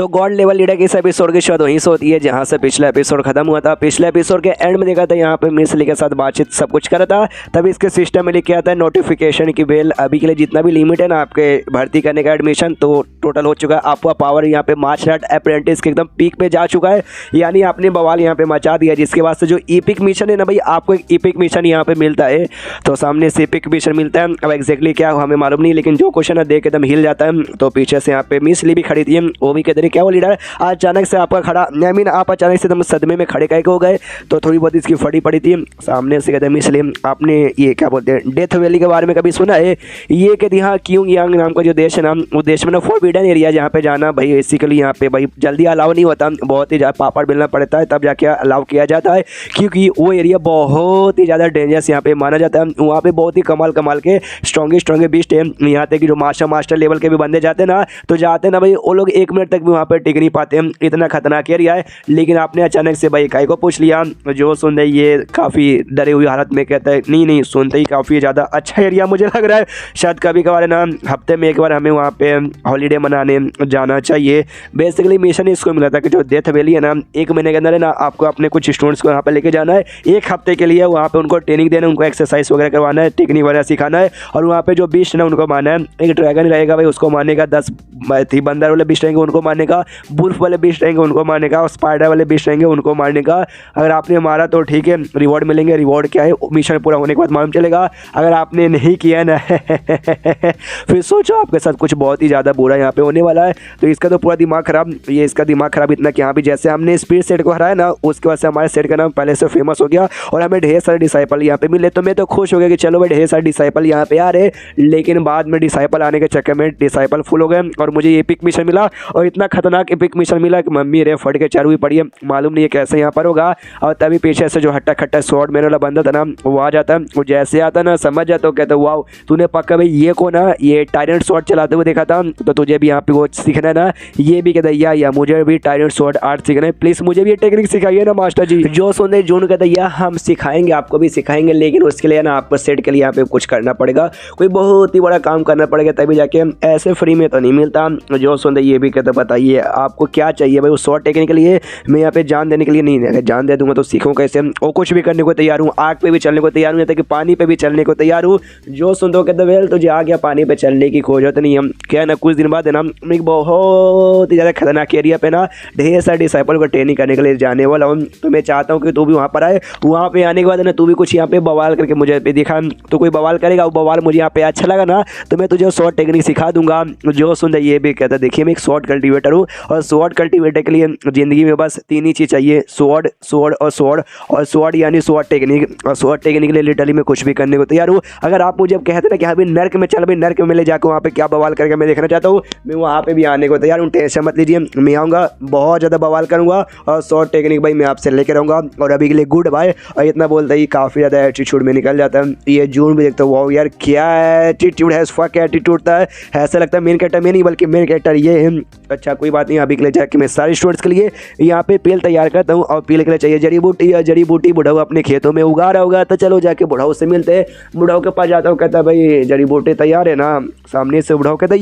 तो God level leader के इस एपिसोड की शुरुआत वहीं से होती है जहां से पिछला एपिसोड खत्म हुआ था। पिछले एपिसोड के एंड में देखा था यहाँ पे मिस ली के साथ बातचीत सब कुछ कर रहा था। तभी इसके सिस्टम में लिखा आता है नोटिफिकेशन की बेल अभी के लिए जितना भी लिमिट है ना आपके भर्ती करने का एडमिशन तो टोटल हो चुका है। आपका पावर यहाँ पे मार्च रात अप्रेंटिस के एकदम पीक पे जा चुका है, यानी आपने बवाल यहाँ पे मचा दिया। जिसके वास्ते जो ईपिक मिशन है ना भाई, आपको एक ईपिक मिशन यहाँ पे मिलता है। तो सामने से ईपिक मिशन मिलता है, अब एग्जैक्टली क्या हमें मालूम नहीं, लेकिन जो क्वेश्चन है देख एकदम हिल जाता है। तो पीछे से यहाँ पे मिस ली भी खड़ी थी, वो भी कहते क्या वो लीडर अचानक से आपका खड़ा, आई मीन आप अचानक से एकदम सदमे में खड़े कैसे हो गए। तो थोड़ी बहुत इसकी फटी पड़ी थी। सामने से कहते हैं मिस ली आपने ये क्या बोलते हैं डेथ वैली के बारे में कभी सुना है? ये कहते हाँ क्योंग यांग नाम का जो देश है ना, वो देश में ना फॉरबिडन एरिया जहाँ पे जाना भाई बेसिकली यहाँ पे भाई जल्दी अलाउ नहीं होता, बहुत ही ज़्यादा पापड़ मिलना पड़ता है तब जाके अलाउ किया जाता है, क्योंकि वो एरिया बहुत ही ज़्यादा डेंजरस यहाँ पे माना जाता है। वहाँ पे बहुत ही कमाल के स्ट्रॉन्गे बीस्ट है। यहाँ तक कि जो मास्टर लेवल के भी बंदे जाते हैं ना, तो जाते हैं ना भाई वो लोग 1 मिनट तक भी वहाँ पे टिक नहीं पाते हैं, इतना खतरनाक एरिया है। लेकिन आपने अचानक से भाई काय को पूछ लिया, जो सुनते ये काफ़ी डरी हुई हालत में कहता है नहीं सुनते ही काफ़ी ज़्यादा अच्छा एरिया मुझे लग रहा है, शायद कभी कभार ना हफ्ते में 1 बार हमें वहाँ पे हॉलीडे मनाने जाना चाहिए। बेसिकली मिशन इसको मिला था कि जो डेथ वैली है ना 1 महीने के अंदर है ना आपको अपने कुछ स्टूडेंट्स को वहाँ पे लेके जाना है 1 हफ्ते के लिए, वहाँ पे उनको ट्रेनिंग देना, उनको एक्सरसाइज वगैरह करवाना है, टेक्निक वगैरह सिखाना है। और वहाँ पे जो बीस्ट है ना उनको मारना है। एक ड्रैगन रहेगा भाई उसको मारने का, 10 बंदर वाले बीस्ट रहेंगे उनको मारने का, बुल्फ वाले बीस्ट रहेंगे उनको मारने का, और स्पाइडर वाले बीस्ट रहेंगे उनको मारने का। अगर आपने मारा तो ठीक है रिवॉर्ड मिलेंगे, रिवॉर्ड क्या है मिशन पूरा होने के बाद मालूम चलेगा। अगर आपने नहीं किया ना फिर सोचो आपके साथ कुछ बहुत ही ज़्यादा बुरा यहाँ पे होने वाला है। तो इसका तो पूरा दिमाग खराब, ये इसका दिमाग खराब इतना कि यहाँ भी जैसे हमने स्पीड सेट को हराया ना, उसके बाद से हमारे सेट का नाम पहले से फेमस हो गया और हमें ढेर सारे डिसाइपल यहाँ पे मिले। तो मैं तो खुश हो गया कि चलो भाई ढेर सारे डिसाइपल यहाँ पे आ रहे, लेकिन बाद में डिसाइपल आने के चक्कर में डिसाइपल फुल हो गए और मुझे एपिक मिशन मिला, और इतना खतरनाक एपिक मिशन मिला कि मम्मी रे फट के चार हुई पड़ी है, मालूम नहीं है कैसे यहाँ पर होगा। और तभी पीछे से जो हट्टा खट्टा स्वॉर्ड मैन वाला बंदा था ना वो आ जाता है, वो जैसे आता ना समझ जाता हो, कहता वाओ तूने पक्का भाई ये को ना ये टायरेंट स्वॉर्ड चलाते हुए देखा था, तो तुझे भी यहाँ पे वो सीखना है ना। ये भी कहता या मुझे भी टायरेंट स्वॉर्ड आर्ट सीखना है, प्लीज़ मुझे भी ये टेक्निक सिखाइए ना मास्टर जी। जो सुनते जून कहता या हम सिखाएंगे, आपको भी सिखाएंगे, लेकिन उसके लिए ना आपको सेट के लिए यहाँ पे कुछ करना पड़ेगा, कोई बहुत ही बड़ा काम करना पड़ेगा, तभी जाके ऐसे फ्री में तो नहीं मिलता। जो सुनते ये भी कहता बताइए आपको क्या चाहिए भाई, उस स्वॉर्ड टेक्निक के लिए मैं यहाँ पे जान देने के लिए नहीं, अगर जान दे दूंगा तो सीखूँ कैसे, और कुछ भी करने को तैयार हूँ, आग पे भी चलने को तैयार हूँ, कि पानी पे भी चलने को तैयार हूँ। जो सुन दो कहते वेल तुझे आ गया पानी पे चलने की खोज होती नहीं, हम क्या ना कुछ दिन बाद है ना एक बहुत ही ज़्यादा खतरनाक एरिया पे ना ढेर सारे डिसाइपल को ट्रेनिंग करने के लिए जाने वाला हूँ। तो मैं चाहता हूँ कि तू भी वहाँ पर आए, वहाँ पे आने के बाद ना तू भी कुछ यहाँ पे बवाल करके मुझे पे दिखा, तो कोई बवाल करेगा, वो बवाल मुझे यहाँ पे अच्छा लगा ना तो मैं तुझे शॉर्ट टेक्निक सिखा दूंगा। जो सुन ये भी कहता देखिए मैं एक शॉर्ट कल्टिवेटर हूँ, और शॉर्ट कल्टिवेटर के लिए ज़िंदगी में बस 3 ही चीज़ चाहिए, स्वॉर्ड स्वॉर्ड और स्वॉर्ड, और स्वॉर्ड यानी स्वॉर्ड टेक्निक, और स्वॉर्ड टेक्निक के लिए लिटरली मैं कुछ भी करने को तैयार हूँ। अगर आप मुझे कहते ना कि हाँ भाई नर्क में चल, भाई नर्क में ले जाकर वहाँ पे क्या बवाल करके मैं देखना चाहता हूँ, मैं वहाँ पे भी आने को तैयार हूँ, टेंशन मत लीजिए, मैं आऊँगा बहुत ज़्यादा बवाल करूँगा, और शॉर्ट टेक्निक भाई मैं आपसे लेकर रहूँगा। और अभी के लिए गुड बाय। और इतना बोलता ही काफ़ी ज़्यादा एटीट्यूड में निकल जाता है। ये जून भी देखता हूँ वाओ यार क्या एटीट्यूड है, फक एटीट्यूड था, ऐसा लगता है मेन कैरेक्टर में नहीं बल्कि मेन कैरेक्टर ये है। अच्छा कोई बात नहीं, अभी के लिए जाके मैं सारे स्टूडेंट्स के लिए यहाँ पे पेल तैयार करता हूँ, और पेल के लिए चाहिए जड़ी बूटी, या जड़ी बूटी बुढ़ाऊ अपने खेतों में उगा रहा होगा, तो चलो जाके बुढ़ाऊ से मिलते हैं। बुढ़ाऊ के पास जाता हूँ, कहता भाई जड़ी बूटी तैयार है ना, सामने से बुढ़ाऊ कहता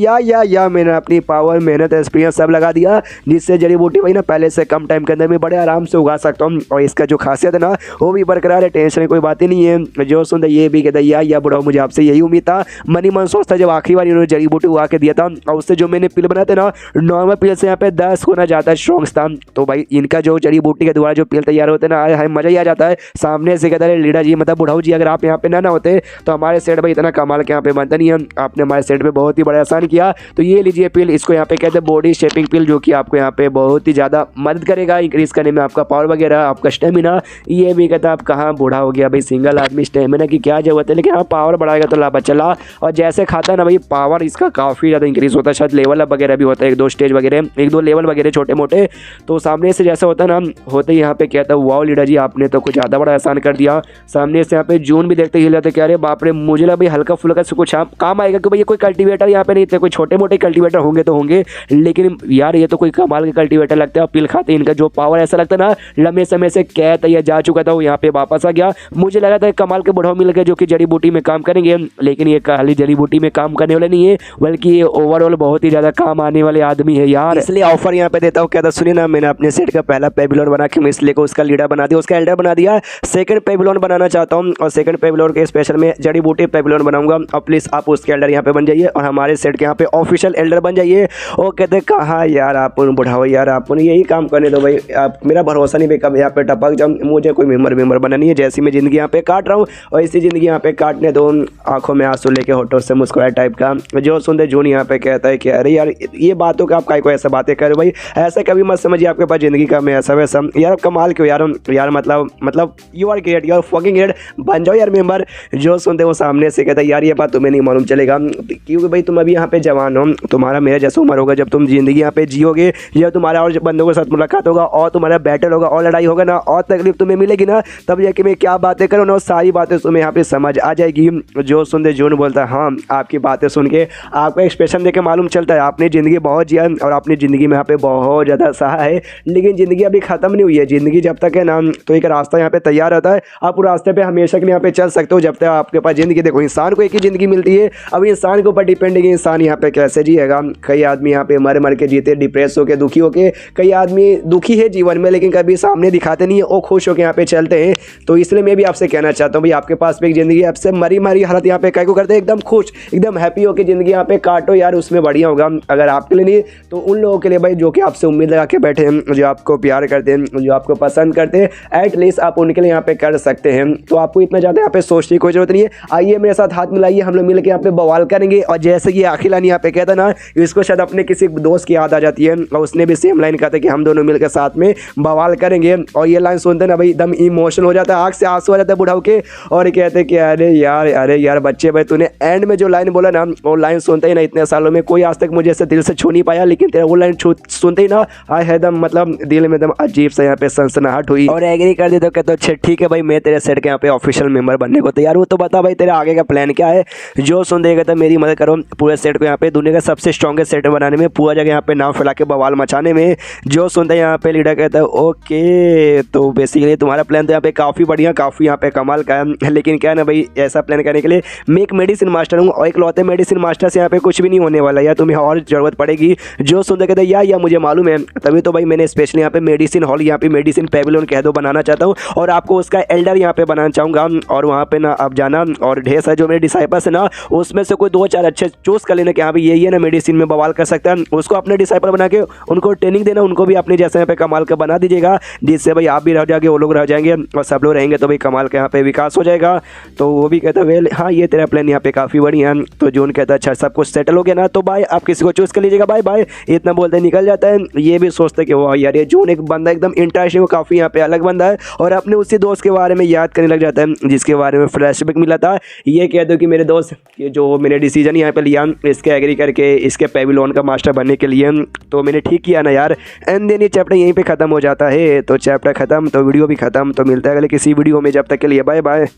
या मैंने अपनी पावर मेहनत एक्सपीरियंस सब लगा दिया, जिससे जड़ी बूटी भाई ना पहले से कम टाइम के अंदर में बड़े आराम से उगा सकता हूँ, और इसका जो खासियत है ना वो भी बरकरार है, टेंशन कोई बात ही नहीं है। जो सुनता ये भी कहता या बुढ़ाऊ मुझे आपसे यही उम्मीद था, मनी मन सोचता जब आखिरी बार इन्होंने जड़ी बूटी उगा के दिया था, और उससे जो मैंने पिल बनाते ना नॉर्मल पिल से यहाँ पे 10 गुना ज़्यादा स्ट्रॉन्ग था। तो भाई इनका जो जड़ी बूटी के द्वारा जो पिल तैयार होते ना आए मज़ा ही आ जाता है। सामने से कहता है लीडर जी मतलब बुढ़ाऊ जी अगर आप यहाँ पे ना होते तो हमारे सेट भाई इतना कमाल के यहाँ पे बनता नहीं है, आपने हमारे सेट पे बहुत ही बड़ा आसान किया। तो ये लीजिए पिल, इसको यहाँ पे कहते हैं बॉडी शेपिंग पिल, जो कि आपको यहाँ पे बहुत ही ज़्यादा मदद करेगा इंक्रीज़ करने में आपका पावर वगैरह, आपका स्टेमिना। ये भी कहता आप कहाँ बूढ़ा हो गया भाई, सिंगल आदमी स्टेमिना की क्या जरूरत है, लेकिन हाँ पावर बढ़ाएगा तो लाभ चला। और जैसे खाता है ना भाई पावर इसका काफ़ी ज़्यादा इंक्रीज़ होता है, शायद लेवल अप वगैरह भी होता है, 1-2 स्टेज वगैरह, 1-2 लेवल वगैरह छोटे मोटे। तो सामने से जैसा होता है ना होते ही यहाँ पे कहता है वाओ लीडर जी आपने तो कुछ ज़्यादा बड़ा आसान कर दिया। सामने से यहाँ पे जून भी देखते हिल जाते, क्या अरे बाप रे मुझे लगा भाई हल्का फुल्का से कुछ काम आएगा कि भाई ये कोई कल्टीवेटर यहाँ पे नहीं थे, कोई छोटे मोटे कल्टीवेटर होंगे तो होंगे, लेकिन यार ये तो कोई कमाल के कल्टीवेटर लगता है। पिल खाते इनका जो पावर ऐसा लगता है ना लंबे समय से कैद या जा चुका था वो यहाँ पे वापस आ गया। मुझे लगा था कमाल के बुढ़ाऊ मिल गए जो कि जड़ी बूटी में काम करेंगे, लेकिन ये खाली जड़ी बूटी में काम करने वाले नहीं है, बल्कि ये ओवरऑल बहुत ही ज़्यादा काम आने वाले आदमी है यार। यार, इसलिए ऑफर यहाँ पे देता हूँ। कहता सुनिए ना, मैंने अपने सेट का पहला पेबिलोन बना के मिसली को उसका लीडर बना दिया, उसका एल्डर बना दिया। सेकंड पेबिलोन बनाना चाहता हूँ और सेकंड पेबिलोन के स्पेशल में जड़ी बूटी पेबिलोन बनाऊंगा। और प्लीज़ आप उसके एल्डर यहाँ पे बन जाइए और हमारे सेट के यहाँ पे ऑफिशियल एल्डर बन जाइए। वो कहते कहाँ यार आप बुढ़ाओ यार, आप यही काम करने दो भाई, आप मेरा भरोसा नहीं भाई कब यहाँ पे टपक जाऊँ, मुझे कोई मेम्बर बना नहीं है। जैसी मैं ज़िंदगी यहाँ पे काट रहा हूँ और इसी ज़िंदगी यहाँ पे काटने दो, आंखों में आंसू लेके होठों से मुस्कुराए टाइप का। जो सुनते जून यहाँ पे कहता है कि अरे यार ये बातों का आप काय को ऐसा बातें कर भाई, ऐसा कभी मत समझिए आपके पास ज़िंदगी का मैं ऐसा वैसा। यार कमाल क्यों यार मतलब you are great, you are fucking great, बन जाओ यार मेंबर। जो सुनते वो सामने से कहता है यार ये बात तुम्हें नहीं मालूम चलेगा, क्योंकि भाई तुम अभी यहाँ पे जवान हो, तुम्हारा मेरे जैसा उम्र होगा, जब तुम ज़िंदगी यहाँ पे जियोगे, जब तुम्हारा और बंदों के साथ मुलाकात होगा और तुम्हारा बैटल होगा और लड़ाई होगा ना और तकलीफ तुम्हें मिलेगी ना, तब जाके मैं क्या बातें करूँ ना, सारी बातें तुम्हें यहाँ पे समझ आ जाएगी। जो सुनते जून बोलता है हाँ, आपकी बातें सुन के आपका एक्सप्रेशन देख के मालूम चलता है आपने ज़िंदगी बहुत जिया और आपने ज़िंदगी में यहाँ पे बहुत ज़्यादा सहा है, लेकिन ज़िंदगी अभी ख़त्म नहीं हुई है। ज़िंदगी जब तक है ना तो एक रास्ता यहाँ पे तैयार रहता है, आप उस रास्ते पे हमेशा के लिए यहाँ पे चल सकते हो जब तक आपके पास ज़िंदगी। देखो इंसान को एक ही ज़िंदगी मिलती है, अब इंसान के ऊपर डिपेंड है कि इंसान यहाँ पे कैसे जिएगा। कई आदमी यहाँ पे मर के जीते, डिप्रेस होकर दुखी होके, कई आदमी दुखी है जीवन में लेकिन कभी सामने दिखाते नहीं है, वो खुश होकर यहाँ पे चलते हैं। तो इसलिए मैं भी आपसे कहना चाहता हूँ भाई, आपके पास भी एक ज़िंदगी आपसे मरी हालत यहाँ पे को करते हैं, एकदम खुश एकदम हैप्पी होकर ज़िंदगी यहाँ पे काटो यार, उसमें बढ़िया होगा। अगर आपके लिए नहीं तो उन लोगों के लिए भाई जो कि आपसे उम्मीद लगा के बैठे हैं, जो आपको प्यार करते हैं, जो आपको पसंद करते हैं, एटलीस्ट आप उनके लिए यहाँ पे कर सकते हैं। तो आपको इतना ज़्यादा यहाँ पे सोचने की कोई जरूरत नहीं है। आइए मेरे साथ हाथ मिलाइए, हम लोग मिल के यहाँ पे बवाल करेंगे। और जैसे कि आखिर लाइन यहाँ पे कहता ना, इसको शायद अपने किसी दोस्त की याद आ जाती है और उसने भी सेम लाइन कहता है कि हम दोनों मिलकर साथ में बवाल करेंगे। और ये लाइन सुनते ना भाई एकदम इमोशनल हो जाता है, आँख से आंसू आ जाता है बुढ़ाऊ के, और कहते कि अरे यार बच्चे भाई तूने एंड में जो लाइन बोला ना, वो लाइन सुनते ही ना इतने सालों में कोई आज तक मुझे ऐसे दिल से छू नहीं पाया, लेकिन तेरा वो लाइन सुनते ही ना आए एकदम मतलब दिल में एकदम अजीब सा यहाँ पे सनसनाहट हुई और एग्री कर दी। तो कहते अच्छा ठीक है भाई, मैं तेरे सेट के यहाँ पे ऑफिशियल मेंबर बनने को तैयार हूँ, तो बता भाई तेरा आगे का प्लान क्या है। जो सुन देगा तो मेरी मदद करो पूरे सेट को यहाँ पे दुनिया का सबसे स्ट्रॉन्गेस्ट सेट बनाने में, पूरा जगह यहाँ पे नाम फैला के बवाल मचाने में। जो सुनते हैं यहाँ पे लीडर कहता है ओके, तो बेसिकली तुम्हारा प्लान तो यहाँ पे काफ़ी बढ़िया, काफ़ी यहाँ पे कमाल का है, लेकिन क्या है ना भाई, ऐसा प्लान करने के लिए मैं एक मेडिसिन मास्टर हूँ और एक लौते मेडिसिन मास्टर से यहाँ पे कुछ भी नहीं होने वाला, या तुम्हें और ज़रूरत पड़ेगी। जो सुनते कहते हैं या मुझे मालूम है, तभी तो भाई मैंने स्पेशली यहाँ पे मेडिसिन हॉल, यहाँ पे मेडिसिन पेविलियन कह दो बनाना चाहता हूँ और आपको उसका एल्डर यहाँ पे बनाना चाहूँगा। और वहाँ पे ना आप जाना और ढेर सारे जो मेरे डिसाइपल्स है ना, उसमें से कोई 2-4 अच्छे चूज़ कर लेना कि हाँ भाई यही है ना मेडिसिन में बवाल कर सकता है, उसको अपने डिसाइपल बना के उनको ट्रेनिंग देना, उनको भी अपने जैसे यहाँ पे कमाल का बना दीजिएगा, जिससे भाई आप भी रह जाएंगे, वो लोग रह जाएंगे और सब लोग रहेंगे, तो भाई कमाल का यहाँ पे विकास हो जाएगा। तो वो भी कहता है वेल हाँ ये तेरा प्लान यहाँ पे काफ़ी बढ़िया है। तो जून कहता है अच्छा सब कुछ सेटल हो गया ना, तो भाई आप किसी को चूज़ कर लीजिएगा, बाय बाय इतना बोलते निकल जाता है। ये भी सोचते कि वाह यार ये जून एक बंदा एकदम इंटरेस्टिंग, काफ़ी यहाँ पे अलग बंदा है, और अपने उसी दोस्त के बारे में याद करने लग जाता है जिसके बारे में फ्लैशबैक मिला था। ये कह दो कि मेरे दोस्त ये जो मैंने डिसीजन यहाँ पे लिया इसके एग्री करके इसके पेविलियन का मास्टर बनने के लिए, तो मैंने ठीक किया ना यार। एंड देन ये चैप्टर यहीं पे ख़त्म हो जाता है। तो चैप्टर ख़त्म तो वीडियो भी ख़त्म, तो मिलता है अगले किसी वीडियो में, जब तक के लिए बाय बाय।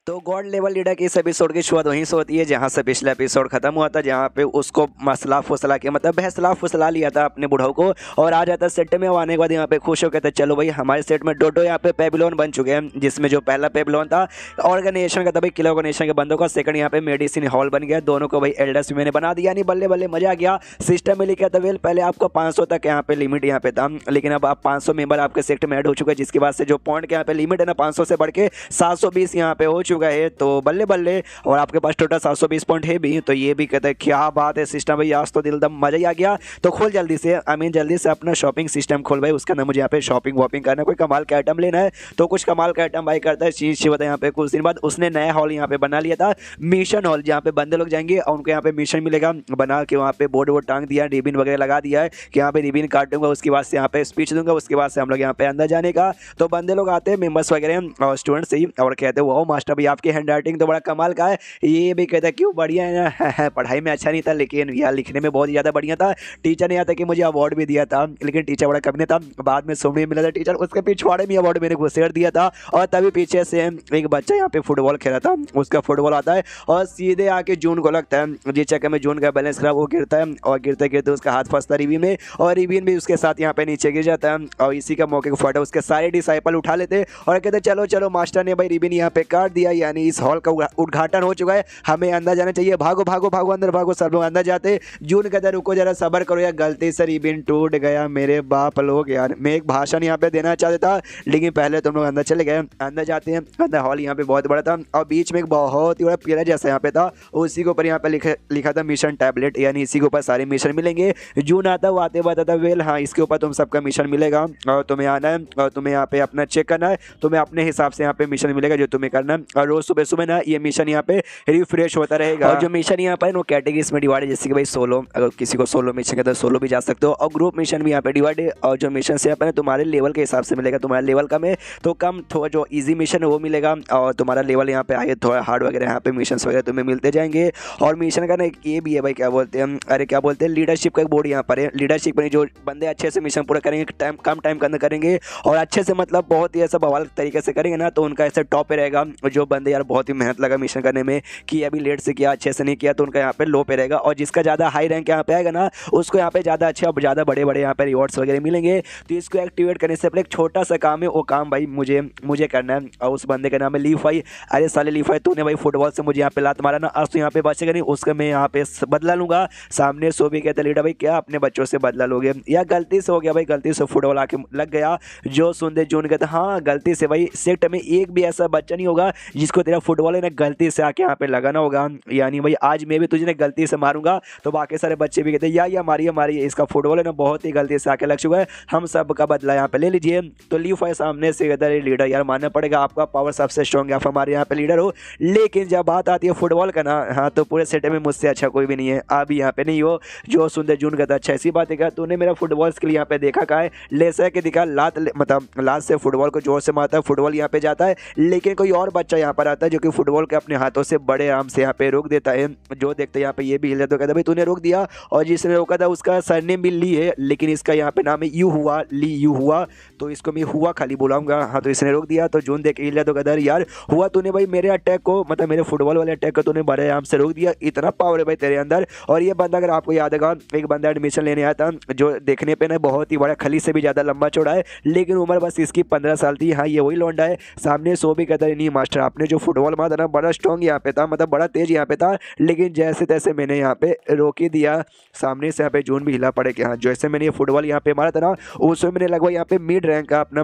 तो गॉड लेवल लीडर की इस एपिसोड की शुरुआत वहीं से होती है जहां से पिछला एपिसोड खत्म हुआ था, जहां पे उसको मसला फुसला के मतलब बहसला फुसला लिया था अपने बुढ़ाऊ को, और आ जाता है सेट में। आने के बाद यहाँ पे खुश हो कहते हैं चलो भाई हमारे सेट में दो यहाँ पे पेविलियन बन चुके हैं, जिसमें जो पहला पेविलियन था ऑर्गेनाइजेशन का था भाई किला ऑर्गेनाइजेशन के बंदों का, सेकंड यहाँ पे मेडिसिन हॉल बन गया, दोनों को भाई एल्डर्स मैंने बना दिया, नहीं बल्ले बल्ले मजा आ गया। सिस्टम में लिखा था वेल पहले आपको 500 तक यहाँ पे लिमिट यहाँ पे था, लेकिन अब आप 500 मेंबर आपके सेट में ऐड हो चुके हैं, जिसके बाद से जो पॉइंट के यहाँ पे लिमिट है ना 500 से बढ़ के 720 यहाँ पे हो चुका है। तो बल्ले बल्ले, और आपके पास टोटल 720 पॉइंट है भी, तो ये भी कहते हैं क्या बात है सिस्टम भाई, आज तो दिल दम मजा ही आ गया। तो खोल जल्दी से, जल्दी से अपना शॉपिंग सिस्टम खोल भाई, उसका ना मुझे यहाँ पे शॉपिंग वॉपिंग करना है, कोई कमाल का आइटम लेना है, तो कुछ कमाल का आइटम भाई करता है चीज होता है। यहाँ पे कुछ दिन बाद उसने नया हॉल यहाँ पे बना लिया था, मिशन हॉल, जहाँ पे बंदे लोग जाएंगे और उनको यहाँ पे मिशन मिलेगा, बना के वहाँ पे बोर्ड वोर्ड टांग दिया, रिबिन वगैरह लगा दिया है कि यहाँ पे रिबिन काटूंगा, उसके बाद से यहाँ पे स्पीच दूंगा, उसके बाद से हम लोग यहाँ पे अंदर जाने का। तो बंदे लोग आते हैं मेंबर्स वगैरह और स्टूडेंट्स ही, और कहते हैं वो मास्टर भाई आपकी हैंड राइटिंग तो बड़ा कमाल का है। ये भी कहता है क्यों बढ़िया है ना पढ़ाई में अच्छा नहीं था लेकिन यार लिखने में बहुत ज़्यादा बढ़िया था। टीचर ने यहाँ तक कि मुझे अवार्ड भी दिया था, लेकिन टीचर बड़ा कम नहीं था, बाद में सुनने मिला था टीचर उसके पिछवाड़े में अवार्ड मैंने घुसेड़ दिया था। और तभी पीछे से एक बच्चा यहाँ पे फुटबॉल खेला था, उसका फुटबॉल आता है और सीधे आके जून को लगता है, जिस चक्कर में जून का बैलेंस खराब वो गिरता है, और गिरते गिरते उसका हाथ फंसता रिबिन में, और रिबिन भी उसके साथ यहाँ पे नीचे गिर जाता है। और इसी का मौके को फाटा उसके सारे डिसाइपल उठा लेते और कहते चलो चलो मास्टर ने भाई रिबिन यहाँ पे काट दिया गया, यानी इस हॉल का उद्घाटन हो चुका है। हमें अंदर जाना चाहिए। भागो भागो भागो अंदर भागो। सब लोग अंदर जाते। जून कहता है रुको जरा सब्र करो यार, गलती से रिबिन टूट गया मेरे बाप लोग यार। मैं एक भाषण यहाँ पे देना चाहता था, लेकिन पहले तुम लोग अंदर चले गए। अंदर जाते हैं। अंदर हॉल यहाँ पे बहुत बड़ा था और बीच में एक बहुत ही बड़ा पिलर जैसा यहाँ पे था। उसी के ऊपर यहाँ पे लिखा था मिशन टैबलेट, यानी इसी के ऊपर सारे मिशन मिलेंगे। जून आता वो आते बताता वेल हाँ इसके ऊपर तुम सबका मिशन मिलेगा और तुम्हें आना है और तुम्हें यहाँ पे अपना चेक करना है। तुम्हें अपने हिसाब से यहाँ पे मिशन मिलेगा जो तुम्हें करना है और रोज सुबह सुबह ना ये मिशन यहाँ पे रिफ्रेश होता रहेगा। और जो मिशन यहाँ पर वो कैटेगरीज में डिवाइड है, जैसे कि भाई सोलो, अगर किसी को सोलो मिशन है तो सोलो भी जा सकते हो, और ग्रुप मिशन भी यहाँ पे डिवाइड है। और जो मिशन से यहाँ पर तुम्हारे लेवल के हिसाब से मिलेगा। तुम्हारा लेवल कम है तो कम, थोड़ा जो ईजी मिशन है वो मिलेगा, और तुम्हारा लेवल यहाँ पे आए थोड़ा हार्ड वगैरह यहाँ पे मिशन वगैरह तुम्हें मिलते जाएंगे। और मिशन का ना ये भी है भाई, क्या बोलते हैं, अरे क्या बोलते हैं, लीडरशिप का एक बोर्ड यहाँ पर है। लीडरशिप में जो बंदे अच्छे से मिशन पूरा करेंगे, कम टाइम के अंदर करेंगे और अच्छे से मतलब बहुत ही ऐसा बवाल तरीके से करेंगे ना, तो उनका ऐसा टॉप पे रहेगा। जो बंदे यार बहुत ही मेहनत लगा मिशन करने में कि अभी लेट से किया, अच्छे से नहीं किया, तो उनका यहाँ पे लो पे रहेगा। और जिसका ज़्यादा हाई रैंक यहाँ पे आएगा ना, उसको यहाँ पे ज़्यादा अच्छे और ज़्यादा बड़े बड़े यहाँ पे रिवॉर्ड्स वगैरह मिलेंगे। तो इसको एक्टिवेट करने से पहले एक छोटा सा काम है, वो काम भाई मुझे करना है। और उस बंदे का नाम है लीफाई। अरे साले लीफाई, तूने भाई फुटबॉल से मुझे यहाँ पे लात मारा ना, आज तो यहाँ पे बचेगा नहीं, उसका मैं यहाँ पे बदला लूंगा। सामने सो भी कहते लीडर भाई क्या अपने बच्चों से बदला लोगे, या गलती से हो गया भाई, गलती से फुटबॉल आके लग गया। जो सुनते जून कहते हाँ गलती से भाई, सेक्ट में एक भी ऐसा बच्चा नहीं होगा जिसको तेरा फुटबॉल है ना गलती से आके यहाँ पे लगाना होगा। यानी भाई आज मैं भी तुझे गलती से मारूंगा तो बाकी सारे बच्चे भी कहते हैं या मारिए मारिए, इसका फुटबॉल है ना बहुत ही गलती से आके लग चुका है, हम सब का बदला यहाँ पे ले लीजिए। तो लीफाई सामने से कहता है लीडर यार मानना पड़ेगा, आपका पावर सबसे स्ट्रॉन्ग है, आप हमारे यहाँ पे लीडर हो, लेकिन जब बात आती है फुटबॉल का ना, हाँ तो पूरे सेट में मुझसे अच्छा कोई भी नहीं है, आप यहाँ पे नहीं हो। जो सुंदर जून कहता अच्छा ऐसी बात है क्या, तूने मेरा फुटबॉल स्किल यहाँ पे देखा का है, ले सके दिखा, लात मतलब लात से फुटबॉल को जोर से मारता है, फुटबॉल यहाँ पे जाता है। लेकिन कोई और बच्चा यहाँ पर आता है जो कि फुटबॉल के अपने हाथों से बड़े आराम से यहाँ पे रोक देता है। जो देखते यहाँ पे ये भी हिल जाता है, कहता भाई तूने रोक दिया, और जिसने रोका था उसका सरनेम भी ली है, लेकिन इसका यहाँ पे नाम है यू हुआ, ली यू हुआ, तो इसको मैं हुआ खाली बुलाऊंगा। हाँ तो इसने रोक दिया, तो जून देख के हिल जाता, कहता यार हुआ तूने भाई मेरे अटैक को, मतलब मेरे फुटबॉल वाले अटैक को तूने बड़े आराम से रोक दिया, इतना पावर है भाई तेरे अंदर। और ये बंदा अगर आपको याद होगा, एक बंदा एडमिशन लेने आया था जो देखने पे ना बहुत ही बड़ा, खली से भी ज़्यादा लंबा चौड़ा है, लेकिन उम्र बस इसकी 15 साल थी। हाँ ये वही लौंडा है। सामने सो भी कहता है नहीं मास्टर आपने जो फुटबॉल मारा था ना बड़ा स्ट्रॉन्ग यहाँ पे था, मतलब बड़ा तेज यहाँ पे था, लेकिन जैसे तैसे मैंने यहाँ पे रोक ही दिया। सामने से यहाँ पे जून भी हिला पड़े कि हाँ जैसे मैंने ये फुटबॉल यहाँ पे मारा था ना, उसमें मैंने लगभग यहाँ पे मिड रैंक का अपना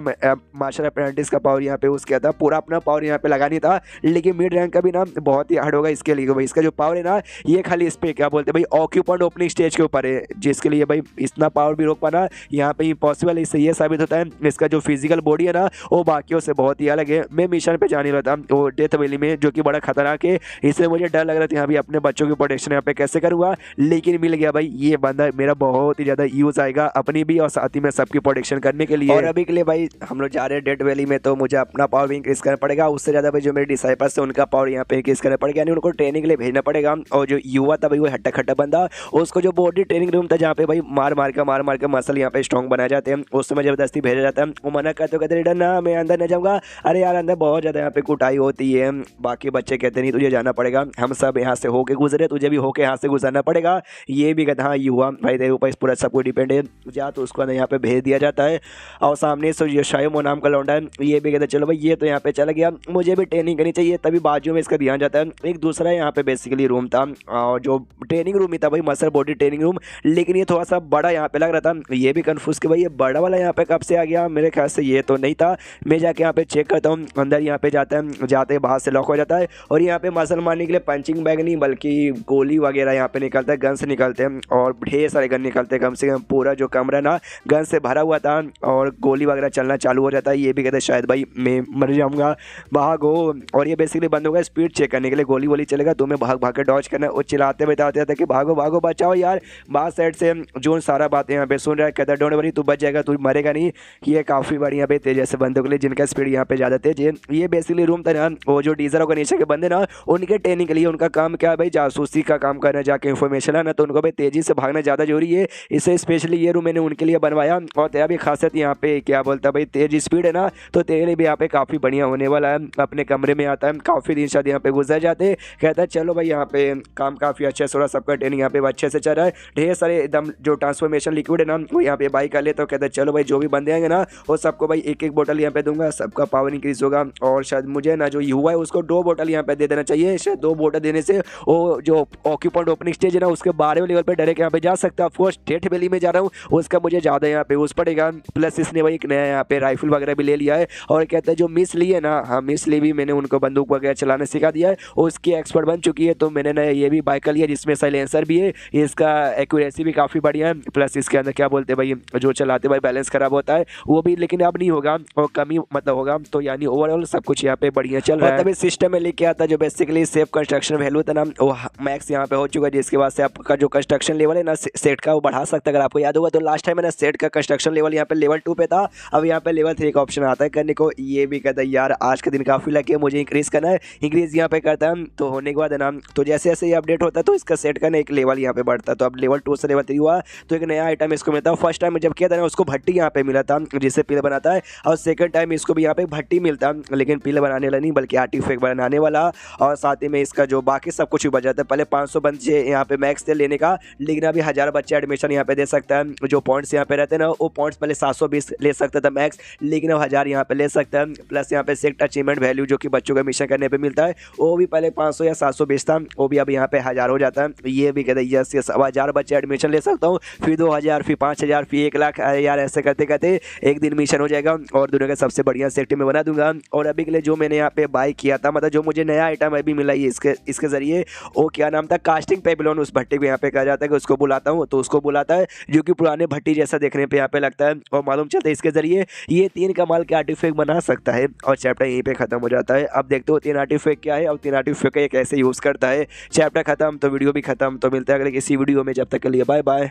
मास्टर अप्रेंटिस का पावर यहाँ पे यूज़ किया था, पूरा अपना पावर यहाँ पे लगानी था, लेकिन मिड रैंक का भी ना बहुत ही हार्ड होगा इसके लिए भाई। इसका जो पावर है ना ये खाली इस पे क्या बोलते हैं भाई ऑक्यूपेंट ओपनिंग स्टेज के ऊपर है, जिसके लिए भाई इतना पावर भी रोक पाना यहाँ पे इम्पॉसिबल है। इससे ये साबित होता है इसका जो फिजिकल बॉडी है ना वो बाकियों से बहुत ही अलग है। मैं मिशन पे जाने वाला था वो डेथ वैली में, जो कि बड़ा खतरनाक है, इसलिए मुझे डर लग रहा था यहाँ भी अपने बच्चों की प्रोटेक्शन यहाँ पे कैसे करूँगा, लेकिन मिल गया भाई ये बंदा मेरा बहुत ही ज़्यादा यूज़ आएगा अपनी भी और साथ ही में सबकी प्रोटेक्शन करने के लिए। और अभी के लिए भाई हम लोग जा रहे हैं डेथ वैली में, तो मुझे अपना पावर भी इंक्रीज करना पड़ेगा, उससे ज़्यादा भाई जो मेरे डिसाइपल्स है उनका पावर यहाँ पे इंक्रीज करना पड़ेगा, यानी उनको ट्रेनिंग के लिए भेजना पड़ेगा। और जो युवा था भाई वो हट्टा खट्टा बंदा, उसको जो बॉडी ट्रेनिंग रूम था जहाँ पे भाई मार मार के मसल यहाँ पे स्ट्रॉन्ग बनाए जाते हैं, उस समय जबरदस्ती भेजा जाता है। वो मना करते कहते रिटर्न ना मैं अंदर नहीं जाऊँगा, अरे यार अंदर बहुत ज़्यादा यहाँ पे कुटाई होती है। बाकी बच्चे कहते नहीं तुझे जाना पड़ेगा, हम सब यहाँ से होके गुजरे, तुझे भी होके यहाँ से गुजरना पड़ेगा। ये भी कहता हाँ युवा भाई तेरे ऊपर इस पूरा सब कुछ डिपेंड है, जा तो उसको यहाँ पे भेज दिया जाता है। और सामने से ये शायमो नाम का लौंडा है, ये भी कहता चलो भाई ये तो यहाँ पे चला गया, मुझे भी ट्रेनिंग करनी चाहिए, तभी बाजू में इसका ध्यान जाता है। एक दूसरा यहाँ पे बेसिकली रूम था, और जो ट्रेनिंग रूम ही था भाई मसल बॉडी ट्रेनिंग रूम, लेकिन ये थोड़ा सा बड़ा यहाँ पे लग रहा था। ये भी कंफ्यूज कि भाई ये बड़ा वाला यहाँ पे कब से आ गया, मेरे ख्याल से ये तो नहीं था। मैं जाके यहाँ पे चेक करता हूँ, अंदर यहाँ पे जाते बाहर से लॉक हो जाता है, और यहाँ पे मसल मारने के लिए पंचिंग बैग नहीं बल्कि गोली वगैरह यहाँ पे निकलता है, गन से निकलते हैं, और ढेर सारे गन निकलते हैं, कम से कम पूरा जो कमरा ना गन से भरा हुआ था, और गोली वगैरह चलना चालू हो जाता है। ये भी कहते शायद भाई मैं मर जाऊँगा, भागो। और ये बेसिकली बंद होगा स्पीड चेक करने के लिए, गोली वोली चलेगा तुम्हें भाग भाग के डॉज करना है, और चिल्लाते बताते थे कि भागो भागो बचाओ यार। बाहर साइड से जून सारा बातें यहाँ पे सुन रहा है, कहता डोंट वरी तू बच जाएगा, तू मरेगा नहीं। ये काफ़ी बड़ी यहाँ पे तेज ऐसे बंदों के लिए जिनका स्पीड यहाँ पे ज़्यादा तेज है। ये बेसिकली रूम था ना, वो जो डीजर ऑर्गेनाइजेशन के बंदे ना उनके ट्रेनिंग के लिए, उनका काम क्या है भाई जासूसी का काम करना, जाके इन्फॉर्मेशन है ना, तो उनको भाई तेज़ी से भागना ज़्यादा जरूरी है, इससे स्पेशली ये रूम मैंने उनके लिए बनवाया। और तेरा भी खासियत यहाँ पे क्या बोलता है भाई तेज स्पीड है ना, तो तेरे लिए भी यहाँ पे काफ़ी बढ़िया होने वाला है। अपने कमरे में आता है, काफ़ी दिन शायद यहाँ पे गुजर जाते, कहता है चलो भाई यहाँ पे काम काफ़ी अच्छे से हो रहा, सबका ट्रेनिंग यहाँ पे अच्छे से चल रहा है, ढेर सारे एकदम जो ट्रांसफॉर्मेशन लिक्विड है ना वो यहाँ पे बाई कर ले, तो कहता है चलो भाई जो भी बंदे आएंगे ना वो सबको भाई एक एक बोतल यहाँ पे दूंगा, सबका पावर इंक्रीज होगा। और शायद मुझे ना जो युवा है उसको 2 बोतल यहाँ पे दे देना चाहिए। शायद 2 बोतल देने से वो जो ऑक्यूपेंट ओपनिंग स्टेज है ना उसके 12वें लेवल पे डायरेक्ट यहाँ पे जा सकता है। ऑफकोर्स डेथ वैली में जा रहा हूँ उसका मुझे ज़्यादा यहाँ पे यूज़ पड़ेगा। प्लस इसने भाई एक नया यहाँ पे राइफल वगैरह भी ले लिया है और कहते हैं जो मिस ली है ना, हाँ मिस ली भी मैंने उनको बंदूक वगैरह चलाने सिखा दिया है, उसकी एक्सपर्ट बन चुकी है। तो मैंने नया ये भी बाइक कर लिया जिसमें साइलेंसर भी है, इसका एक्यूरेसी भी काफ़ी बढ़िया है। प्लस इसके अंदर क्या बोलते हैं भाई जो चलाते भाई बैलेंस खराब होता है वो भी, लेकिन अब नहीं होगा और कम ही मतलब होगा। तो यानी ओवरऑल सब कुछ यहाँ पे बढ़िया चल रहा है। तभी सिस्टम में लेके आता जो बेसिकली सेफ कंस्ट्रक्शन वैल्यू था ना वो मैक्स यहाँ पे हो चुका है, जिसके बाद से आपका जो कंस्ट्रक्शन लेवल है ना सेट का वो बढ़ा सकता है। अगर आपको याद होगा तो लास्ट टाइम मैंने सेट का कंस्ट्रक्शन लेवल यहाँ पे लेवल 2 पे था, अब यहाँ पे लेवल 3 का ऑप्शन आता है करने को। ये भी कहता है यार आज के दिन काफ़ी लगे मुझे इंक्रीज़ करना है, इंक्रीज़ यहाँ पे करता है तो होने के बाद है ना, तो जैसे जैसे ये अपडेट होता है तो इसका सेट का ना एक लेवल यहाँ पे बढ़ता है। तो अब लेवल 2 से लेवल 3 हुआ तो एक नया आइटम इसको मिलता है। फर्स्ट टाइम जब किया था ना उसको भट्टी यहाँ पे मिला था जिससे पिल बनाता है, और सेकंड टाइम इसको भी यहाँ पे भट्टी मिलता है, लेकिन पिल बनाने वाला नहीं बल्कि आर्टिफैक्ट बनाने वाला। और साथ ही में इसका जो बाकी सब कुछ भी बच जाता है। पहले 500 बच्चे यहाँ पे मैक्स थे लेने का, लेकिन अभी 1000 बच्चे एडमिशन यहाँ पे दे सकता है। जो पॉइंट्स यहाँ पे रहते हैं ना वो पॉइंट्स पहले 720 ले सकता था मैक्स, लेकिन अब 1000 यहाँ पे ले सकता है। प्लस यहाँ पे सेक्ट अचीवमेंट वैल्यू जो कि बच्चों का मिशन करने पे मिलता है वो भी पहले 500 या 720 था, वो भी अब यहाँ पे 1000 हो जाता है। ये भी कहते हैं यस अब 1000 बच्चे एडमिशन ले सकता हूँ, फिर 2000 फिर 5000 फिर 1 लाख यार, ऐसे करते करते एक दिन मिशन हो जाएगा और दुनिया का सबसे बढ़िया सेक्टर में बना दूंगा। और अभी के लिए जो मैंने यहाँ पे बाय किया था, मतलब जो मुझे नया आइटम अभी मिला है इसके जरिए, वो क्या नाम था, कास्टिंग पेबिलोन, उस भट्टी को यहाँ पे कहा जाता है कि उसको बुलाता हूँ तो उसको बुलाता है जो कि पुराने भट्टी जैसा देखने पे यहाँ पे लगता है। और मालूम चलता है इसके जरिए ये 3 कमाल के आर्टिफैक्ट बना सकता है। और चैप्टर यहीं पे खत्म हो जाता है। अब देखते हो 3 आर्टिफैक्ट क्या है और 3 आर्टिफैक्ट का ये कैसे यूज़ करता है। चैप्टर खत्म तो वीडियो भी खत्म। तो मिलता है अगले किसी वीडियो में, जब तक के लिए बाय बाय।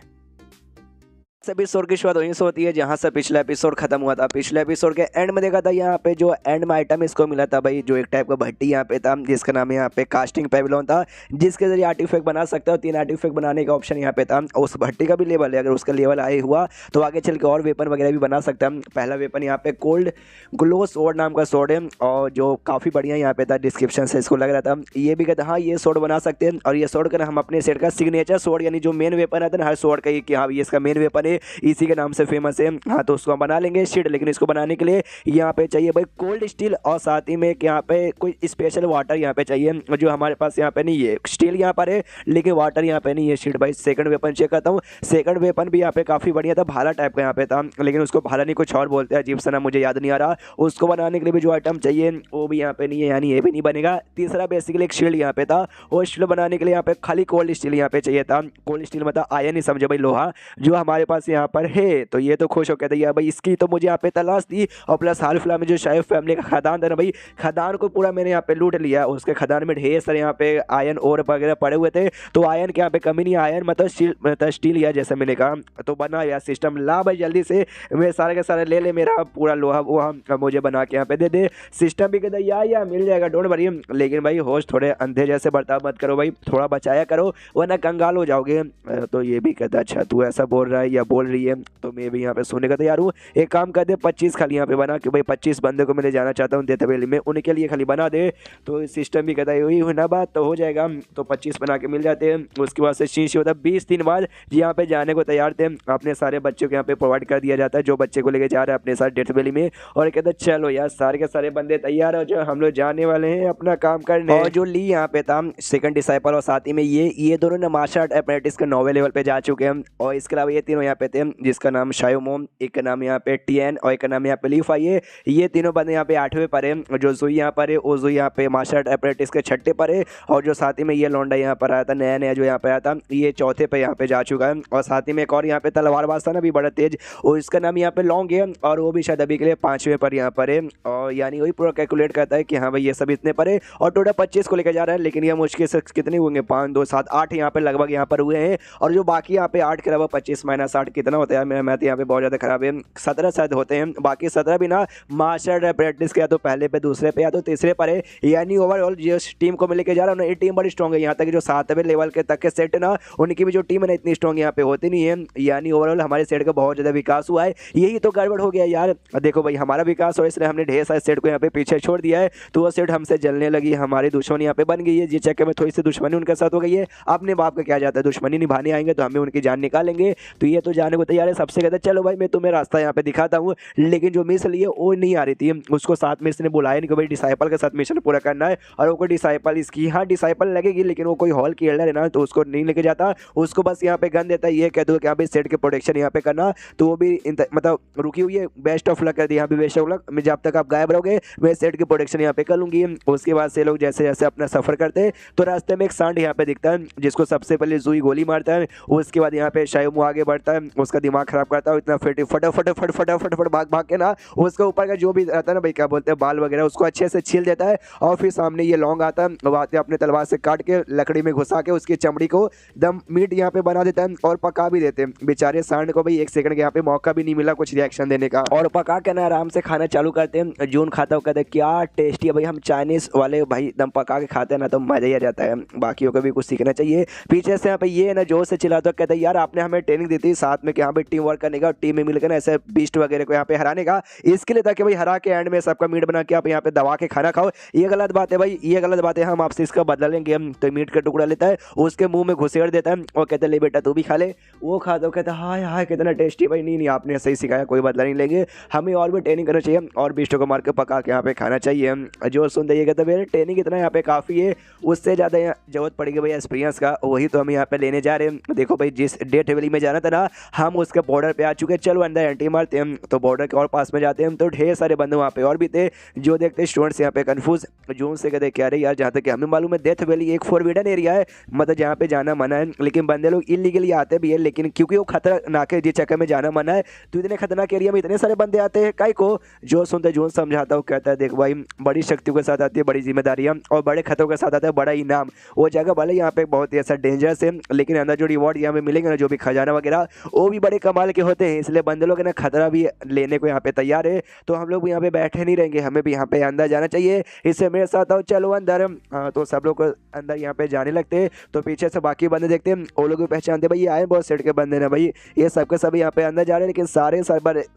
एपिसोड की शुरुआत वहीं से होती है जहां से पिछला एपिसोड खत्म हुआ था। पिछले एपिसोड के एंड में देखा था यहाँ पे जो एंड में आइटम इसको मिला था भाई, जो एक टाइप का भट्टी यहाँ पे था जिसका नाम यहाँ पे कास्टिंग पेविलियन था, जिसके जरिए आर्टिफैक्ट बना सकता है। 3 आर्टिफैक्ट बनाने का ऑप्शन यहाँ पे था। उस भट्टी का भी लेवल है, अगर उसका लेवल आए हुआ तो आगे चल के और वेपन वगैरह भी बना सकता है। पहला वेपन यहाँ पे कोल्ड ग्लो सोर्ड नाम का सोर्ड है और जो काफ़ी बढ़िया यहाँ पे था, डिस्क्रिप्शन से इसको लग रहा था। ये भी कहता हाँ ये सोर्ड बना सकते हैं और ये सोर्ड का हम अपने सेट का सिग्नेचर सोर्ड यानी जो मेन वेपन आता है ना हर सोर्ड का, कि हाँ ये इसका मेन वेपन है, इसी के नाम से फेमस है। हाँ तो उसको हम बना लेंगे शिट, लेकिन इसको बनाने के लिए यहाँ पे चाहिए भाई कोल्ड स्टील और साथ ही में यहाँ पे कोई स्पेशल वाटर यहाँ पे चाहिए जो हमारे पास यहाँ पे नहीं है। स्टील यहाँ पर है लेकिन वाटर यहाँ पे नहीं है। शिट भाई सेकंड वेपन चेक करता हूँ। सेकंड वेपन भी यहाँ पे काफ़ी बढ़िया था, भाला टाइप का यहाँ पे था, लेकिन उसको भाला नहीं कुछ और बोलते हैं, अजीब सा नाम मुझे याद नहीं आ रहा। उसको बनाने के लिए भी जो आइटम चाहिए वो भी यहाँ पे नहीं है, यानी ये भी नहीं बनेगा। तीसरा बेसिकली एक शील्ड यहाँ पे था, वो शील्ड बनाने के लिए यहाँ पे खाली कोल्ड स्टील यहाँ पे चाहिए था। कोल्ड स्टील मतलब आयन ही समझो भाई, लोहा, जो हमारे पास यहाँ पर है। तो ये तो खुश हो कहते हैं भाई इसकी तो मुझे यहाँ पे तलाश थी। और प्लस हाल फिलहाल में जो शाइफ फैमिली का खदान था ना भाई, खदान को पूरा मैंने यहाँ पे लूट लिया। उसके खदान में ढेर सारे यहाँ पे आयन और वगैरह पड़े हुए थे, तो आयन के यहाँ पे कमी नहीं, आयन मतलब स्टील या जैसे मैंने कहा तो बना यार सिस्टम। ला भाई जल्दी से मैं सारे के सारे ले मेरा पूरा लोहा वो मुझे बना के यहाँ पे दे दे। सिस्टम भी कहता है या मिल जाएगा डोंट वरी, लेकिन भाई होश थोड़े अंधे जैसे बर्ताव मत करो भाई, थोड़ा बचाया करो वरना कंगाल हो जाओगे। तो ये भी कहता है अच्छा तू ऐसा बोल रहा है या बोल रही है, तो मैं भी यहाँ पे सोने का तैयार हूँ। एक काम कर दे 25 खाली यहाँ पे बना कि भाई 25 बंदे को मैं ले जाना चाहता हूँ देतवेली में, उनके लिए खाली बना दे। तो सिस्टम भी कहता है वही हुई ना बात, तो हो जाएगा। तो 25 बना के मिल जाते हैं। उसके बाद से शीश होता है 20 दिन बाद यहाँ पे जाने को तैयार थे। अपने सारे बच्चों को यहाँ पे प्रोवाइड कर दिया जाता है जो बच्चे को लेके जा रहे हैं अपने साथ डेथ वैली में, और कहते हैं चलो यार सारे के सारे बंदे तैयार हो जो हम लोग जाने वाले हैं अपना काम करने। और जो ली यहाँ पे था सेकंड डिसाइपल और साथ ही में ये दोनों ना मार्शल आर्ट अप्रेंटिस के 9वें लेवल पे जा चुके हैं। और इसके अलावा ये तीनों यहाँ पे थे, जिसका नाम शायोमोम, एक का नाम यहाँ पे टीएन और एक का नाम यहाँ पे लीफा। ये तीनों बंदे यहाँ पे 8वें पर है। जो जुई यहाँ पर है वो जुई यहाँ पे मार्शल आर्ट अप्रेंटिस के 6ठे पर है। और जो साथ ही में ये लौंडा यहाँ पर आया था नया जो यहाँ पे आया था ये 4थे पे यहाँ पे जा चुका है। और साथ ही में एक और यहाँ पे तलवारबाज था ना भी बड़ा तेज, और इसका नाम यहाँ पे लॉन्ग है और वो भी शायद अभी के लिए 5वें पर यहाँ पर है। और यानी वही पूरा कैलकुलेट करता है कि हाँ भाई ये सब इतने पर है और टोटल 25 को लेकर जा रहा है। लेकिन ये मुश्किल से कितने होंगे 5 2 7 8 यहाँ पे लगभग यहाँ पर हुए हैं। और जो बाकी यहाँ पे 8 के अलावा 25 - 8 कितना होता है, मेरा मैथ यहाँ पे बहुत ज़्यादा खराब है, 17 शायद होते हैं। बाकी 17 भी ना मास्टर अप्रेंटिस के या तो पहले पे दूसरे पे या तो तीसरे पर है। यानी ओवरऑल जिस टीम को मैं लेके जा रहा हूँ ना ये टीम बड़ी स्ट्रॉन्ग है। यहाँ तक जो 7वें लेवल के तक के सेट है ना उनकी भी जो टीम है ना इतनी स्ट्रॉन्ग यहाँ पे होती नहीं है। यानी ओवरऑल हमारे सेट का बहुत ज़्यादा विकास हुआ है। यही तो गड़बड़ हो गया यार, देखो भाई हमारा विकास और इसलिए हमने ढेर सारे सेट को यहाँ पे पीछे छोड़ दिया है, तो वो सेट हमसे जलने लगी, हमारी दुश्मनी यहाँ पे बन गई है। जिस चक्कर में थोड़ी सी दुश्मनी उनके साथ हो गई है। अपने बाप का क्या जाता है, दुश्मनी निभाने आएंगे तो हमें उनकी जान निकालेंगे। तो ये तो जाने को तैयार है। सबसे कहता है चलो भाई मैं तुम्हें रास्ता यहाँ पे दिखाता हूँ, लेकिन जो मिस लिए वो नहीं आ रही थी, उसको साथ में इसने बुलाया नहीं कि भाई डिसाइपल के साथ मिशन पूरा करना है, और वो कोई डिसाइपल इसकी हाँ डिसाइपल लगेगी, लेकिन वो कोई हॉल की एल्डर है ना, तो उसको नहीं लेके जाता, उसको बस यहाँ पे गन देता है, ये कह दो कि यहाँ पे सेट के प्रोटेक्शन यहाँ पे करना, तो वो भी मतलब रुकी हुई है। बेस्ट ऑफ लक कर दिया यहाँ पे, बेस्ट ऑफ लक, जब तक आप गायब रहोगे मैं सेट की प्रोटेक्शन यहाँ पे कर लूंगी। उसके बाद से लोग जैसे जैसे अपना सफर करते हैं तो रास्ते में एक सांड यहाँ पे दिखता है, जिसको सबसे पहले जुई गोली मारता है। उसके बाद यहाँ पे शायमू आगे बढ़ता है, उसका दिमाग खराब करता है, इतना फटाफट भाग भाग के ना उसके ऊपर का जो भी रहता है ना भाई क्या बोलते हैं बाल वगैरह, उसको अच्छे से छील देता है, और फिर सामने ये लौंग आता है, वो आते अपने तलवार से काट के लकड़ी में घुसा के उसकी चमड़ी को दम मीट यहाँ पे बना देता है और पका भी देते हैं। बेचारे सांड को भाई एक सेकंड के यहाँ पे मौका भी नहीं मिला कुछ रिएक्शन देने का, और पका के ना आराम से खाना चालू करते हैं। जून खाता हो कहते हैं क्या टेस्टी है भाई, हम चाइनीज वाले भाई दम पका के खाते हैं ना तो मजा ही आ जाता है, बाकियों को भी कुछ सीखना चाहिए। पीछे से यहाँ पे ये ना जोर से चिल्लाता है, कहते हैं यार आपने हमें ट्रेनिंग दी थी साथ में कि यहाँ पे टीम वर्क करने का और टीम में मिलकर ना ऐसे बीस्ट वगैरह को यहाँ पे हराने का, इसके लिए ताकि भाई हरा के एंड में सबका मीट बना के आप यहाँ पे दबा के खाना खाओ। ये गलत बात है भाई, ये गलत बात है, हम आपसे इसका बदला लेंगे। हम तो मीट का टुकड़ा लेता है, उसके मुंह में घुसेड़ देता है और कहते ले बेटा तू भी खा ले। वो खाता है, कहता है हाय हाय कितना टेस्टी भाई, नहीं आपने सही सिखाया, कोई बदला नहीं लेंगे, हमें और भी ट्रेनिंग करना चाहिए और बीस्टों को मार के पका के यहाँ पे खाना चाहिए। जो सुनते ये कहते हैं ट्रेनिंग इतना यहाँ पे काफ़ी है, उससे ज़्यादा जरूरत पड़ेगी भाई एक्सपीरियंस का, वही तो हम यहाँ पे लेने जा रहे हैं। देखो भाई जिस डेथ वैली में जाना था ना हम उसके बॉर्डर पे आ चुके हैं, चलो अंदर एंट्री मारते हैं, तो बॉर्डर के और पास में जाते हैं तो ढेर सारे बंदे वहाँ पे और भी थे, जो देखते स्टूडेंट्स यहाँ पे कंफ्यूज। जून से कहते क्या रहे यार, जहाँ तक हमें मालूम है डेथ वैली एक फॉरबिडन एरिया है, मतलब जहाँ पे जाना मना है, लेकिन बंदे लोग इलीगली आते भी है, लेकिन क्योंकि वो खतरनाक है जिस चक्कर में जाना मना है, तो इतने खतरनाक एरिया में इतने सारे बंदे आते हैं काई को। जो सुनते जून समझाता हूँ, कहता है देख भाई बड़ी शक्तियों के साथ आती है बड़ी जिम्मेदारियाँ और बड़े खतरों के साथ आता है बड़ा इनाम। वो जगह भले यहाँ पे बहुत ही ऐसा डेंजरस है, लेकिन अंदर जो रिवॉर्ड यहाँ पे मिलेंगे ना, जो भी खजाना वगैरह वो भी बड़े कमाल के होते हैं, इसलिए बंदे लोग ना खतरा भी लेने को यहाँ पे तैयार है। तो हम लोग भी यहाँ पे बैठे नहीं रहेंगे, हमें भी यहाँ पे अंदर जाना चाहिए, इससे मेरे साथ आओ चलो अंदर। तो सब लोग अंदर यहाँ पे जाने लगते हैं, तो पीछे से बाकी बंदे देखते हैं, वो लोग भी पहचानते भाई ये आए बहुत सेट के बंदे ना भाई, ये सबके सब यहाँ पे अंदर जा रहे हैं, लेकिन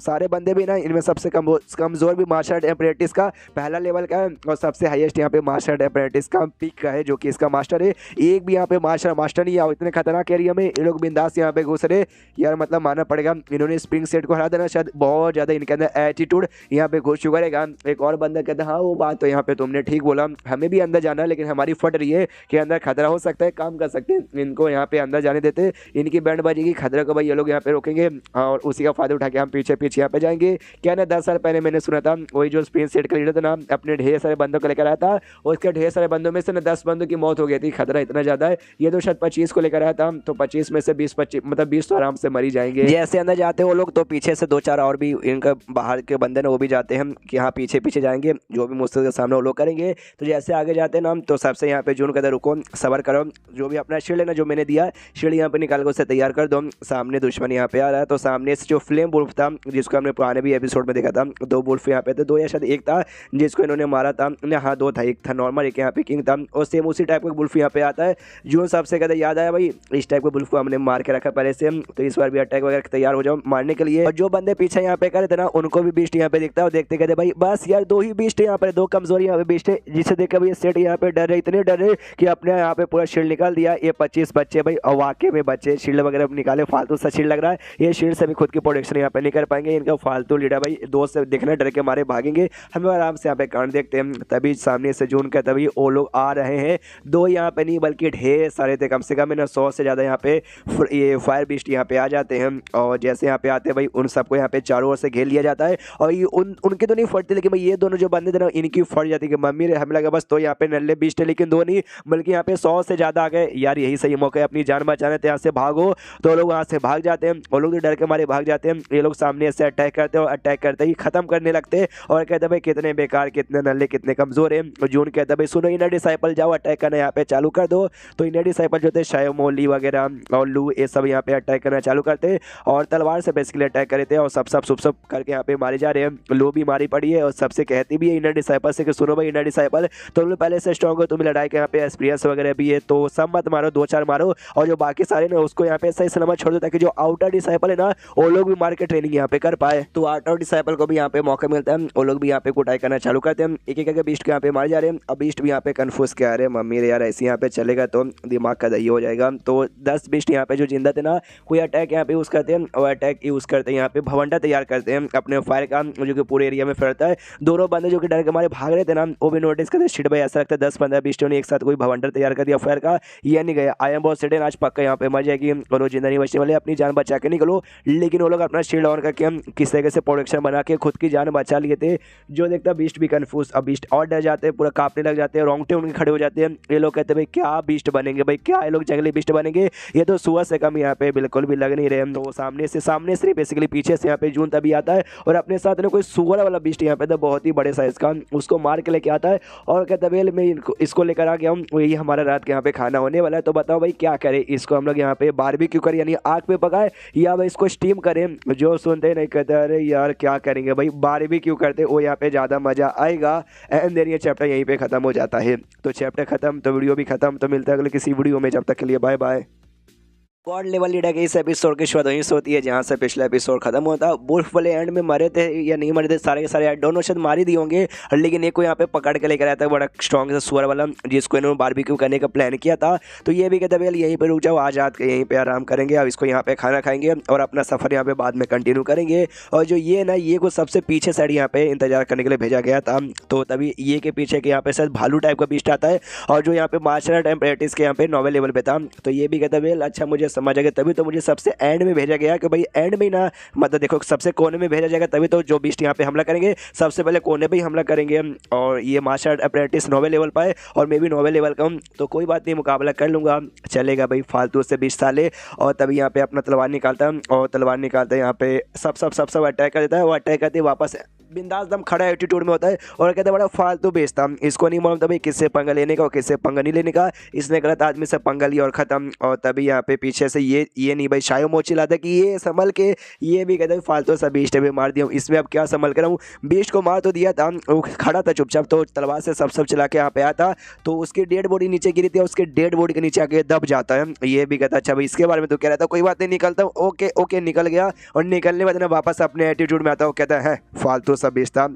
सारे बंदे भी ना इनमें सबसे कमजोर भी मार्शल अप्रेंटिस का पहला लेवल का है, और सबसे हाईएस्ट यहाँ पे मार्शल अप्रेंटिस का पीक का है, जो कि इसका मास्टर है। एक भी यहाँ पे मास्टर नहीं आओ, इतने खतरनाक एरिया में ये लोग बिंदास यहाँ पे घुस रहे यार, मतलब मानना पड़ेगा इन्होंने स्प्रिंग सेट को हरा देना, शायद बहुत ज़्यादा इनके अंदर एटीट्यूड यहाँ पे घुस चुका रहेगा। एक और बंदा कहता है हाँ वो बात तो यहाँ पे तुमने ठीक बोला, हमें भी अंदर जाना है, लेकिन हमारी फट रही है कि अंदर खतरा हो सकता है, काम कर सकते हैं, इनको यहाँ पे अंदर जाने देते, इनकी बैंड बजेगी, खतरा को भाई ये लोग यहाँ पे रोकेंगे और उसी का फायदा उठा के हम पीछे पीछे यहाँ पे जाएंगे। क्या ना 10 साल पहले मैंने सुना था वही जो स्प्रिंग सेट का लीडर था ना अपने ढेर सारे बंदों को लेकर आया था, उसके ढेर सारे बंदों में से ना 10 बंदों की मौत हो गई थी, खतरा इतना ज़्यादा है। ये तो शायद 25 को लेकर आया था, तो 25 में से 20 मतलब 20 तो आराम से मरी जाएंगे। जैसे अंदर जाते वो लोग तो पीछे से 2-4 और भी इनका बाहर के बंदे ना वो भी जाते हैं कि हाँ पीछे पीछे जाएंगे, जो भी मुश्किल के सामने वो लोग करेंगे। तो जैसे आगे जाते हैं ना तो सबसे यहाँ पे जून कहते रुको सबर करो, जो भी अपना शील्ड है ना जो मैंने दिया शील्ड यहाँ पे निकाल के उसे तैयार कर दो, सामने दुश्मन यहाँ पे आ रहा है। तो सामने से जो फ्लेम वुल्फ था जिसको हमने पुराने भी एपिसोड में देखा था, 2 वुल्फ यहाँ पे थे, 2 या शायद एक था जिसको इन्होंने मारा था, हाँ 2 था, एक था नॉर्मल एक यहाँ पे किंग था, और सेम उसी टाइप का वुल्फ यहाँ पे आता है। जून सबसे कहते याद आया भाई इस टाइप के वुल्फ को हमने मार के रखा पहले से, तो इस बार भी अटैक वगैरह तैयार हो जाओ मारने के लिए। और जो बंदे पीछे यहाँ पे करे थे ना उनको भी बीस्ट यहाँ पे दिखता है, और देखते कहते भाई बस यार 2 ही बीस्ट है यहाँ पे, 2 कमजोरी यहाँ पे बीस्ट है, जिसे देख भाई सेट यहाँ पे डर रहे, इतने डर रहे कि अपने यहाँ पे पूरा शील्ड निकाल दिया। ये 25 बच्चे भाई और वाकई में बच्चे शील्ड वगैरह निकाले, फालतू सा शील्ड लग रहा है, ये शील्ड से भी खुद की प्रोटेक्शन यहाँ पे नहीं कर पाएंगे, इनका फालतू लीडर भाई दोस्त से देखना डर के मारे भागेंगे। हमें आराम से यहाँ पे कांड देखते हैं, तभी सामने से जून का तभी वो लोग आ रहे हैं, 2 यहाँ पे नहीं बल्कि ढेर सारे थे, कम से कम 100 से ज़्यादा यहाँ पे ये फायर बीस्ट यहाँ पे आ जाते हैं। और जैसे यहाँ पे आते हैं भाई उन सबको यहाँ पे चारों ओर से घेर लिया जाता है, और ये उनके तो नहीं फटते, लेकिन भाई ये दोनों जो बंदे थे ना इनकी फट जाती है कि मम्मी रे, हमें लगा बस तो यहाँ पे नल्ले बीस्ट है, लेकिन 2 नहीं बल्कि यहाँ पे 100 से ज़्यादा आ गए। यार यही सही मौका है अपनी जान बचाने, तो यहाँ से भागो, तो लोग वहाँ से भाग जाते हैं, और लोग डर के मारे भाग जाते हैं। ये लोग सामने से अटैक करते हैं और अटैक करते ही खत्म करने लगते हैं, और कहते हैं भाई कितने बेकार, कितने नल्ले, कितने कमजोर हैं। जून कहता है भाई सुनो इनर डिसाइपल जाओ अटैक करना यहाँ पे चालू कर दो। तो इनर डिसाइपल जो थे शायमोली वगैरह और लू ये सब यहाँ पे अटैक करना चालू करते और तलवार से बेसिकली अटैक करते हैं, और सब करके यहाँ पे मारे जा रहे हैं। लू भी मारी पड़ी है, और सबसे कहती भी है इनर डिसाइपल से कि सुनो भाई इनर डिसाइपल तुम लोग पहले से स्ट्रॉन्ग हो, तुम्हें लड़ाई के यहाँ पे एक्सपीरियंस वगैरह भी है, तो सब मत मारो, 2-4 मारो, और जो बाकी सारे ना उसको यहाँ पे सही सलामत छोड़ दो, ताकि जो आउटर डिसाइपल है ना वो लोग भी मार के ट्रेनिंग यहाँ पे कर पाए। तो आउटर डिसाइपल को भी यहाँ पे मौका मिलता है, वो लोग भी यहाँ पे कुटाई करना चालू करते हैं, एक एक करके बीस्ट के यहाँ पे मारे जा रहे हैं। अब बीस्ट भी यहाँ पे कन्फ्यूज क्या रहे मम्मी रे यार ऐसे यहाँ पे चलेगा तो दिमाग का दही हो जाएगा। तो 10 बीस्ट यहाँ पे जो जिंदा थे ना कोई अटैक अटैक यहाँ पे यूज़ करते हैं और अटैक यूज़ करते हैं यहाँ पे भवंडा तैयार करते हैं अपने फायर का, जो कि पूरे एरिया में फैलता है। दोनों बंदे जो कि डर के मारे भाग रहे थे ना, वो भी नोटिस करते शिट भाई ऐसा लगता है 10-15-20 ने एक साथ कोई भवंडर तैयार कर दिया फायर का, ये नहीं गया। आई एम बहुत सेडन, आज पक्का यहाँ पे मर जाएगी और वो जिंदा नहीं बचने वाले, अपनी जान बचा के निकलो। लेकिन वो लोग अपना शील्ड ऑन करके हम किस तरीके से प्रोडक्शन बना के खुद की जान बचा लिए थे। जो देखता बीस्ट भी कन्फ्यूज, अब बीस्ट और डर जाते हैं, पूरा कांपने लग जाते हैं, रोंगटे उनके खड़े हो जाते हैं। ये लोग कहते हैं भाई क्या बीस्ट बनेंगे, भाई क्या ये लोग जंगली बीस्ट बनेंगे, ये तो सुअर से कम यहाँ पे बिल्कुल भी लग नहीं रहे हम। तो सामने से बेसिकली पीछे से यहाँ पे जून तभी आता है और अपने साथ में कोई सुअर वाला बीस्ट यहाँ पे तो बहुत ही बड़े साइज का, उसको मार के लेके आता है और कहता है मैं इसको लेकर आ गया हूँ, यही हमारा रात के यहाँ पे खाना होने वाला है। तो बताओ भाई क्या करें, इसको हम लोग यहाँ पे बारबेक्यू करें यानी आग पे पकाए या भाई इसको स्टीम करें। जो सुनते नहीं कहते अरे यार क्या करेंगे भाई, बारबेक्यू करते वो यहाँ पे ज़्यादा मज़ा आएगा। एंड देन ये चैप्टर यहीं पे ख़त्म हो जाता है। तो चैप्टर ख़त्म तो वीडियो भी ख़त्म। तो मिलता है अगले किसी वीडियो में, जब तक के लिए bye bye. God level leader के इस एपिसोड की शुरुआत वहीं से होती है जहाँ से पिछला एपिसोड खत्म होता है। वुल्फ वाले एंड में मरे थे या नहीं मरे थे, सारे के सारे दोनों शायद मार ही दिए होंगे, लेकिन एक को यहाँ पे पकड़ के लेकर आया था बड़ा स्ट्रॉन्ग सा सुअर वाला, जिसको इन्होंने बारबेक्यू करने का प्लान किया था। तो ये भी कहते भैया यहीं पे रुक जाओ, आज रात के यहीं पे आराम करेंगे, अब इसको यहाँ पे खाना खाएंगे और अपना सफर यहाँ पे बाद में कंटिन्यू करेंगे। और जो ये ना ये को सबसे पीछे साइड यहाँ पे इंतजार करने के लिए भेजा गया था। तो तभी ये के पीछे के यहाँ पे शायद भालू टाइप का बीस्ट आता है और जो यहाँ पे मार्शल आर्ट एंड प्रैक्टिस के यहाँ पे नॉवल लेवल पे था। तो ये भी कहता भैया अच्छा मुझे समझ आ गया, तभी तो मुझे सबसे एंड में भेजा गया कि भाई एंड में ना, मतलब देखो सबसे कोने में भेजा जाएगा तभी तो जो बीस्ट यहाँ पे हमला करेंगे सबसे पहले कोने पे ही हमला करेंगे। और ये martial art apprentice novel level पर है और मैं भी नोवेल लेवल का हूँ, तो कोई बात नहीं मुकाबला कर लूँगा, चलेगा भाई, फालतू से 20 साले। और तभी यहाँ पे अपना तलवार निकालता है और तलवार निकालता है यहाँ पे सब अटैक कर देता है। वो अटैक करते वापस बिंदास दम खड़ा एटीट्यूड में होता है और कहते हैं बड़ा फालतू बेचता, इसको नहीं मालूम था भाई किससे पंगा लेने का और किससे पंगा नहीं लेने का, इसने गलत आदमी से पंगा लिया और ख़त्म। और तभी यहाँ पे पीछे से ये नहीं भाई शायो मोची लाता कि ये संभल के, ये भी कहते हैं फालतू सा बीस्ट भी मार दिया, इसमें अब क्या संभल कर रहा हूँ, बीस्ट को मार तो दिया था, वो खड़ा था चुपचाप, तो तलवार से सब चला के यहाँ पे आया था, तो उसकी डेड बॉडी नीचे गिरी थी, उसके डेड बॉडी के नीचे आके दब जाता है। ये भी कहता अच्छा भाई इसके बारे में तो कह रहा था, कोई बात नहीं निकलता हूँ, ओके ओके निकल गया। और निकलने बाद ना वापस अपने एटीट्यूड में आता है, कहता है फालतू सा बीस्ट था।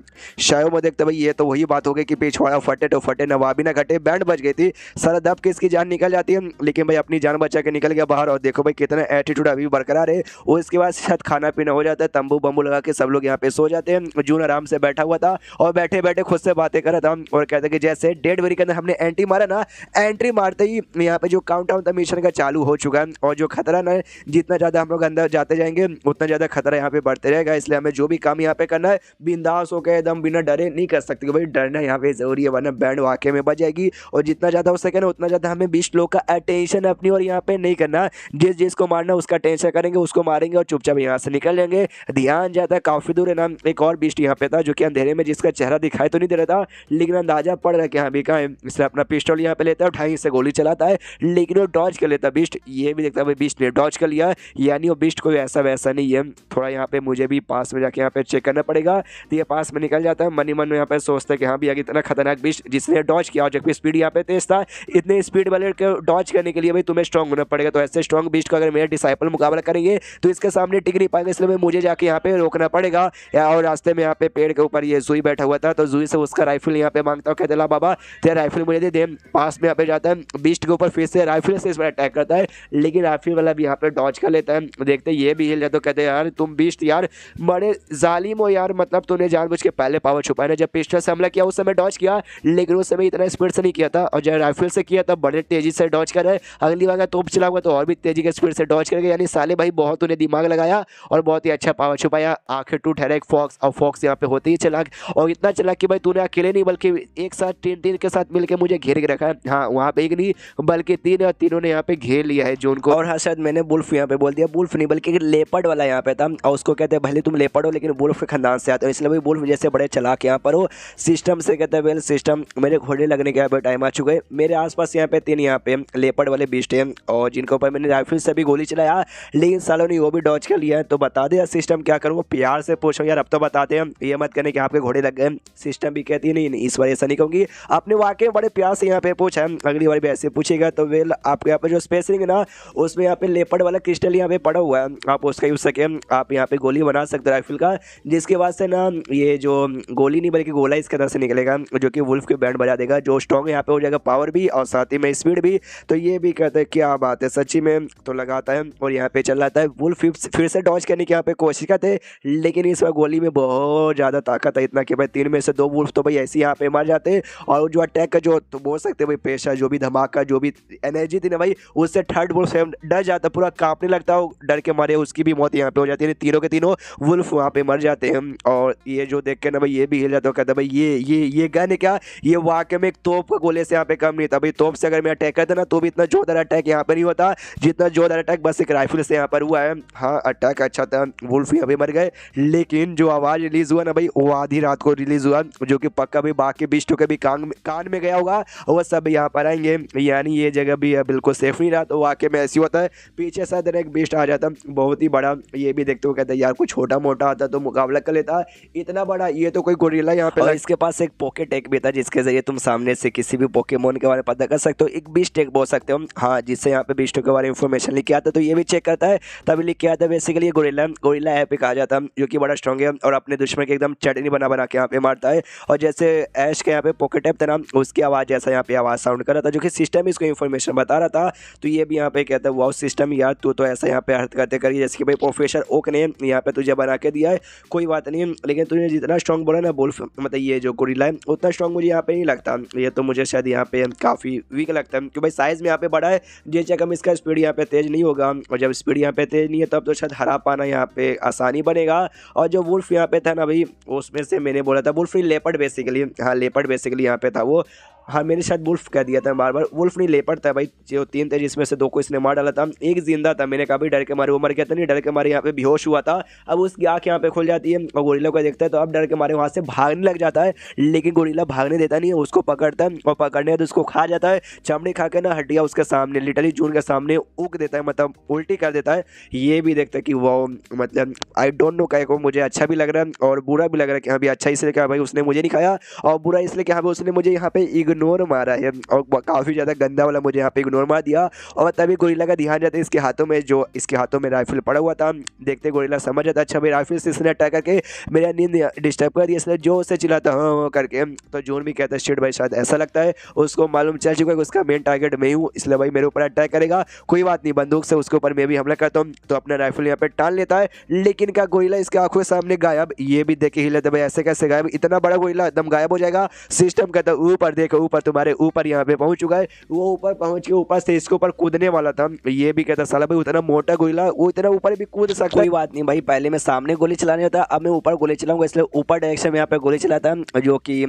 शायद में देखते भाई ये तो वही बात हो गई कि पिछवाड़ा फटे तो फटे नवाबी ना घटे, बैंड बच गई थी, सारा दब के इसकी जान निकल जाती है, लेकिन भाई अपनी जान बचा के निकल गया बाहर। और देखो भाई कितना एटीट्यूड अभी बरकरार है। और इसके बाद शायद खाना पीना हो जाता है, तंबू बम्बू लगा के सब लोग यहाँ पे सो जाते हैं। जून आराम से बैठा हुआ था और बैठे बैठे खुद से बातें कर रहा था और कहता कि जैसे डेड वेरी के अंदर हमने एंट्री मारा ना, एंट्री मारते ही यहाँ पे जो काउंटडाउन था मिशन का चालू हो चुका है और जो खतरा ना जितना ज़्यादा हम लोग अंदर जाते जाएंगे उतना ज़्यादा खतरा यहाँ पे बढ़ते रहेगा। इसलिए हमें जो भी काम यहाँ पे करना है बिंदास होकर एकदम बिना डरे नहीं कर सकते, भाई डरना यहाँ पे जरूरी है वरना बैंड वाकई में बच जाएगी। और जितना ज़्यादा हो सके ना उतना ज़्यादा हमें 20 लोग का अटेंशन अपनी और यहाँ पे नहीं करना, जिसको मारना उसका टेंशन करेंगे, उसको मारेंगे और चुपचाप यहाँ से निकल जाएंगे। ध्यान जाता है काफ़ी दूर है ना, एक और बीस्ट यहाँ पे था जो कि अंधेरे में जिसका चेहरा दिखाई तो नहीं दे रहा था, लेकिन अंदाजा पड़ रहा है कि हाँ भी कहाँ है। इसलिए अपना पिस्टल यहाँ पे लेता है, ढाई से गोली चलाता है, लेकिन वो डॉज कर लेता बीस्ट। ये भी देखता है भाई बीस्ट ने डॉज कर लिया, यानी वो बीस्ट कोई ऐसा वैसा नहीं है। थोड़ा यहाँ पे मुझे भी पास में जाके यहाँ पे चेक करना पड़ेगा। तो ये पास में निकल जाता है, मन ही मन यहाँ पे सोचते कि हाँ भी इतना खतरनाक बीस्ट जिसने डॉज किया, जबकि स्पीड यहाँ पे तेज था, इतने स्पीड वाले को डॉज करने के लिए भाई तुम्हें स्ट्रॉन्ग होना पड़ेगा। तो ऐसे स्ट्रॉन्ग बीस्ट को अगर मेरे डिसाइपल मुकाबला करेंगे तो इसके सामने टिक नहीं पाएंगे, इसलिए मुझे जाके यहाँ पे रोकना पड़ेगा। और रास्ते में यहाँ पे पेड़ के ऊपर ये जूई बैठा हुआ था, तो जूई से उसका राइफल यहाँ पे मांगता हूँ, कहते ला बाबा तेरा राइफल मुझे दे। पास में यहाँ पे जाता है, बीस्ट के ऊपर फिर से राइफल से इस बार अटैक करता है, लेकिन राइफल वाला भी यहाँ पे डॉज कर लेता है। देखते ये भी हिल जाता, कहते यार तुम बीस्ट यार बड़े जालिम हो यार, मतलब तूने जानबूझ के पहले पावर छुपाया ना, जब पिस्टल से हमला किया उस समय डॉज किया, लेकिन उस समय इतना स्पीड से नहीं किया था, और जब राइफल से किया तब बड़े तेजी से डॉज कर रहे। अगली बार तोप चलाऊंगा तो और भी तेजी के स्पीड से डॉज करेंगे, यानी साले भाई बहुत उन्हें दिमाग लगाया और बहुत ही अच्छा पावर छुपाया। आखिर टू ठहरा एक फॉक्स, और फॉक्स यहाँ पे होते ही चलाक, और इतना चलाक कि भाई तूने अकेले नहीं बल्कि एक साथ तीन के साथ मिलकर मुझे घेर के रखा है। हाँ वहाँ पे एक नहीं बल्कि तीन, और तीनों ने यहाँ पे घेर लिया है जोन को। और हाँ शायद मैंने वुल्फ यहाँ पे बोल दिया, वुल्फ नहीं बल्कि लेपर्ड वाला यहाँ पे था, और उसको कहते हैं भले तुम लेपर्ड हो लेकिन वुल्फ के खानदान से आते हो, इसलिए भाई वुल्फ जैसे बड़े चलाक यहाँ पर हो। सिस्टम से कहते हैं वेल सिस्टम, मेरे घोड़े लगने के यहाँ पे टाइम आ चुके हैं। मेरे आसपास यहाँ पे 3 यहाँ पे लेपर्ड वाले बीस्ट हैं और जिनके ऊपर मैंने राइफल से भी गोली चलाया, लेकिन सालों ने वो भी डॉज कर लिया है। तो बता दे सिस्टम क्या करूँ, प्यार से पूछो यार, अब तो बताते हैं, ये मत करने कि आपके घोड़े लग गए। सिस्टम भी कहती है नहीं इस बार ऐसा नहीं कहूँगी, आपने वाकई बड़े प्यार से यहाँ पे पूछा, अगली बार भी ऐसे पूछेगा तो वेल आपके यहाँ पे जो स्पेसिंग है ना उसमें यहाँ पे लेपर्ड वाला क्रिस्टल यहाँ पे पड़ा हुआ है, आप उसका यूज सके, आप यहाँ पे गोली बना सकते राइफल का, जिसके बाद से ना ना ये जो गोली नहीं बल्कि गोला इसके अंदर से निकलेगा जो कि वुल्फ के बैंड बजा देगा, जो स्ट्रॉन्ग यहाँ पे हो जाएगा पावर भी और साथ ही में स्पीड भी। तो ये भी कहते हैं क्या बात है सच्ची में, तो लगाता है और यहाँ पे चल जाता है। वुल्फ फिर से डॉज करने की यहाँ पे कोशिश करते हैं, लेकिन इस बार गोली में बहुत ज़्यादा ताकत है, इतना कि भाई 3 में से 2 वुल्फ तो भाई ऐसे यहाँ पे मर जाते हैं। और जो अटैक का जो तो बोल सकते हैं भाई प्रेशर, जो भी धमाका, जो भी एनर्जी थी ना भाई, उससे थर्ड वुल्फ डर जाता, पूरा कांपने लगता है, डर के मारे उसकी भी मौत यहाँ पे हो जाती है। तीनों के तीनों वुल्फ वहाँ पे मर जाते हैं। और ये जो देख के ना भाई ये भी हिल जाता है, कहता है भाई ये गन है क्या, ये वाकई में एक तोप का गोले से यहाँ पे कम नहीं था भाई। तोप से अगर मैं अटैक करता ना तो भी इतना जोरदार अटैक यहाँ पर नहीं होता जितना जोरदार अटैक बस एक राइफल से यहाँ पर हुआ है। हाँ अटैक अच्छा था, वुल्फ यहाँ पे मर गए, लेकिन जो आवाज़ रिलीज हुआ ना भाई वो आधी रात को रिलीज हुआ, जो कि पक्का भी बाकी बिस्टों के भी कान में गया होगा, वो सब यहाँ पर आएंगे, यानी ये जगह भी बिल्कुल सेफ नहीं रहा। तो वाकई में ऐसी होता है, पीछे से एक बिस्ट आ जाता बहुत ही बड़ा, ये भी देखते हुए कहते हैं यार कुछ छोटा मोटा आता तो मुकाबला कर लेता, इतना बड़ा ये तो कोई गोरिल्ला यहाँ पे। और इसके पास एक पॉकेट टेक भी था जिसके जरिए तुम सामने से किसी भी पोकेमोन के बारे में पता कर सकते हो, एक बिस्ट टेक बोल सकते हो हाँ, जिससे यहाँ पे बिस्टों के बारे में इंफॉर्मेशन लिख के आता, तो ये भी चेक करता है, तभी लिख के आता है। बेसिकली गोरिल्ला एपिक आ जाता है जो कि बड़ा स्ट्रॉन्ग है और अपने दुश्मन के एकदम चटनी बना के यहाँ पे मारता है। और जैसे ऐश के यहाँ पे पॉकेट टेप था ना, उसकी आवाज़ जैसा यहाँ पे आवाज़ साउंड कर रहा था, जो कि सिस्टम इसको इन्फॉर्मेशन बता रहा था। तो ये भी यहाँ पे कहता है वाओ सिस्टम यार, तू तो ऐसा यहाँ पे अर्थ करते करिए जैसे कि भाई प्रोफेसर ओक ने यहाँ पे तुझे बना के दिया है, कोई बात नहीं, लेकिन तुझे जितना स्ट्रॉन्ग बोला ना वुल्फ मतलब ये जो गोरिल्ला है उतना स्ट्रॉन्ग मुझे यहाँ पे नहीं लगता, ये तो मुझे शायद यहाँ पे काफ़ी वीक लगता है क्योंकि भाई साइज़ में यहाँ पे बड़ा है, जिस जगह में इसका स्पीड यहाँ पे तेज़ नहीं होगा, और जब स्पीड यहाँ पे तेज़ नहीं है तब तो शायद हरा पाना यहाँ पे आसानी बनेगा। और जो वुल्फ यहाँ पे था ना भाई, उसमें से मैंने बोला था वुल्फ लेपर्ड बेसिकली, हाँ लेपर्ड बेसिकली यहाँ पे था वो, हाँ मैंने शायद वुल्फ कह दिया था बार बार, वुल्फ नहीं लेपर्ड था भाई। जो 3 थे जिसमें से 2 को इसने मार डाला था, एक जिंदा था, मैंने कहा भाई डर के मारे वो मर गया था, नहीं डर के मारे यहाँ पे बेहोश हुआ था। अब उसकी आँख यहाँ पे खुल जाती है और गोरिल्ला को देखता है, तो अब डर के मारे वहाँ से भागने लग जाता है, लेकिन गोरिल्ला भागने देता नहीं है, उसको पकड़ता है और पकड़ने तो उसको खा जाता है, चमड़ी खा के ना हड्डियाँ उसके सामने लिटरली जून के सामने उग देता है, मतलब उल्टी कर देता है। ये भी देखता है कि वो मतलब आई डोंट नो कहे को मुझे अच्छा भी लग रहा है और बुरा भी लग रहा है कि हाँ भाई अच्छा इसलिए क्या भाई उसने मुझे नहीं खाया, और बुरा इसलिए कि हाँ भाई उसने मुझे यहाँ पे इग्नोर मारा है और काफ़ी ज़्यादा गंदा वाला मुझे यहाँ पे इग्नोर मार दिया। और तभी गोरिल्ला का ध्यान जाता है इसके हाथों में, जो इसके हाथों में राइफल पड़ा हुआ था, देखते गोरिल्ला समझ जाता अच्छा भाई राइफल से इसने अटैक करके मेरा नींद डिस्टर्ब कर दिया, इसलिए जो से चिल्लाता हाँ करके। तो जून भी कहता है शिट भाई शायद ऐसा लगता है उसको मालूम चल चुका है कि उसका मेन टारगेट मैं हूँ, इसलिए भाई मेरे ऊपर अटैक करेगा, कोई बात नहीं बंदूक से उसके ऊपर मैं भी हमला करता हूँ। तो अपना राइफल यहाँ पे टाल लेता है, लेकिन क्या गोरिल्ला इसके आंखों के सामने गायब, ये भी देखे ही लेते भाई ऐसे कैसे गायब, इतना बड़ा गोरिल्ला एकदम गायब हो जाएगा। सिस्टम कहता है ऊपर देखो, ऊपर तुम्हारे ऊपर यहाँ पे पहुंच चुका है, वो ऊपर पहुंच के ऊपर से इसके ऊपर कूदने वाला था। ये भी कहता साला भाई उतना मोटा गोरिल्ला वो इतना ऊपर भी कूद सकता है, कोई बात नहीं भाई पहले मैं सामने गोली चलाने होता, अब मैं ऊपर गोली चलाऊंगा, इसलिए ऊपर डायरेक्शन में यहाँ पे गोली चलाता, जो कि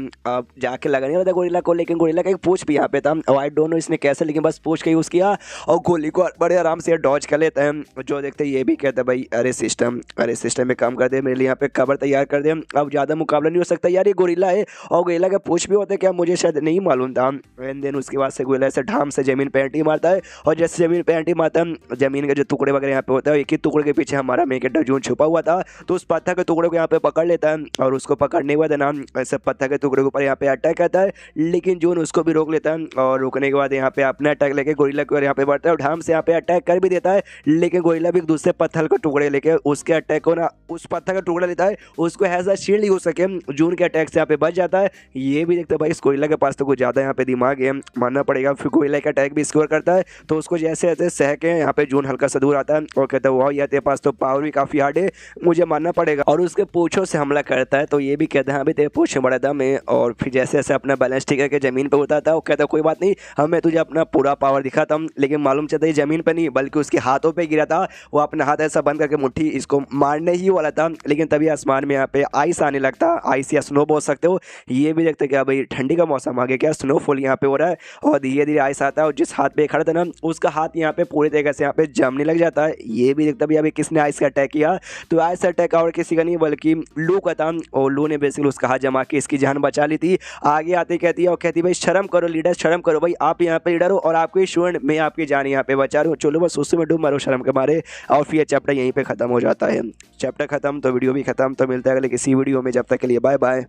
जाके लगाने वाला था गोरिल्ला को, लेकिन गोरिल्ला का एक पूंछ भी यहाँ पे था, आई डोंट नो इसने कैसे, लेकिन बस पूंछ के यूज़ किया और गोली को बड़े आराम से डॉज कर लेता है। जो देखते ये भी कहता भाई अरे सिस्टम में काम कर दे, मेरे लिए यहाँ पे कवर तैयार कर दे, अब ज़्यादा मुकाबला नहीं हो सकता यार, ये गोरिल्ला है और गोरिल्ला का पूंछ भी होता है क्या मुझे शायद नहीं मालूम था। एंड देन उसके बाद से गोरिल्ला ऐसे ढाम से जमीन पे एंटी मारता है, और जैसे जमीन पे एंटी मारता है जमीन के जो टुकड़े वगैरह यहाँ पे होता है, एक ही टुकड़े के पीछे हमारा मेकेटा जून छुपा हुआ था, तो उस पत्थर के टुकड़े को यहाँ पे पकड़ लेता है और उसको पकड़ने के बाद ना ऐसे पत्थर के टुकड़े के ऊपर यहाँ पे अटैक करता है, लेकिन जून उसको भी रोक लेता है और रोकने के बाद यहाँ पे अपना अटैक लेके गोरिल्ला की ओर यहाँ पे बढ़ता है और ढाम से यहाँ पे अटैक कर भी देता है, लेकिन गोरिल्ला भी दूसरे पत्थर के टुकड़े लेके उसके अटैक को ना उस पत्थर का टुकड़ा लेता है, उसको एज अ शील्ड यूज सके जून के अटैक से यहाँ पे बच जाता है। ये भी देखते भाई इस गोरिल्ला के पास तो कुछ ज़्यादा यहाँ पे दिमाग है, मानना पड़ेगा। फिर गोरिल्ला का अटैक भी स्कोर करता है, तो उसको जैसे जैसे सह के यहाँ पे जून हल्का सा दूर आता है और कहता है वाह यार तेरे पास तो पावर भी काफ़ी हार्ड है, मुझे मानना पड़ेगा, और उसके पूछों से हमला करता है। तो ये भी कहता है हाँ भाई तेरे पूछ बड़ा दम है, और फिर जैसे जैसे अपना बैलेंस ठीक करके ज़मीन पर उतारता है वो कहता है कोई बात नहीं हमें तुझे अपना पूरा पावर दिखाता हूँ, लेकिन मालूम चलता है ज़मीन पर नहीं बल्कि उसके हाथों पर गिरा था, वो अपना हाथ ऐसा बंद करके मुट्ठी इसको मारने ही वाला था, लेकिन तभी आसमान में यहाँ पे आइस आने लगता, आइस या स्नो बोल सकते हो। ये भी देखते क्या भाई ठंडी का मौसम आ गया क्या, स्नोफॉल यहाँ पे हो रहा है और धीरे धीरे आइस आता है, और जिस हाथ पे खड़ा था ना उसका हाथ यहाँ पे पूरी तरीके से यहाँ पे जमने लग जाता है। ये भी देखता भैया अभी किसने आइस का अटैक किया, तो आइस अटैक और किसी का नहीं बल्कि लू का था, और लू ने बेसिकली उसका हाथ जमा के इसकी जान बचा ली थी। आगे आते कहती है और कहती भाई शर्म करो लीडर, शर्म करो भाई, आप यहाँ पे लीडर हो और आपके स्टूडेंट, मैं आपकी जान यहाँ पे बचा रहा हूँ, चलो बस उससे में डूब मारो शर्म के मारे। और फिर चैप्टर यहीं पे खत्म हो जाता है। चैप्टर खत्म तो वीडियो भी खत्म, तो मिलता है अगले किसी वीडियो में, जब तक के लिए बाय बाय।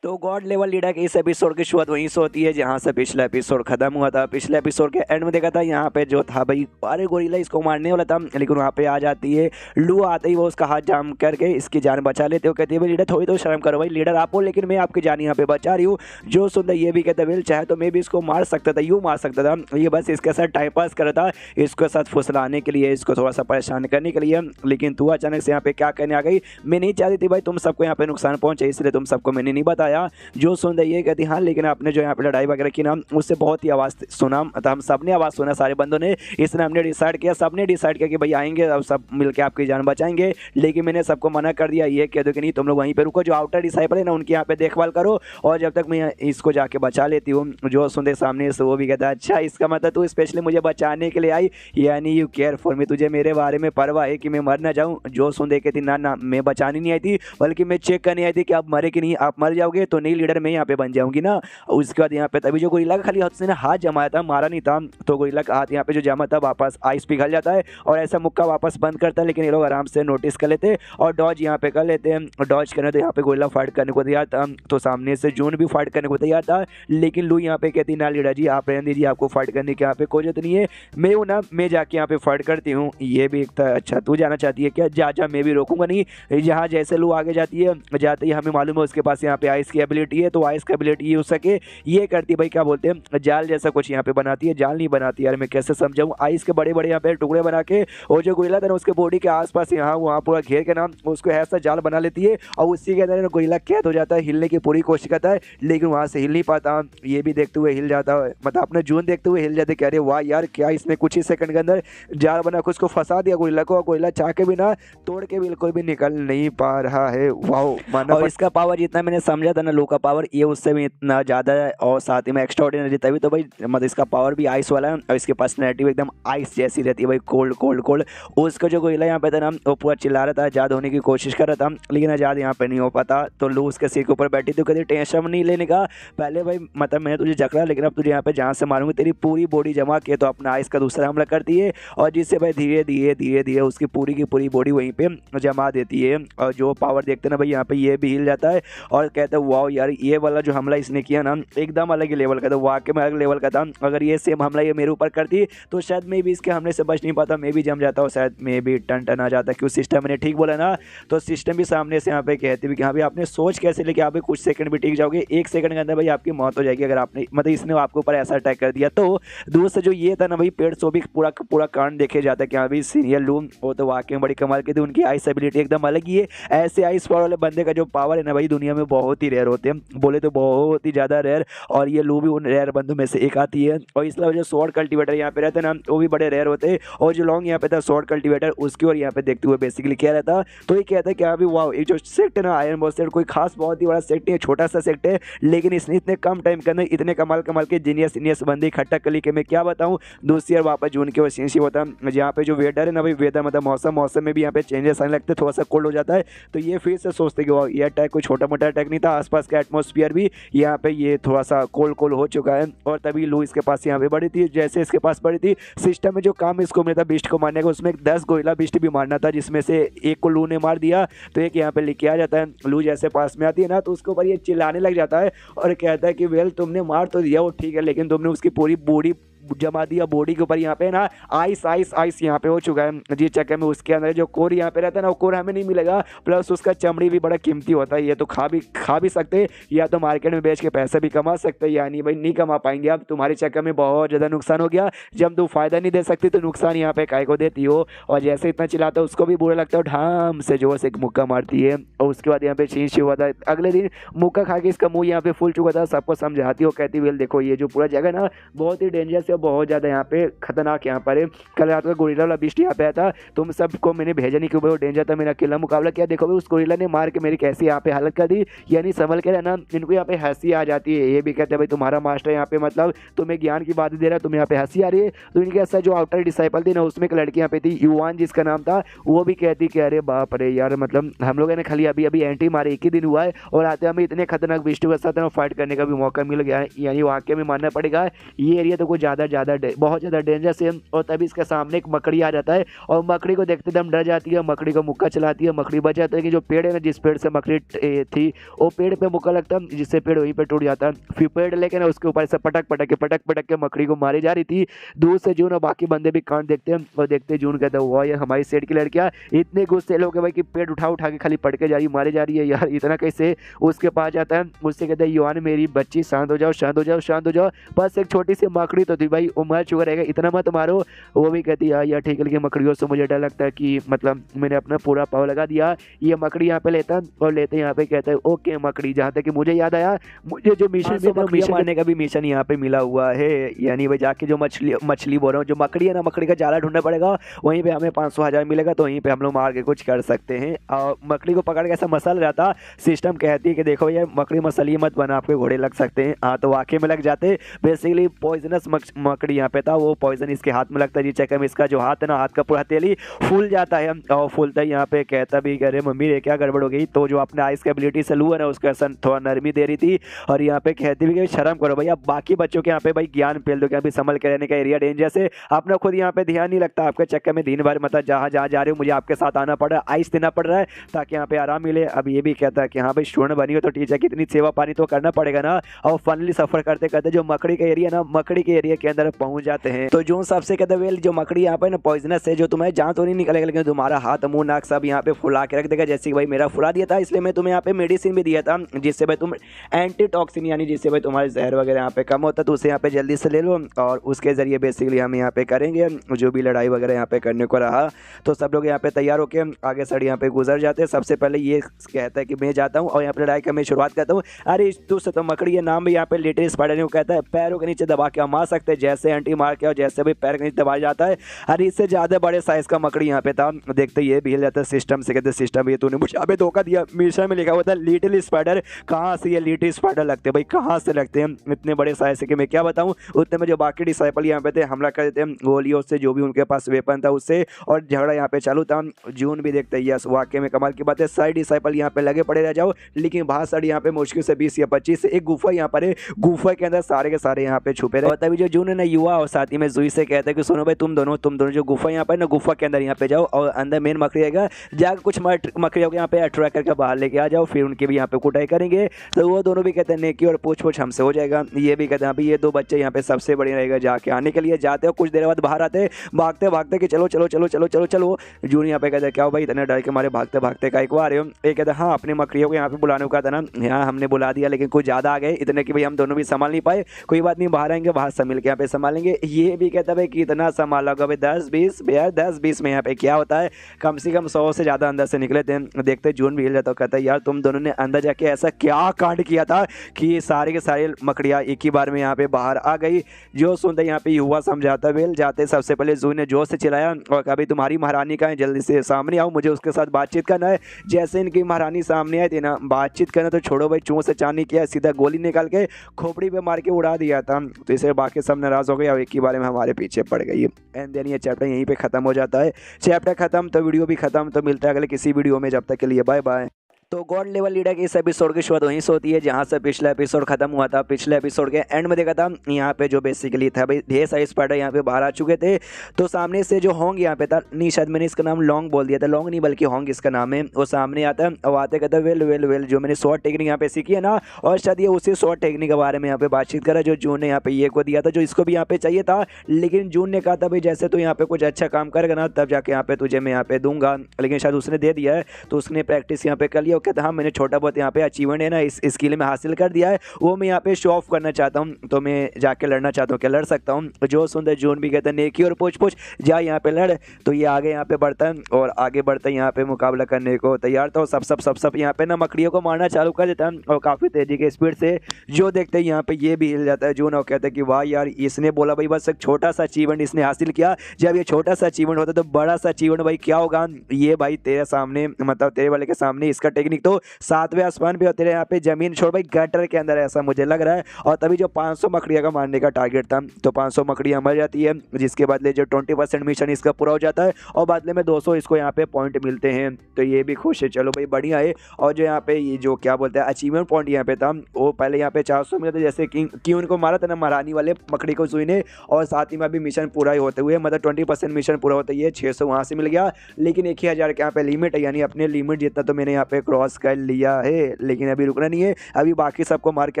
तो गॉड लेवल लीडर के इस एपिसोड की शुरुआत वहीं से होती है जहां से पिछला एपिसोड खत्म हुआ था। पिछले एपिसोड के एंड में देखा था यहाँ पे जो था भाई, अरे गोरिल्ला इसको मारने वाला था, लेकिन वहाँ पे आ जाती है लू। आते ही वो उसका हाथ जाम करके इसकी जान बचा लेते हो। कहती है भाई लीडर थोड़ी तो शर्म करो भाई, लीडर आप हो लेकिन मैं आपकी जान यहाँ पे बचा रही हूँ। जो सुंदर ये भी कहता है चाहे तो मैं भी इसको मार सकता था, यूँ मार सकता था, ये बस इसके साथ टाइम पास कर रहा था, इसके साथ फुसलाने के लिए, इसको थोड़ा सा परेशान करने के लिए। लेकिन तू अचानक से यहाँ पे क्या करने आ गई? मैं नहीं चाहती थी भाई तुम सबको यहाँ पे नुकसान पहुंचे, इसलिए तुम सबको मैंने नहीं बताया। जो सुंदर ये कहती हाँ लेकिन आपने जो यहाँ पे लड़ाई वगैरह की ना, उससे बहुत ही आवाज़ सुना, मतलब हम सब ने आवाज़ सुना सारे बंदों ने, इसलिए हमने डिसाइड किया, सबने डिसाइड किया कि भाई आएंगे अब सब मिलकर आपकी जान बचाएंगे। लेकिन मैंने सबको मना कर दिया, ये कह दो कि नहीं तुम लोग वहीं पे रुको, जो आउटर डिसाइपल है ना उनकी यहाँ पे देखभाल करो, और जब तक मैं इसको जाके बचा लेती हूँ। जो सुंदर सामने से वो भी कहता है अच्छा इसका मतलब तू स्पेशली मुझे बचाने के लिए आई, यानी यू केयर फॉर मी, तुझे मेरे बारे में परवाह है कि मैं मर ना जाऊँ। जो सुंदर कहती ना ना मैं बचाने नहीं आई थी, बल्कि मैं चेक करने आई थी कि आप मरे कि नहीं, आप मर जाओगे तो नहीं लीडर मैं यहाँ पे बन जाऊंगी ना। उसके बाद यहाँ पे तभी जो गोरिल्ला का खाली हाथ से हाथ जमाया था, मारा नहीं था, तो गोरिल्ला का हाथ यहाँ पे जो जमा था वापस आइस पिघल जाता है और ऐसा मुक्का वापस बंद करता है। लेकिन ये लोग आराम से नोटिस कर लेते और डॉज यहाँ पे कर लेते हैं। डॉज करने तो यहाँ पे गोरिल्ला फाइट करने को तैयार था, तो सामने से जून भी फाइट करने को तैयार था, लेकिन लू यहाँ पे कहती ना लीडर जी आप रहने दीजिए, आपको फाइट करने की यहाँ पे कोई जरूरत नहीं है, मैं हूँ ना, मैं जाके यहाँ पे फाइट करती हूँ। ये भी एक था अच्छा तू जाना चाहती है क्या, जा जा मैं भी रोकूंगा नहीं। जहाँ जैसे लू आगे जाती है, जाते ही हमें मालूम है उसके पास यहाँ पे आइस की एबिलिटी है, तो आइस की एबिलिटी यूज सके ये करती भाई क्या बोलते हैं जाल जैसा कुछ यहाँ पे बनाती है, जाल नहीं बनाती यार मैं कैसे समझाऊँ, आइस के बड़े बड़े यहाँ पे टुकड़े बना के, और जो गोरिल्ला था ना उसके बॉडी के आसपास यहाँ वहाँ पूरा घेर के नाम उसको ऐसा जाल बना लेती है, और उसी के अंदर गोरिल्ला कैद हो जाता है, हिलने की पूरी कोशिश करता है लेकिन वहाँ से हिल नहीं पाता। ये भी देखते हुए हिल जाता है, मतलब अपने जून देखते हुए हिल जाते, कह रहे वाह यार क्या इसने कुछ ही सेकंड के अंदर जाल बना के उसको फंसा दिया गोरिल्ला को, और गोरिल्ला चाह के भी ना तोड़ के बिल्कुल भी निकल नहीं पा रहा है। वाह माना। और इसका पावर जितना मैंने समझा था ना लू का पावर, ये उससे भी इतना ज़्यादा है, और साथ ही में एक्स्ट्रा ऑर्डिनरी, तभी तो भाई मतलब इसका पावर भी आइस वाला है, और इसकी पर्सनैलिटी एकदम आइस जैसी रहती है भाई, कोल्ड कोल्ड कोल्ड। उसका जो गोरिल्ला यहाँ पे था ना वो पूरा चिल्ला रहा था, आज़ाद होने की कोशिश कर रहा था, लेकिन आज़ाद यहाँ पे नहीं हो पाता। तो लू उसके सिर के ऊपर बैठी थी, कहती टेंशन नहीं लेने का, पहले भाई मतलब मैंने तुझे जकड़ा, लेकिन अब तुझे यहाँ पे जहाँ से मारूंगी तेरी पूरी बॉडी जमा के, तो अपना आइस का दूसरा हमला करती है, और जिससे भाई धीरे धीरे धीरे धीरे उसकी पूरी की पूरी बॉडी वहीं पे जमा देती है। और जो पावर देखते ना भाई यहाँ पे ये भी हिल जाता है, और कहते हैं वाह यार ये वाला जो हमला इसने किया ना एकदम अलग ही लेवल का था, वाकई में अलग लेवल का था। अगर ये सेम हमला ये मेरे ऊपर करती तो शायद मैं भी इसके हमले से बच नहीं पाता, मैं भी जम जाता हूँ, शायद मैं भी टन टन आ जाता। क्यों सिस्टम मैंने ठीक बोला ना, तो सिस्टम भी सामने से यहाँ पे कहती हुई कि हाँ भाई आपने सोच कैसे लेके आप कुछ सेकंड भी टिक जाओगे, एक सेकंड के अंदर भाई आपकी मौत हो जाएगी अगर आपने मतलब इसने आपके ऊपर ऐसा अटैक कर दिया। तो दूसरा जो ये था ना भाई पेड़ सो भी पूरा पूरा कांड देखे जाता है कि हाँ भाई सीनियर लू वो तो वाकई में बड़ी कमाल की थी, उनकी आइस एबिलिटी एकदम अलग ही है। ऐसे आइस पावर वाले बंदे का जो पावर है ना भाई दुनिया में बहुत ही रेयर होते हैं, बोले तो बहुत ही ज़्यादा रेयर, और ये लू भी उन रेयर बंदों में से एक आती है। और इसलिए जो स्वॉर्ड कल्टीवेटर यहाँ पे रहते हैं ना वो भी बड़े रेयर होते हैं, और जो लॉन्ग यहाँ पे था स्वॉर्ड कल्टीवेटर उसकी और यहाँ पे देखते हुए बेसिकली क्या रहता, तो ये कहता है कि अभी वाह ये जो सेक्ट है ना आयरन बॉस सेक्ट कोई खास बहुत ही बड़ा सेक्ट नहीं है, छोटा सा सेक्ट है, लेकिन इसने इतने कम टाइम के अंदर इतने कमाल कमाल के जीनियस बंदे इकट्ठा कर ली कि मैं क्या बताऊँ। दूसरी बार वापस जून की और सीनशिप होता है, जहाँ पे जो वेदर है ना भाई वेदर मतलब मौसम में भी यहाँ पे चेंजेस आने लगते, थोड़ा सा कोल्ड हो जाता है, तो ये फिर से सोचते कि ये अटैक कोई छोटा मोटा अटैक नहीं था, आसपास का एटमॉस्फेयर भी यहाँ पे ये थोड़ा सा कोल्ड हो चुका है। और तभी लू इसके पास यहाँ पे बढ़ी थी, जैसे इसके पास बढ़ी थी सिस्टम में जो काम इसको मिला था बिस्ट को मारने का, उसमें 10 गोरिल्ला बिस्ट भी मारना था, जिसमें से एक को लू ने मार दिया, तो एक यहाँ पे लेके आ जाता है। लू जैसे पास में आती है ना तो उसके ऊपर ये चिल्लाने लग जाता है और कहता है कि वेल तुमने मार तो दिया वो ठीक है, लेकिन तुमने उसकी पूरी बॉडी जमा दिया बॉडी के ऊपर यहाँ पे ना आइस आइस आइस यहाँ पे हो चुका है। जी चक्कर में उसके अंदर जो कोर यहाँ पे रहता है ना वो कोर हमें नहीं मिलेगा, प्लस उसका चमड़ी भी बड़ा कीमती होता है, ये तो खा भी सकते या तो मार्केट में बेच के पैसे भी कमा सकते हैं, यानी भाई नहीं कमा पाएंगे। अब तुम्हारे चक्कर में बहुत ज़्यादा नुकसान हो गया, जब तुम फायदा नहीं दे सकती तो नुकसान यहाँ पे काय को देती हो। और जैसे इतना चिल्लाता है उसको भी बुरा लगता है, ढाम से जोर से एक मुक्का मारती है, और उसके बाद यहाँ पे चीज हुआ था। अगले दिन मुक्का खा के इसका मुँह यहाँ पे फूल चुका था, सबको समझाती हो, कहती वेल देखो ये जो पूरा जगह ना बहुत ही डेंजरस है, बहुत ज़्यादा यहाँ पे खतरनाक यहाँ पर है। कल रात का गोरिल्ला वाला बिस्ट यहाँ पे आया था, तुम सबको मैंने भेजा नहीं क्यों, वो डेंजर था, मेरा अकेला मुकाबला किया, देखो उस गोरिल्ला ने मार के मेरी कैसी यहाँ पे हालत कर दी, यानी संभल के रहना। इनको यहाँ पे हंसी आ जाती है, ये भी कहते हैं भाई तुम्हारा मास्टर यहाँ पे मतलब तुम्हें ज्ञान की बात दे रहा है, तुम्हें यहाँ पे हंसी आ रही है। तो इनके ऐसा जो आउटर डिसाइपल थी ना उसमें एक लड़की यहाँ पे थी युवान जिसका नाम था, वो भी कहती कि अरे बाप रे यार मतलब हम लोगों ने खाली अभी एंट्री मारे, एक ही दिन हुआ है और आते हमें इतने खतरनाक बिस्टू के साथ फाइट करने का भी मौका मिल गया है, यानी वाकई में मानना पड़ेगा ये एरिया तो कुछ ज़्यादा बहुत ज़्यादा डेंजरस है। और तभी इसके सामने एक मकड़ी आ जाता है और मकड़ी को देखते दम डर जाती है, मकड़ी को मुक्का चलाती है, मकड़ी बच जाता है कि जो पेड़ है ना, जिस पेड़ से मकड़ी थी वो पेड़ पे मुक्का लगता है, जिससे पेड़ वहीं पे टूट जाता है। फिर पेड़ लेके ना उसके ऊपर से पटक पटक के मकड़ी को मारी जा रही थी। दूर से जून और बाकी बंदे भी कांड देखते हैं और देखते जून कहता है वाह यार हमारी सेट की लड़कियां इतने गुस्से लोग भाई कि पेड़ उठा के खाली पटके जा रही मारी जा रही है यार, इतना कैसे। उसके पास जाता है, उससे कहता है युवान मेरी बच्ची शांत हो जाओ शांत हो जाओ शांत हो जाओ, बस एक छोटी सी मकड़ी तो थी भाई, वो मर चुका रहेगा, इतना मत मारो। वो भी कहती है यार ठीक है, लेकिन मकड़ियों से मुझे डर लगता है कि मतलब मैंने अपना पूरा पाव लगा दिया। ये मकड़ी यहाँ पे लेता और लेते यहाँ पे कहता है ओके मकड़ी, जहाँ तक कि मुझे याद आया मुझे जो मिशन मारने का भी मिशन यहाँ पे मिला हुआ है, यानी भाई जाके जो मछली बोल रहा हूँ जो मकड़ी है ना, मकड़ी का जाला ढूंढना पड़ेगा, वहीं पे हमें 500,000 मिलेगा, तो वहीं पे हम लोग मार के कुछ कर सकते हैं। और मकड़ी को पकड़ के ऐसा मसल रहता, सिस्टम कहती है कि देखो ये मकड़ी मसली मत बना, आपके घोड़े लग सकते हैं। हाँ तो वाकई में लग जाते। बेसिकली पॉइजनस मकड़ी यहाँ पे था, वो पॉइजन इसके हाथ में लगता है, जिस चक्कर में इसका जो हाथ है ना, हाथ का पूरा हथेली फूल जाता है। और फूलता ही यहाँ पे कहता भी अरे मम्मी ये क्या गड़बड़ हो गई, तो जो अपने आइस की एबिलिटी से लू है ना उसको ऐसा थोड़ा नरमी दे रही थी। और यहाँ पे कहती भी कि शर्म करो भैया, बाकी बच्चों के यहाँ पे भाई ज्ञान फैल दो, यहाँ पे संभल के रहने का एरिया डेंजर से, अपना खुद यहाँ पे ध्यान नहीं लगता, आपके चक्कर में दिन भर मतलब जहाँ जहाँ जा रहे हो मुझे आपके साथ आना पड़ रहा है, आइस देना पड़ रहा है ताकि यहाँ पे आराम मिले। अब ये भी कहता है कि हाँ भाई स्टूडेंट बनी हो तो टीचर की इतनी सेवा पानी तो करना पड़ेगा ना। और फाइनली सफर करते करते जो मकड़ी का एरिया ना, मकड़ी के एरिया के अंदर पहुंच जाते हैं। तो जो सबसे कहते वेल जो मकड़ी यहाँ पे ना पॉइजनस है, जो तुम्हें जहाँ तो नहीं निकलेगा लेकिन तुम्हारा हाथ मुंह नाक सब यहाँ पे फुला के रख देगा, जैसे कि भाई मेरा फुला दिया था, इसलिए मैं तुम्हें यहाँ पे मेडिसिन भी दिया था जिससे भाई तुम एंटीटॉक्सिन यानी जिससे भाई तुम्हारे जहर वगैरह यहाँ पे कम होता है, तो उसे यहाँ पे जल्दी से ले लो। और उसके जरिए बेसिकली हम यहाँ पे करेंगे जो भी लड़ाई वगैरह यहाँ पे करने को रहा। तो सब लोग यहाँ पे तैयार होकर आगे साइड यहाँ पे गुजर जाते हैं। सबसे पहले ये कहता है कि मैं जाता हूँ और यहाँ पे लड़ाई का मैं शुरुआत करता हूँ। अरे तुझसे तो मकड़ी है, नाम भी यहाँ पे लिटिल स्पाइडर है, वो कहता है पैरों के नीचे दबा के हम मार सकते हैं, जैसे एंटी मार के और जैसे भी पैर के नीचे दबाया जाता है। अरे इससे ज़्यादा बड़े साइज का मकड़ी यहाँ पे था। देखते ये भी हिल जाता है सिस्टम से, कहते सिस्टम ये तूने मुझे अबे धोखा दिया, मिशन में लिखा हुआ था लिटिल स्पाइडर, कहाँ से ये लिटिल स्पाइडर लगते हैं भाई, कहाँ से लगते हैं इतने बड़े साइज से कि मैं क्या बताऊँ। उतने में जो बाकी डिसाइपल यहाँ पे थे हमला कर देते हैं गोलियों से, जो भी उनके पास वेपन था उससे, और झगड़ा यहाँ पे चालू था। जून भी देखते हैं यस वाकई में कमाल की बात है, सारे डिसाइपल यहाँ पे लगे पड़े रह जाओ, लेकिन बाहर साइड यहाँ पे मुश्किल से 20 या 25 से एक गुफा यहाँ पर है, गुफा के अंदर सारे के सारे यहाँ पे छुपे रहे। और तभी जो जून है ना युवा और साथ ही में जुई से कहते हैं कि सुनो भाई तुम दोनों जो गुफा यहाँ पे ना, गुफा के अंदर यहाँ पे जाओ और अंदर मेन मकड़ी आएगा, जाकर कुछ मकड़ियों को यहाँ पे अट्रैक्ट करके बाहर लेके आ जाओ, फिर उनकी भी यहाँ पे कुटाई करेंगे। तो वो दोनों भी कहते हैं नेकी और पूछ हमसे हो जाएगा। ये भी कहते हैं अभी ये दो बच्चे यहाँ पे सबसे बड़े रहेगा, जाके आने के लिए जाते हो, कुछ देर बाद बाहर आते भागते भागते कि चलो चलो चलो चलो चलो चलो। जून यहाँ पे कहते हैं क्या हो भाई इतने डर के मारे भागते भागते का एक बार ये कहते हैं हाँ अपनी मकड़ियों को यहाँ पे बुलाने को था ना, यहाँ हमने बुला दिया लेकिन कुछ ज़्यादा आ गए इतने कि भाई हम दोनों भी संभाल नहीं पाए, कोई बात नहीं बाहर आएंगे, बाहर सब मिल के यहाँ पे संभालेंगे। ये भी कहता है भाई कितना संभाल होगा भाई 10-20 भैया 10-20 में यहाँ पे क्या होता है, कम से कम 100 से ज़्यादा अंदर से निकले थे। देखते जून भी हिल जाता है, कहता है यार तुम दोनों ने अंदर जाके ऐसा क्या कांड किया था कि सारे के सारे मकड़ियाँ एक ही बार में यहाँ पे बाहर आ गई। जो सुनते यहाँ पे युवा समझाता वेल जाते सबसे पहले जून ने जोर से चिल्लाया और कभी तुम्हारी महारानी का है, जल्दी से सामने आओ, मुझे उसके साथ बातचीत करना है। जैसे इनकी महारानी सामने आई थी ना, बातचीत करना तो छोड़ो भाई, चूं से चांदी किया, सीधा गोली निकाल के खोपड़ी पे मार के उड़ा दिया था। तो इसे बाकी सब नाराज हो गए और एक ही बारे में हमारे पीछे पड़ गई। एंड देन ये चैप्टर यहीं पे खत्म हो जाता है। चैप्टर खत्म तो वीडियो भी खत्म। तो मिलता है अगले किसी वीडियो में, जब तक के लिए बाय बाय। तो गॉड लेवल लीडर के इस एपिसोड की शुरुआत वहीं से होती है जहां से पिछला एपिसोड खत्म हुआ था। पिछले एपिसोड के एंड में देखा था यहाँ पे जो बेसिकली था भाई ढेर सारे स्पाइडर यहाँ पे बाहर आ चुके थे। तो सामने से जो होंग यहाँ पे था, नहीं शायद मैंने इसका नाम लॉन्ग बोल दिया था, लॉन्ग नहीं बल्कि होंग इसका नाम है। वो सामने आता है और आते कहता है वेल वेल वेल जो मैंने शॉर्ट टेक्निक यहाँ पे सीखी है ना, और शायद ये उसी शॉर्ट टेक्निक के बारे में यहाँ पे बातचीत करा जो जून ने यहाँ पे ये को दिया था, जो इसको भी यहाँ पे चाहिए था। लेकिन जून ने कहा था भाई जैसे तू यहाँ पे कुछ अच्छा काम करेगा ना तब जाके यहाँ पे तुझे मैं यहाँ पे दूंगा, लेकिन शायद उसने दे दिया है। तो उसने प्रैक्टिस यहाँ पे कर लिया। वो कहता हाँ मैंने छोटा बहुत यहाँ पे अचीवमेंट है ना इस स्किल में हासिल कर दिया है, वो मैं यहाँ पे शो ऑफ करना चाहता हूँ, तो मैं जाके लड़ना चाहता हूँ, क्या लड़ सकता हूँ। जो सुनते जून भी कहते हैं नेकी और पूछ जा यहाँ पे लड़। तो ये आगे यहाँ पे बढ़ता है और आगे बढ़ता है, यहाँ पे मुकाबला करने को तैयार था। सब यहाँ पे ना मकड़ियों को मारना चालू कर देता है और काफ़ी तेजी के स्पीड से। जो देखते हैं यहाँ पे ये भी हिल जाता है जून और कहता है कि वाह यार इसने बोला भाई बस एक छोटा सा अचीवमेंट इसने हासिल किया, जब ये छोटा सा अचीवमेंट होता है तो बड़ा सा अचीवमेंट भाई क्या होगा। ये भाई तेरे सामने मतलब तेरे वाले के सामने इसका टेक्निक टेक्निक तो 7वें आसमान पे होते रहे, यहाँ पे जमीन छोड़ भाई गटर के अंदर, ऐसा मुझे लग रहा है। और तभी जो 500 मकड़िया का मारने का टारगेट था, तो 500 मकड़ियाँ मर जाती है, जिसके बदले जो 20% मिशन इसका पूरा हो जाता है और बदले में 200 इसको यहाँ पे पॉइंट मिलते हैं। तो ये भी खुश है, चलो भाई बढ़िया है। और जो यहाँ पे ये जो क्या बोलते हैं अचीवमेंट पॉइंट यहाँ पे था, वो पहले यहाँ पे 400 मिले थे, जैसे कि उनको मारा था ना महारानी वाले मकड़ी को सुई ने, और साथ ही में अभी मिशन पूरा ही होते हुए मतलब 20% मिशन पूरा होता ही है 600 वहाँ से मिल गया। लेकिन 1000 के यहाँ पे लिमिट है, यानी अपने लिमिट जितना तो मैंने यहाँ पे क्रॉस कर लिया है, लेकिन अभी रुकना नहीं है, अभी बाकी सबको मार के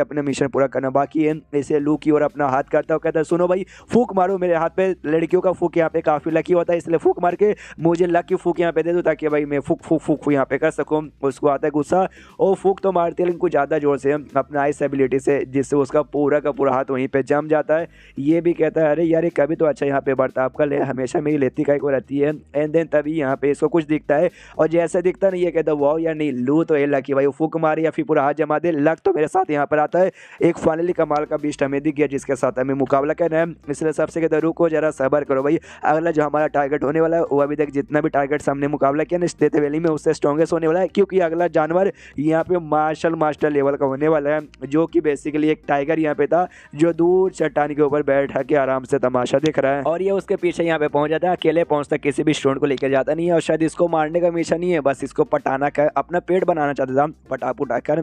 अपना मिशन पूरा करना बाकी है। इसे लू की ओर अपना हाथ करता हूँ, कहता है सुनो भाई फूक मारो मेरे हाथ पे, लड़कियों का फूक यहाँ पे काफ़ी लकी होता है, इसलिए फूक मार के मुझे लकी फूक यहाँ पे दे दो, ताकि भाई मैं फूक फूक फूक यहाँ पे कर सकूँ। उसको आता है गुस्सा, और फूक तो मारती है लेकिन कुछ ज़्यादा जोर से अपना आइस एबिलिटी से, जिससे उसका पूरा का पूरा हाथ वहीं पे जम जाता है। ये भी कहता है अरे यार कभी तो अच्छा यहाँ पे बर्ताव कर ले, हमेशा मेरी लेती का रहती है। एंड देन तभी यहाँ पे इसको कुछ दिखता है, और जैसे दिखता नहीं है कहता वाह यार नहीं लू तो ये लकी भाई फूक मारे या फिर पूरा हाथ जमा दे, लक तो मेरे साथ यहाँ पर आता है। एक फाइनली कमाल का बीस्ट हमें दिख गया, जिसके साथ हमें मुकाबला करना है, इसलिए सबसे कहता है रुको जरा सबर करो भाई, अगला जो हमारा टारगेट होने वाला है वो अभी तक जितना भी टारगेट सामने मुकाबला किया ना स्टेट वैली में उससे स्ट्रॉन्गेस्ट होने वाला है, क्योंकि अगला जानवर यहाँ पे मार्शल मास्टर लेवल का होने वाला है, जो कि बेसिकली एक टाइगर यहाँ पे था जो दूर चट्टान के ऊपर बैठा के आराम से तमाशा देख रहा है, और ये उसके पीछे यहाँ पे पहुंच जाता है। अकेले पहुंचता किसी भी स्टोन को लेकर जाता नहीं है, और शायद इसको मारने का मिशन नहीं है, बस इसको पटाना का अपना पेट बनाना चाहता था पटा पुटा कर,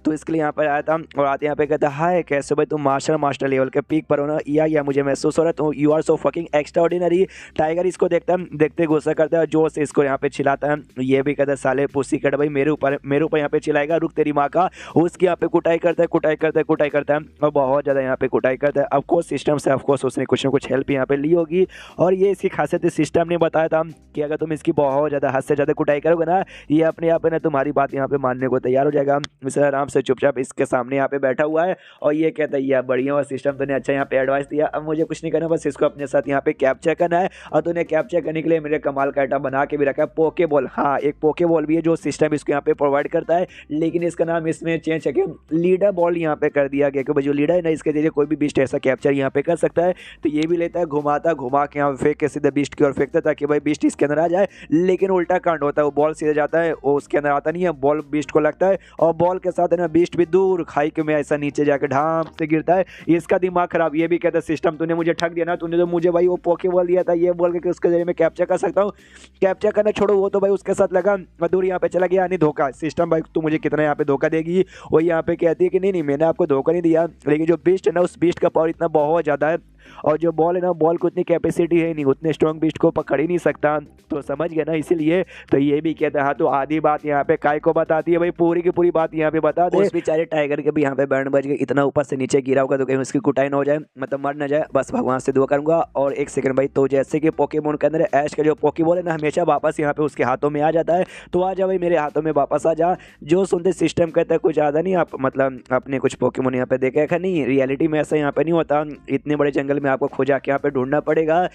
तो इसके लिए यहाँ पर आया था। और आते यहाँ पे कहता हाय कैसे भाई तुम मार्शल मास्टर लेवल के पीक पर हो ना, या मुझे महसूस हो रहा है you are so fucking extraordinary. Tiger इसको देखते गुस्सा करता है, जोर से इसको यहाँ पे चिल्लाता है। ये भी कहता है साले पुसी कट भाई मेरे ऊपर यहाँ पे चिल्लाएगा, रुक तेरी माँ का। उसकी यहाँ पे कुटाई करता है और बहुत ज़्यादा यहाँ पे कुटाई करता है। ऑफकोर्स सिस्टम से ऑफकोर्स उसने कुछ ना कुछ हेल्प यहाँ पे ली होगी, और ये इसकी खासियत सिस्टम ने बताया था कि अगर तुम इसकी बहुत ज़्यादा हद से ज़्यादा कुटाई करोगे ना, ये अपने आप ना तुम्हारी बात यहाँ पे मानने को तैयार हो जाएगा। इसे आराम से चुपचाप इसके सामने यहाँ पे बैठा हुआ है, और ये कहता है यार बढ़िया और सिस्टम तूने अच्छा यहाँ पे एडवाइस दिया, अब मुझे कुछ नहीं करना, बस इसको अपने साथ यहाँ पे कैप्चर करना है। और तूने कैप्चर करने के लिए मेरे कमाल का आइटम बना के भी रखा है पोके बॉल। हाँ एक पोके बॉल भी है जो सिस्टम इसको यहाँ पे प्रोवाइड करता है, लेकिन इसका नाम इसमें चेंज है कि लीडर बॉल यहाँ पे कर दिया गया, क्योंकि जो लीडर है ना इसके जरिए कोई भी बीस्ट ऐसा कैप्चर यहाँ पे कर सकता है। तो ये भी लेता है घुमा के यहाँ फेंक के सीधे बीस्ट की ओर फेंकता है, ताकि भाई बीस्ट इसके अंदर आ जाए, लेकिन उल्टा कांड होता है, वो बॉल सीधे जाता है, वो उसके अंदर आता नहीं है, बॉल बीस्ट को लगता है, और बॉल के साथ है ना बीस्ट भी दूर खाई के में ऐसा नीचे जाकर ढाम से गिरता है। इसका दिमाग खराब, ये भी कहता है सिस्टम तूने मुझे ठग दिया ना, तूने तो मुझे भाई वो पोके बॉल दिया था, ये बोल के उसके जरिए मैं कैप्चर कर सकता हूँ। कैप्चर करना छोड़ो, वो तो भाई उसके साथ लगा दूर यहाँ पे चला गया, यानी धोखा। सिस्टम भाई तू मुझे कितना यहाँ पे धोखा देगी, वो यहाँ पे कहती है कि नहीं मैंने आपको धोखा नहीं दिया, लेकिन जो बीस्ट है ना उस बीस्ट का पावर इतना बहुत ज़्यादा है, और जो बॉल है ना बॉल को उतनी कैपेसिटी है नहीं, उतने स्ट्रॉन्ग बीस्ट को पकड़ ही नहीं सकता, तो समझ गया ना, इसीलिए तो ये भी कहता है। हाँ तो आधी बात यहाँ पे काय को बताती है भाई, पूरी की पूरी बात यहाँ पे बता दे। उस बेचारे टाइगर के भी यहाँ पे बैंड बज गए, इतना ऊपर से नीचे गिरा होगा तो कहीं उसकी कुटाई ना हो जाए, मतलब मर ना जाए, बस भगवान से दुआ करूंगा। और एक सेकंड भाई, तो जैसे कि पोकेमोन के अंदर ऐश का जो पोकेबॉल है ना हमेशा वापस यहाँ पे उसके हाथों में आ जाता है, तो आ जा भाई मेरे हाथों में वापस आ जा। जो सुनते सिस्टम कहता है कुछ ज़्यादा नहीं, आप मतलब अपने कुछ पोकेमोन यहाँ पे देखे क्या नहीं, रियलिटी में ऐसा यहाँ पे नहीं होता, इतने बड़े जंगल में आपको खोजा के यहाँ पे ढूंढना पड़ेगा।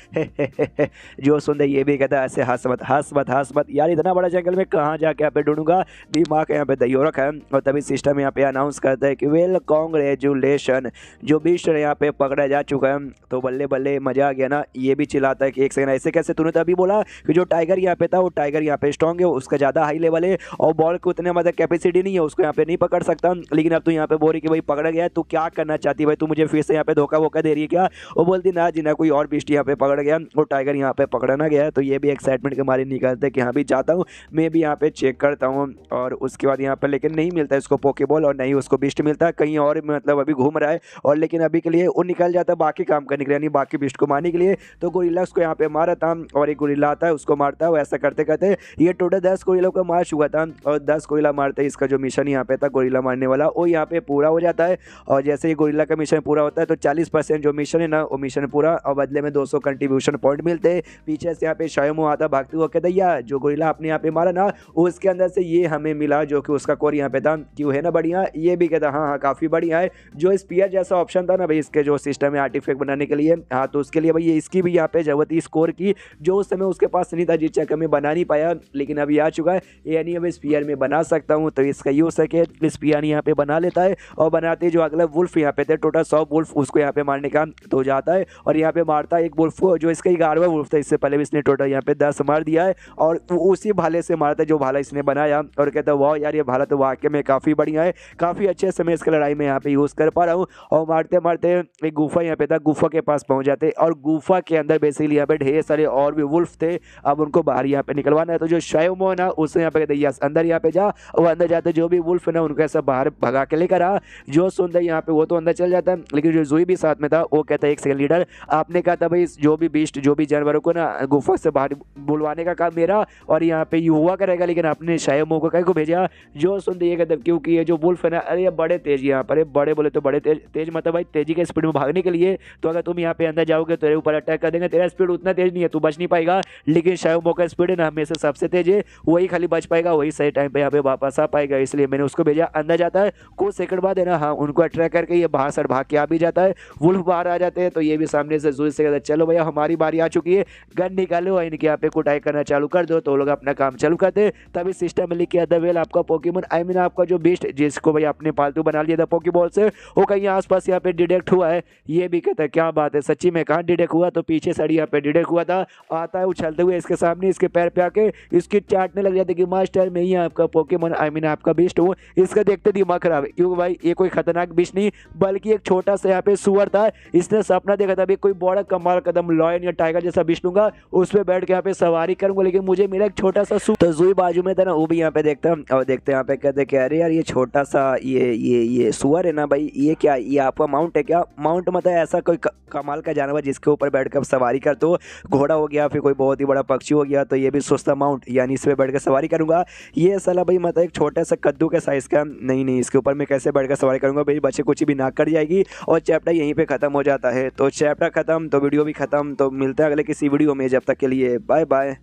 जो सुनते ये भी कहता है ऐसे हंस मत यार, इतना बड़ा जंगल में कहाँ जाके यहाँ पे ढूंढूंगा, दिमाग यहाँ पे दही रखा है। और तभी सिस्टम यहाँ पे अनाउंस करता है कि वेल कांग्रेचुलेशन, जो बीस्ट यहाँ पे पकड़ा जा चुका है। तो बल्ले बल्ले मजा आ गया ना। ये भी चिल्लाता है कि एक सेकंड ऐसे कैसे, तूने तो अभी बोला कि जो टाइगर यहाँ पे था वो टाइगर यहाँ पे स्ट्रॉन्ग है, उसका ज़्यादा हाई लेवल है और बॉल को उतने मतलब कैपेसिटी नहीं है, उसको यहाँ पे नहीं पकड़ सकता, लेकिन अब तू यहाँ पे बोल रही कि भाई पकड़ा गया है, तू क्या करना चाहती है भाई, तू मुझे फिर से यहाँ पे धोखा वोखा दे रही है क्या। वो बोलती ना जी ना, कोई और बीस्ट यहाँ पे पकड़ गया और टाइगर यहाँ पे पकड़ा ना गया। तो ये भी एक्साइटमेंट के मारे निकलते कि हाँ भी जाता हूँ मैं भी यहाँ पे चेक करता हूँ। और उसके बाद यहाँ पर लेकिन नहीं मिलता इसको पोकेबॉल और नहीं उसको बीस्ट मिलता है, कहीं और मतलब अभी घूम रहा है। और लेकिन अभी के लिए वो निकल जाता है बाकी काम करने के लिए, यानी बाकी बीस्ट को मारने के लिए। तो गोरिल्ला उसको यहाँ पे मारा था और एक गोरिल्ला आता है उसको मारता है। वो ऐसा करते करते ये टोटल 10 गोरिल्ला को मार चुका था और 10 गोरिल्ला मारते इसका जो मिशन यहाँ पे था गोरिल्ला मारने वाला वो यहाँ पे पूरा हो जाता है। और जैसे ही गोरिल्ला का मिशन पूरा होता है तो 40% जो मिशन है ना वो मिशन पूरा और बदले में 200 कंट्रीब्यूशन पॉइंट मिलते हैं। पीछे से यहाँ पे शायमो आता भागते हुए कहता या जो गोरिल्ला आपने यहाँ पे मारा ना उसके अंदर से ये हमें मिला जो कि उसका कोर यहाँ पे था, क्यों है ना बढ़िया। ये भी कहता हाँ हाँ काफ़ी बढ़िया है। जो स्पीयर जैसा ऑप्शन था ना भाई इसके जो सिस्टम है आर्टिफैक्ट बनाने के लिए, हाँ तो उसके लिए भाई ये इसकी भी यहाँ पे जरूरत थी स्कोर की, जो उस समय उसके पास नहीं था जिस चक्कर में बना नहीं पाया, लेकिन अभी आ चुका है। यानी अब स्पीयर में बना सकता हूँ तो इसका यूज है कि स्पीयर यहाँ पे बना लेता है। और बनाते जो अगला वुल्फ यहाँ पे थे टोटल 100 वुल्फ उसको यहाँ पे मारने का, तो जाता है और यहाँ पे मारता है एक वुल्फ को, जो इसका 11वां वुल्फ था। इससे पहले भी इसने टोटल यहाँ पे 10 मार दिया है और उसी भाले से मारता है जो भाला इसने बनाया। और कहता है वाह यार ये भाला तो वाकई में काफ़ी बढ़िया है, काफ़ी अच्छे से मैं इसका लड़ाई में यहाँ पे यूज़ कर पा रहा हूँ। और मारते मारते एक गुफा यहाँ पे था, गुफा के पास पहुँच जाते और गुफा के अंदर बेसिकली यहाँ पे ढेर सारे और भी वुल्फ थे। अब उनको बाहर यहाँ पे निकलवाना है। तो जो शायोमो है ना उससे यहाँ पे कहते यस अंदर यहाँ पे जा, और अंदर जाते जो भी वुल्फ है ना उनको ऐसा बाहर भगा के लेकर आ। जो सुंदर यहाँ पे वो तो अंदर चल जाता है, लेकिन जो जुई भी साथ में था वो कहता है एक सेकंड लीडर, आपने कहा था भाई जो भी बीस्ट जो भी जानवरों को ना गुफा से बाहर बुलवाने का काम मेरा और यहाँ पे ये हुआ करेगा, लेकिन आपने शायोमो को कहीं को भेजा। जो सुंदर ये कहता क्योंकि ये जो वुल्फ है ना अरे ये बड़े तेज यहाँ पर, बड़े बोले तो बड़े तेज मतलब भाई तेजी के स्पीड में भागने के लिए। तो अगर तुम यहाँ पे अंदर जाओगे तो तेरे ऊपर अटैक कर देंगे, तेरा स्पीड उतना तेज नहीं है, तू बच नहीं पाएगा। लेकिन शायोमो का स्पीड है ना हमेशा सबसे तेज है, वही खाली बच पाएगा, वही सही टाइम पे यहाँ पे वापस आ पाएगा। इसलिए मैंने उसको भेजा। अंदर जाता है कुछ सेकंड बाद है ना हाँ उनको अट्रैक्ट करके ये बाहर से भाग के आ भी जाता है। वुल्फ बाहर आ जाते हैं तो ये भी सामने से जुई से कहता है चलो भैया हमारी बारी आ चुकी है, गन निकालो और इनके यहाँ पे कुटाई करना चालू कर दो। तो लोग अपना काम चालू करते। तभी सिस्टम में लिख के द वेल आपका पोकेमोन आई मीन आपका जो बीस्ट जिसको भाई आपने पालतू बना लिया था पोकेबॉल से, वो कहीं आसपास यहाँ पे डिटेक्ट हुआ है। ये भी कहता है क्या बात है सच्ची में कहाँ डिटेक्ट हुआ, तो पीछे साइड यहाँ पे डिटेक्ट हुआ था। आता है उछलते हुए इसके सामने इसके पैर पे आके इसकी चाटने लग जाते कि मास्टर मैं ही आपका पोकेमोन आई मीन आपका बीस्ट हूँ। इसका देखते दिमाग खराब है क्योंकि भाई ये कोई खतरनाक बीस्ट नहीं बल्कि एक छोटा सा यहाँ पे सुअर था। इसने सपना देखा था कोई बड़ा कमाल कदम लॉयन या टाइगर जैसा बीस्ट लूंगा, उस पर बैठ के यहाँ पे सवारी करूंगा, लेकिन मुझे मिला एक छोटा सा सुअर। तो जुई बाजू में था ना वो भी यहाँ पे देखता और देखते यहाँ पे कहते कि अरे यार ये छोटा सा ये सुअर है ना भाई, ये क्या ये आपका माउंट है क्या? माउंट मतलब ऐसा कोई कमाल का जानवर जिसके ऊपर बैठकर सवारी कर, तो घोड़ा हो गया फिर कोई बहुत ही बड़ा पक्षी हो गया, तो ये भी सोचता माउंट यानी इस पर बैठ कर सवारी करूंगा। ये साला भाई मतलब एक छोटा सा कद्दू के साइज़ का, नहीं इसके ऊपर मैं कैसे बैठ कर सवारी करूंगा भाई, बच्चे कुछ भी नाक कट जाएगी। और चैप्टर यहीं पे ख़त्म हो जाता है। तो चैप्टर ख़त्म तो वीडियो भी ख़त्म। तो मिलते हैं अगले किसी वीडियो में, जब तक के लिए बाय बाय।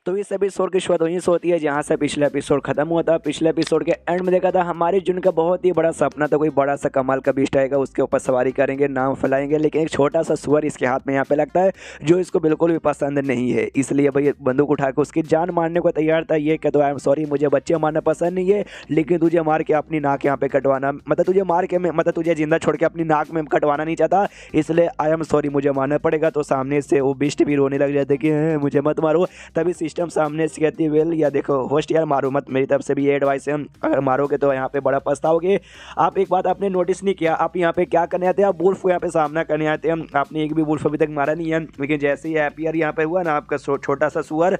तो इस एपिसोड की शुरुआत वहीं से होती है जहाँ से पिछला एपिसोड खत्म हुआ था। पिछले एपिसोड के एंड में देखा था हमारे जुन का बहुत ही बड़ा सपना था, कोई बड़ा सा कमाल का बीस्ट आएगा उसके ऊपर सवारी करेंगे नाम फैलाएंगे, लेकिन एक छोटा सा सुअर इसके हाथ में यहाँ पे लगता है जो इसको बिल्कुल भी पसंद नहीं है। इसलिए भाई बंदूक उठा के उसकी जान मारने को तैयार था। ये कहता आई एम सॉरी मुझे बच्चे मारना पसंद नहीं है, लेकिन तुझे मार के अपनी नाक यहाँ पे कटवाना मतलब तुझे मार के मतलब तुझे जिंदा छोड़ के अपनी नाक में कटवाना नहीं चाहता, इसलिए आई एम सॉरी मुझे मारना पड़ेगा। तो सामने से वो बीस्ट भी रोने लग जाते कि मुझे मत मारो। तभी सिस्टम सामने से वेल या देखो होस्ट यार मारो मत, मेरी तरफ से भी ये एडवाइस है, अगर मारोगे तो यहाँ पे बड़ा पछताओगे। आप एक बात आपने नोटिस नहीं किया, आप यहाँ पे क्या करने आते हैं, आप वुल्फ को यहाँ पे सामना करने आते हैं। आपने एक भी वुल्फ अभी तक मारा नहीं है, लेकिन जैसे ही एपियर यहाँ पे हुआ ना आपका छोटा सा सुअर,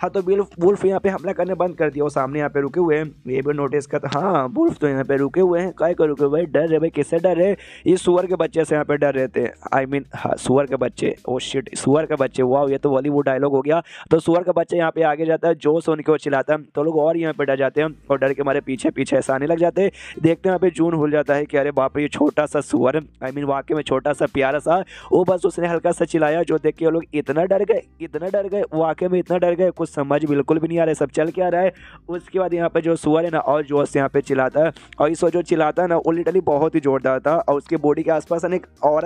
हाँ तो वुल्फ यहाँ पे हमला करने बंद कर दिया। वो सामने यहाँ पे रुके हुए हैं, ये भी नोटिस करता हाँ वुल्फ तो यहाँ पे रुके हुए हैं। काय को रुके हुए डर रहे भाई, किससे डर रहे? इस सुअर के बच्चे से यहाँ पे डर रहते हैं। आई मीन हाँ सुअर के बच्चे, ओ शिट सुअर के बच्चे, वाह ये तो बॉलीवुड डायलॉग हो गया। तो सुअर का बच्चा यहाँ पे आगे जाता है, जोश उनके वो चिल्लाता है तो लोग और यहाँ पे डर जाते हैं और डर के हमारे पीछे पीछे ऐसा आने लग जाते हैं। देखते हैं यहाँ पे जून भूल जाता है कि अरे बाप रे ये छोटा सा सुअर, आई मीन वाकई में छोटा सा प्यारा सा, वो बस उसने हल्का सा चिल्लाया जो देख के वो लोग इतना डर गए वाकई में इतना डर गए, कुछ समझ बिल्कुल नहीं आ रहा है सब चल क्या रहा है। उसके बाद यहाँ पे जो सुअर है ना और जोश से यहाँ पे चिल्लाता है, और इस जो चिल्लाता है ना वो लिटरली बहुत ही जोरदार था। और उसके बॉडी के आसपास ना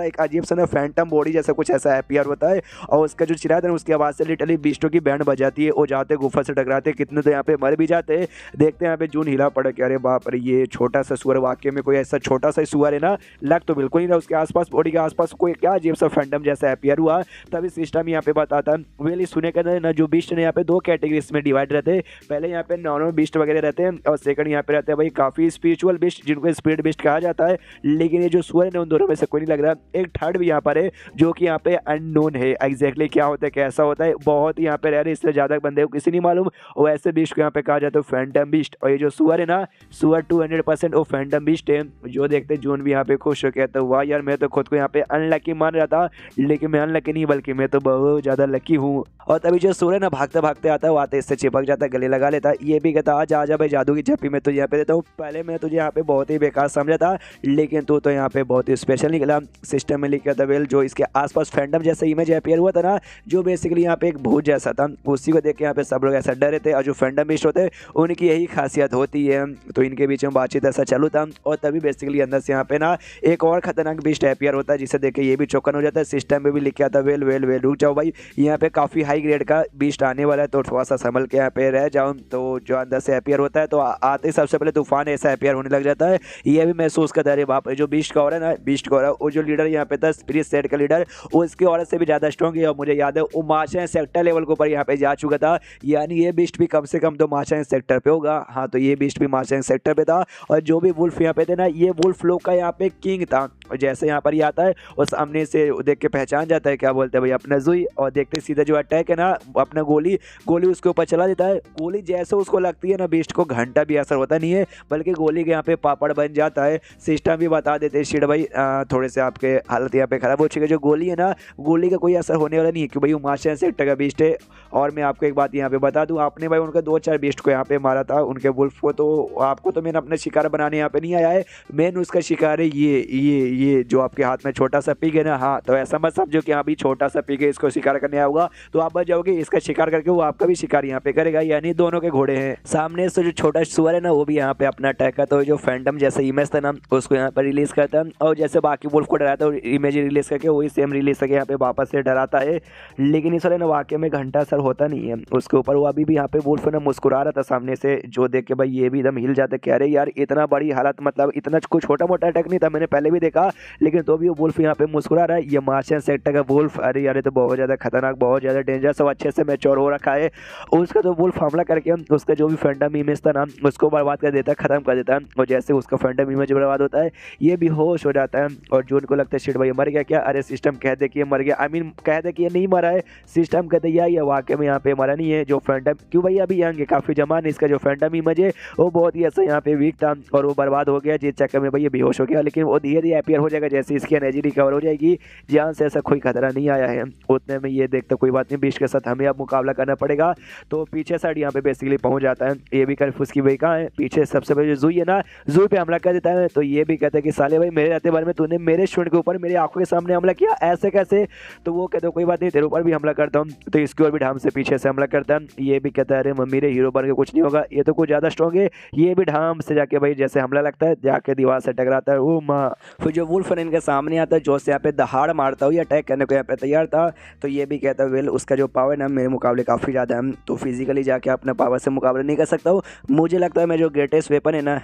एक अजीब सा ना फैंटम बॉडी जैसा कुछ ऐसा अपीयर होता है, और उसका जो चिल्लाता है उसकी आवाज़ से लिटरली बीस्टों की बैंड बजाती है। वो जाते गुफा से टकराते, कितने तो यहाँ पे मर भी जाते हैं। देखते हैं यहाँ पे जून हिला पड़ा कि अरे बाप रे ये छोटा सा सुअर वाकई में कोई ऐसा छोटा सा सुअर है ना, लग तो बिल्कुल नहीं रहा उसके आसपास, बॉडी के आसपास कोई क्या अजीब सा फैंटम जैसा अपीयर हुआ। तभी सिस्टम यहाँ पे बताता है वेल सुने का ना जो बीस्ट ने यहाँ पे 2 कैटेगरीज में डिवाइड रहते हैं। पहले यहाँ पे नॉर्मल बीस्ट वगैरह रहते हैं, और सेकंड यहाँ पे रहते हैं भाई काफ़ी स्पिरिचुअल बीस्ट जिनको स्पिरिट बीस्ट कहा जाता है। लेकिन ये जो सुअर है ना उन दोनों में से कोई नहीं लग रहा। एक थर्ड भी यहाँ पर है जो कि यहाँ पे अननोन है, एग्जैक्टली क्या होता है कैसा होता है बहुत ही यहाँ पे रह रहे, इसलिए ज़्यादा बंदे को किसी नहीं मालूम। और ऐसे बीस्ट को यहाँ पे कहा जाता है फैंटम बीस्ट। और ये जो सुअर है ना सुअर 200% वो फैंटम बीस्ट है। जो देखते जून भी यहाँ पे खुश हो कहता है वाह यार मैं तो खुद को यहाँ पे अनलकी मान रहा था, लेकिन मैं अनलकी नहीं बल्कि मैं तो बहुत ज़्यादा लकी हूँ। और तभी जो सुअर है ना भागते भागते आता है, वो आते इससे चिपक जाता है, गले लगा लेता है। ये भी कहता आज आजा भाई जादू की झप्पी में तुझे यहाँ पे देता हूँ। पहले मैं तुझे यहाँ पे बहुत ही बेकार समझा था, लेकिन तू तो यहाँ पे बहुत ही स्पेशल निकला। सिस्टम में लिखा था वेल जो इसके आसपास फैंटम जैसा इमेज अपीयर हुआ था ना, जो बेसिकली यहाँ पे एक भूत जैसा था, उसी को देख के यहाँ पे सब लोग ऐसा डरे थे। और जो फैंटम बीस्ट होते हैं उनकी यही खासियत होती है। तो इनके बीच में बातचीत ऐसा चालू था, और तभी बेसिकली अंदर से यहाँ पे ना एक और खतरनाक बीस्ट अपीयर होता है, जिसे देख के ये भी चौकन हो जाता है। सिस्टम में भी लिखा था वेल रुक जाओ भाई, यहाँ पे काफ़ी हाई ग्रेड का बीस्ट आने वाला है, तो थोड़ा सा संभल के यहाँ पे रह जाऊँ। तो जो अंदर से अपीयर होता है तो आते ही सबसे पहले तूफान ऐसा अपीयर होने लग जाता है। ये भी महसूस करता है अरे बाप रे, जो बीस्ट का हो रहा है ना, बीस्ट का हो रहा है वो जो लीडर यहाँ पे था स्पिरिट सेट का लीडर, वो इसकी औरत से भी ज़्यादा स्ट्रॉन्ग है। और मुझे याद है वो मार्शियन सेक्टर लेवल के ऊपर यहाँ पे जा चुका था, यानी ये बीस्ट भी कम से कम तो मार्शियन सेक्टर पे होगा। हाँ, तो ये बीस्ट भी मार्शियन सेक्टर पे था। और जो भी वुल्फ यहाँ पे थे ना, ये वुल्फ लोग का यहाँ पे किंग था। और जैसे यहाँ पर ये आता है और सामने से देख के पहचान जाता है, क्या बोलते हैं भाई, अपना जुई। और देखते सीधा जो अटैक है ना, अपना गोली उसके ऊपर चला देता है। गोली जैसे उसको लगती है ना, बीस्ट को घंटा भी असर होता नहीं है, बल्कि गोली के यहाँ पे पापड़ बन जाता है। सिस्टम भी बता देते हैं शीड भाई थोड़े से आपके हालत यहाँ पे खराब हो चुकी है। जो गोली है ना, गोली का कोई असर होने वाला नहीं है, कि भाई वो मार्शियन सेक्टर का बीस्ट है। और मैं आपको एक बात यहाँ पे बता दूँ, आपने भाई उनके 2-4 बीस्ट को यहाँ पे मारा था, उनके वुल्फ को। तो आपको तो मैंने अपने शिकार बनाने यहाँ पे नहीं आया है, मेन उसका शिकार है ये जो आपके हाथ में छोटा सा पिग है ना। हाँ, तो ऐसा मत समझो कि हाँ भी छोटा सा पिग है, इसको शिकार करने आया होगा तो आप बच जाओगे। इसका शिकार करके वो आपका भी शिकार यहाँ पे करेगा, यानी दोनों के घोड़े हैं। सामने से जो छोटा सुअर है ना, वो भी यहाँ पे अपना अटैक करता है। जो फैंटम जैसे इमेज था ना, उसको यहाँ पर रिलीज करता है। और जैसे बाकी वुल्फ को डराता है, इमेज रिलीज करके वही सेम रिलीज करके यहाँ पे वापस से डराता है। लेकिन इस वाले ना वाकई में घंटा असर होता नहीं है उसके ऊपर। वो अभी भी यहाँ पे वुल्फ ना मुस्कुरा रहा था सामने से, जो देख के भाई ये भी एकदम हिल जाते, कह रहे यार इतना बड़ी हालत, मतलब इतना कुछ छोटा मोटा अटैक नहीं था, मैंने पहले भी देखा, लेकिन तो भी वो वुल्फ यहाँ पे मुस्कुरा रहा है। ये मार्शियन सेक्टर का वुल्फ, अरे यार तो बहुत ज़्यादा खतरनाक, बहुत ज़्यादा डेंजर, सब अच्छे से मैच्योर हो रखा है। उसका तो वुल्फ हमला करके उसका जो भी फैंटम इमेज था ना, उसको बर्बाद कर देता है, खत्म कर देता है। और जैसे उसका फैंटम इमेज बर्बाद होता है, ये बेहोश हो जाता है। और जून को लगता है शिट भाई मर गया क्या, अरे सिस्टम कह दे कि ये मर गया, आई मीन कह दे कि ये नहीं मरा है। सिस्टम कहते यार ये वाकई में यहाँ पे मरा नहीं है। जो फैंटम, क्यों भाई अभी यंग है, काफ़ी जमान, इसका जो फैंटम इमेज है वो बहुत ही ऐसा यहाँ पे वीक था और वो बर्बाद हो गया, जिस चक्कर में भाई ये बेहोश हो गया। लेकिन वो धीरे धीरे अपीयर हो जाएगा जैसे इसकी एनर्जी रिकवर हो जाएगी। जान से ऐसा कोई खतरा नहीं आया है उतने में। ये देखते कोई बात नहीं, बीस्ट के साथ हमें अब मुकाबला करना पड़ेगा। तो पीछे साइड यहाँ पे बेसिकली पहुंच जाता है। ये भी कर उसकी भाई कहाँ है, पीछे सबसे पहले जुई है ना, जुई पे हमला कर देता है। तो ये भी कहता है कि साले भाई मेरे रहते बारे में तूने मेरे स्टूडेंट के ऊपर मेरी आंखों के सामने हमला किया, ऐसे कैसे। तो वो कहते कोई बात नहीं, तेरे ऊपर भी हमला करता हूँ। तो इसकी ओर भी ढाम से पीछे से हमला करता है। ये भी कहता है अरे मम्मी रे हीरो बन के कुछ नहीं होगा, ये तो कुछ ज़्यादा स्ट्रॉन्ग है। ये भी ढाम से जाके भाई जैसे हमला लगता है, जाके दीवार से टकराता है। वो माँ, फिर जो वुल्फ इनके सामने आता है, जो से यहाँ पे दहाड़ मारता हुआ अटैक करने को यहाँ पे तैयार था। तो ये भी कहता है वेल उसका जो पावर ना मेरे मुकाबले काफ़ी ज़्यादा है, तो फिजिकली जाके अपने पावर से मुकाबला नहीं कर सकता हूँ। मुझे लगता है मैं जो ग्रेटेस्ट वेपन है ना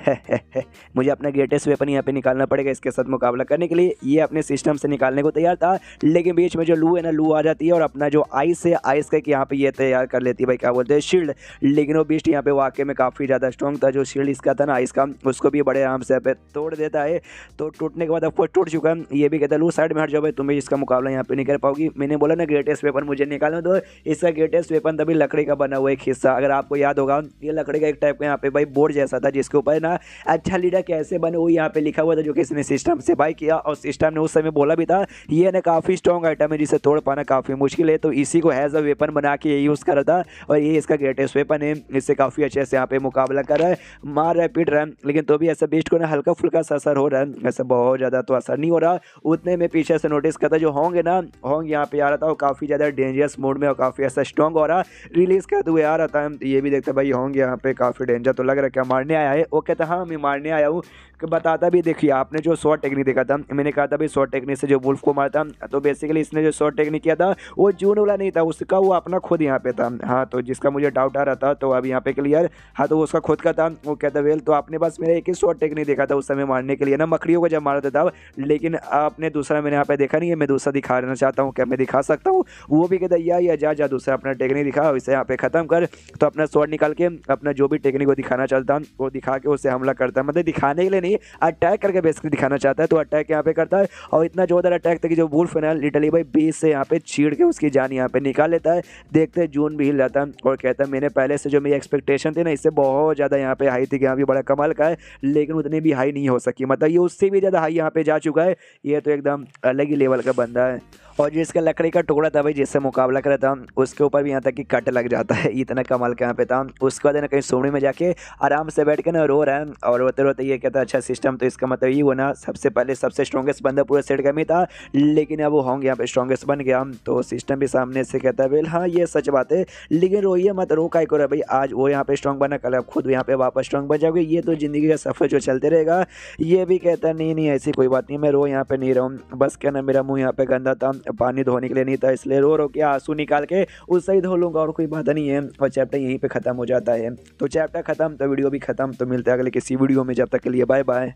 मुझे अपना ग्रेटेस्ट वेपन यहाँ पे निकालना पड़ेगा इसके साथ मुकाबला करने के लिए। ये अपने सिस्टम से निकालने को तैयार था, लेकिन बीच में जो लू है ना, लू आ जाती है और अपना जो आइस है, आइस का यहाँ पे ये तैयार कर लेती है भाई, क्या बोलते हैं, शील्ड। लेकिन वो बीस्ट यहाँ पे वाकई में काफ़ी ज़्यादा स्ट्रॉन्ग था। जो शील्ड इसका था ना आइस का, उसको भी बड़े आराम से यहाँ पे तोड़ देता है। तो टूटने के बाद अब टूट चुका है। ये भी कहता है लू साइड में हट जाओ भाई, तुम्हें इसका मुकाबला यहाँ पे नहीं कर पाओगी। मैंने बोला ना ग्रेटेस्ट वेपन मुझे निकालना, तो इसका ग्रेटेस्ट वेपन तभी लकड़ी का बना हुआ एक हिस्सा, अगर आपको याद होगा, ये लकड़ी का एक टाइप का यहाँ पे भाई बोर्ड जैसा था, जिसके ऊपर ना अच्छा लीडर कैसे बने वो यहाँ पे लिखा हुआ था, जो किसी ने सिस्टम से बाई किया। और सिस्टम ने उस समय बोला भी था ये ना काफ़ी स्ट्रॉन्ग आइटम है, जिसे तोड़ पाना काफ़ी मुश्किल है। तो इसी को हैज़ अ वेपन बना के ये यूज़ कर रहा था और ये इसका ग्रेटेस्ट वेपन है। इससे काफ़ी अच्छे से यहाँ पे मुकाबला कर रहा है, मार रहा है, पीट रहा है। लेकिन तो भी ऐसा बीस्ट को ना हल्का फुल्का सा असर हो रहा है, ऐसा बहुत ज़्यादा तो असर नहीं हो रहा। उतने में पीछे से नोटिस करता जो होंगे ना, होंगे यहाँ पे आ रहा था, वो काफ़ी ज़्यादा डेंजरस मोड में और काफ़ी ऐसा स्ट्रॉन्ग हो रहा, रिलीज़ करते हुए आ रहा था। ये भी देखते भाई होंगे यहाँ पे काफ़ी डेंजर तो लग रहा है, क्या मारने आया है। वो कहता हाँ मैं मारने आया हूँ। बताता भी देखिए आपने जो शॉर्ट टेक्निक देखा था, मैंने कहा था भाई शॉर्ट टेक्निक से जो वुल्फ को मारता, तो बेसिकली इसने जो शॉर्ट टेक्निक किया था वो जून वाला नहीं था, उसका वो अपना खुद यहाँ पे था। हाँ, तो जिसका मुझे डाउट आ रहा था तो अब यहाँ पे क्लियर। हाँ, तो उसका खुद का था। वो कहता वेल तो आपने बस मेरा एक ही शॉर्ट टेक्निक देखा था उस समय मारने के लिए ना, मकड़ियों को जब मारता था, लेकिन आपने दूसरा मैंने यहाँ पे देखा नहीं है। मैं दूसरा दिखा देना चाहता हूँ, क्या मैं दिखा सकता हूँ। वो भी कहता या जा दूसरा अपना टेक्निक दिखा, इसे यहाँ पे खत्म कर। तो अपना शॉर्ट निकाल के अपना जो भी टेक्निक वो दिखाना चाहता वो दिखा के उससे हमला करता है, मतलब दिखाने के लिए नहीं, अटैक करके बेसिकली दिखाना चाहता है। तो अटैक यहाँ पे करता है और इतना जोरदार अटैक था कि जो वुल्फ है ना लिटरली भाई 20 से यहाँ पे छीड़ के उसकी जान यहाँ पे निकाल लेता है। देखते हैं जून भी हिल जाता है और कहता है मैंने पहले से जो मेरी एक्सपेक्टेशन थी ना, इससे बहुत ज़्यादा यहाँ पे हाई थी कि यहाँ भी बड़ा कमाल का है, लेकिन उतनी भी हाई नहीं हो सकी, मतलब ये उससे भी ज़्यादा हाई यहाँ पे जा चुका है। ये तो एकदम अलग ही लेवल का बंदा है। और जिसका लकड़ी का टुकड़ा था भाई जिससे मुकाबला करा था, उसके ऊपर भी यहाँ तक कि कट लग जाता है, इतना कमाल का यहाँ पे था। उसके बाद ना कहीं सोने में जाके आराम से बैठ के ना रो रहा है और रोते रोते ये कहता है अच्छा सिस्टम, तो इसका मतलब ये हुआ ना सबसे पहले सबसे स्ट्रॉन्गेस्ट बंदा पूरे सेट का में था, लेकिन अब वो होंगे यहाँ पे स्ट्रॉन्गेस्ट बन गया। तो सिस्टम भी सामने से कहता है वेल हाँ ये सच बात है, लेकिन रोइए मत, रो काय को रहा भाई, आज वो यहाँ पे स्ट्रॉन्ग बना, कल आप खुद यहाँ पे वापस स्ट्रॉन्ग बन जाओगे, ये तो ज़िंदगी का सफ़र जो चलते रहेगा। ये भी कहता है नहीं ऐसी कोई बात नहीं, मैं रो यहाँ पे नहीं रहा हूँ, बस क्या ना मेरा मुँह यहाँ पे गंदा था, पानी धोने के लिए नहीं था, इसलिए रो के आंसू निकाल के उससे ही धो लूँगा। होगा और कोई बात नहीं है, और चैप्टर यहीं पे ख़त्म हो जाता है। तो चैप्टर ख़त्म तो वीडियो भी ख़त्म। तो मिलते हैं अगले किसी वीडियो में, जब तक के लिए बाय बाय।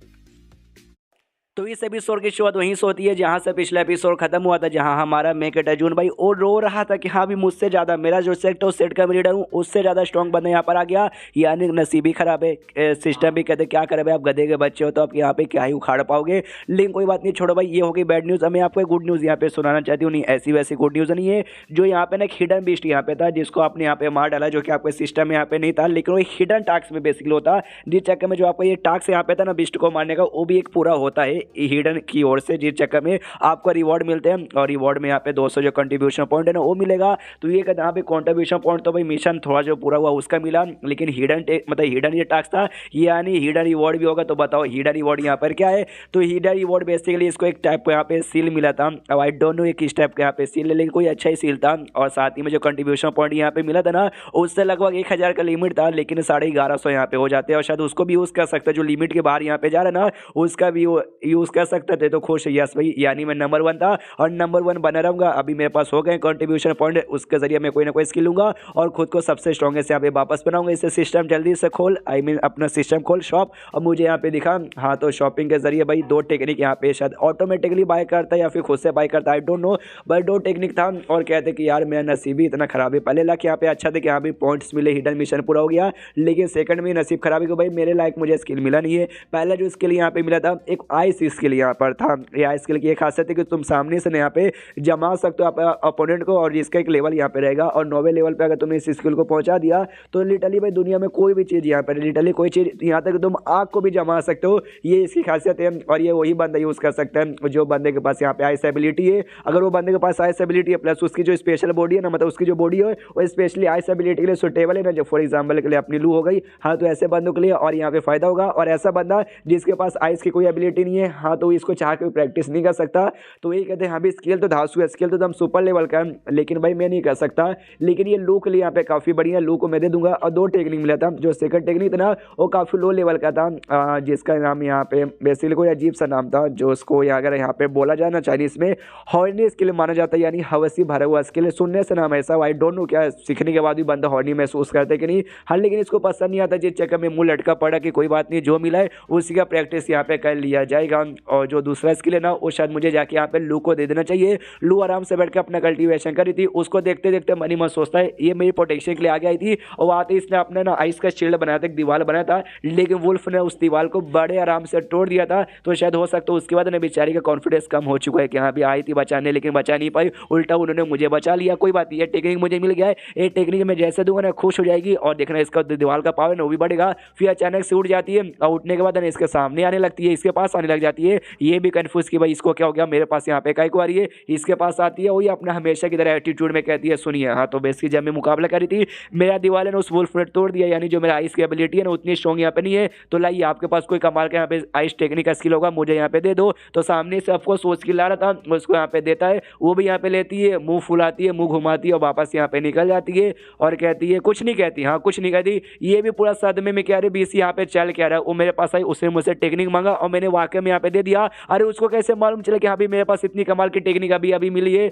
तो इस एपिसोड की शुरुआत वहीं से होती है जहां से पिछला एपिसोड खत्म हुआ था, जहां हमारा मेक इट अर्जुन भाई और रो रहा था कि हाँ भी मुझसे ज़्यादा मेरा जो सेट है उस सेट का मैं लीडर हूँ, उससे ज़्यादा स्ट्रॉन्ग बंदा यहाँ पर आ गया। यानी नसीब ही खराब है, सिस्टम भी कहते क्या करे भाई, आप गधे के बच्चे हो तो आप यहाँ पे क्या ही उखाड़ पाओगे। लेकिन कोई बात नहीं, छोड़ो भाई, ये होगी बैड न्यूज़। मैं आपको गुड न्यूज़ यहाँ पे सुनाना चाहती हूँ। नहीं ऐसी वैसी गुड न्यूज़ नहीं है। जो यहाँ पे ना एक हिडन बीस्ट यहाँ पे था, जिसको आपने यहाँ पे मार डाला, जो कि आपके सिस्टम में यहाँ पे नहीं था, लेकिन वो हिडन टास्क में बेसिकली होता, जिस चक्कर में जो आपका ये टास्क यहाँ पे था ना बिस्ट को मारने का, वो भी एक पूरा होता है हिडन की ओर से, जिस चक्कर में आपको रिवॉर्ड मिलते हैं। और रिवॉर्ड में यहाँ पे 200 जो कंट्रीब्यूशन पॉइंट है ना वो मिलेगा। तो ये कहते हैं यहाँ पे कंट्रीब्यूशन पॉइंट तो भाई मिशन थोड़ा जो पूरा हुआ उसका मिला, लेकिन हिडन मतलब हिडन ये टास्क था, यानी हिडन रिवॉर्ड भी होगा। तो बताओ हिडन रिवॉर्ड यहाँ पर क्या है। तो हिडन रिवॉर्ड बेसिकली इसको एक टाइप यहाँ पे सील मिला था। अब आई डोंट नो ये किस टाइप का यहाँ पे सील है, लेकिन कोई अच्छा ही सील था। और साथ ही में जो कंट्रीब्यूशन पॉइंट यहाँ पे मिला था ना, उससे लगभग 1000 का लिमिट था, लेकिन 1150 यहाँ पे हो जाते हैं। और शायद उसको भी यूज़ कर सकते, जो लिमिट के बाहर यहाँ पे जा रहा है ना उसका भी यूज़ कर सकते थे। तो खुश है यस भाई, यानी मैं नंबर 1 था और नंबर 1 बना रहूंगा। अभी मेरे पास हो गए कंट्रीब्यूशन पॉइंट, उसके जरिए मैं कोई ना कोई स्किल लूंगा और खुद को सबसे स्ट्रॉन्गेस्ट यहाँ पे वापस बनाऊंगा। इसे सिस्टम जल्दी से खोल, आई मीन अपना सिस्टम खोल शॉप, और मुझे यहाँ पे दिखा। हाँ तो शॉपिंग के जरिए भाई 2 टेक्निक यहाँ पे शायद ऑटोमेटिकली बाय करता है या फिर खुद से बाय करता है, I don't know, but 2 technique था। और कहते कि यार मेरा नसीब ही इतना खराब है। पहले लाख यहाँ पे अच्छा था कि यहाँ पे पॉइंट्स मिले, हिडन मिशन पूरा हो गया, लेकिन सेकंड में नसीब खराब है कि भाई मेरे लायक मुझे स्किल मिला नहीं है। पहला जो स्किल यहाँ पे मिला था एक आइस स्किल यहाँ पर था। ये आइस स्किल की एक खासियत है कि तुम सामने से यहाँ पे जमा सकते हो अपोनेंट को, और जिसका एक लेवल यहाँ पे रहेगा। और 9वें लेवल पे अगर तुमने इस स्किल को पहुंचा दिया तो लिटरली भाई दुनिया में कोई भी चीज़ यहाँ पर, लिटरली कोई चीज़, यहाँ तक तुम आग को भी जमा सकते हो। ये इसकी खासियत है। और ये वही बंदा यूज़ कर सकता है जो बंदे के पास यहाँ पे आइस एबिलिटी है। अगर वो बंदे के पास आइस एबिलिटी है प्लस उसकी जो स्पेशल बॉडी है ना, मतलब उसकी जो बॉडी है वो स्पेशली आइस एबिलिटी के लिए सुटेबल है ना, जो फॉर एग्जाम्पल के लिए अपनी लू हो गई, हाँ तो ऐसे बंदों के लिए और यहाँ पे फायदा होगा। और ऐसा बंदा जिसके पास आइस की कोई एबिलिटी नहीं है, हाँ तो इसको चाह के प्रैक्टिस नहीं कर सकता। तो ये कहते हैं हाँ भी स्किल तो धांसू है, स्किल तो एकदम सुपर लेवल का है, लेकिन भाई मैं नहीं कर सकता। लेकिन ये लू के लिए यहाँ पे काफ़ी बढ़िया, लू को मैं दे दूंगा। और 2 टेक्निक मिला था, जो सेकंड टेक्निक था ना वो काफ़ी लो लेवल का था, जिसका नाम यहाँ पे बेसिकली कोई अजीब सा नाम था, जो उसको अगर यहाँ पे बोला जाए ना चाइनीज़ में हॉर्नी स्किल माना जाता है, यानी हवसी भरा हुआ स्किल। सुनने से नाम ऐसा, आई डोंट नो क्या सीखने के बाद भी बंदा हॉर्नी महसूस करते कि नहीं। हाँ लेकिन इसको पसंद नहीं आता, जिस चक्कर में मुँह लटका पड़ा कि कोई बात नहीं जो मिला है उसी का प्रैक्टिस यहाँ पे कर लिया जाएगा। और जो दूसरा स्किल है ना वो शायद मुझे जाके यहाँ पे लू को दे देना चाहिए। लू आराम से बैठ के अपना कल्टीवेशन करी थी, उसको देखते देखते मन ही मन सोचता है ये मेरी प्रोटेक्शन के लिए आगे आई थी। और आते इसने अपने ना आइस का शील्ड बनाया था, एक दीवार बनाया था, लेकिन वुल्फ ने उस दीवार को बड़े आराम से तोड़ दिया था। तो शायद हो सकता है उसके बाद ना बेचारी का कॉन्फिडेंस कम हो चुका है कि हाँ भी आई थी बचाने, लेकिन बचा नहीं पाई, उल्टा उन्होंने मुझे बचा लिया। कोई बात नहीं, ये टेक्निक मुझे मिल गया है, ये टेक्निक मैं जैसे दूंगा ना खुश हो जाएगी। और देखना इसका दीवार का पावर ना वो भी बढ़ेगा। फिर अचानक से उठ जाती है और उठने के बाद ना इसके सामने आने लगती है, इसके पास आने लग जाती है। ये भी कन्फ्यूज कि भाई इसको क्या हो गया, मेरे पास यहाँ पे काहे को आ रही है, इसके पास आती है। वही अपना हमेशा की तरह एटीट्यूड में कहती है सुनिए। हाँ तो बेसिकली जब मैं मुकाबला करी थी मेरा दीवार ने उस वुल्फ ने तोड़ दिया, यानी जो मेरा आइस की एबिलिटी है ना उतनी स्ट्रॉन्ग यहाँ पे नहीं है। तो लाइए आपके पास कोई कमाल का यहाँ पे आइस टेक्निक का स्किल होगा, मुझे यहाँ पे दे दो। तो सामने से ऑफकोर्स वो स्किल ला रहा था, उसको यहाँ पे देता है, वो भी यहाँ पे लेती है, मुंह फुलाती है, मुंह घुमाती है और वापस यहाँ पे निकल जाती है। और कहती है कुछ नहीं कहती, हाँ कुछ नहीं कहती। ये भी पूरा सदमे में कह रही बीसी यहाँ पे चल क्या रहा है। वो मेरे पास आई, उसने मुझसे टेक्निक मांगा और मैंने वाकई में यहाँ पे दे दिया। अरे उसको कैसे मालूम चला कि हाँ भी मेरे पास इतनी कमाल की टेक्निक अभी अभी मिली है।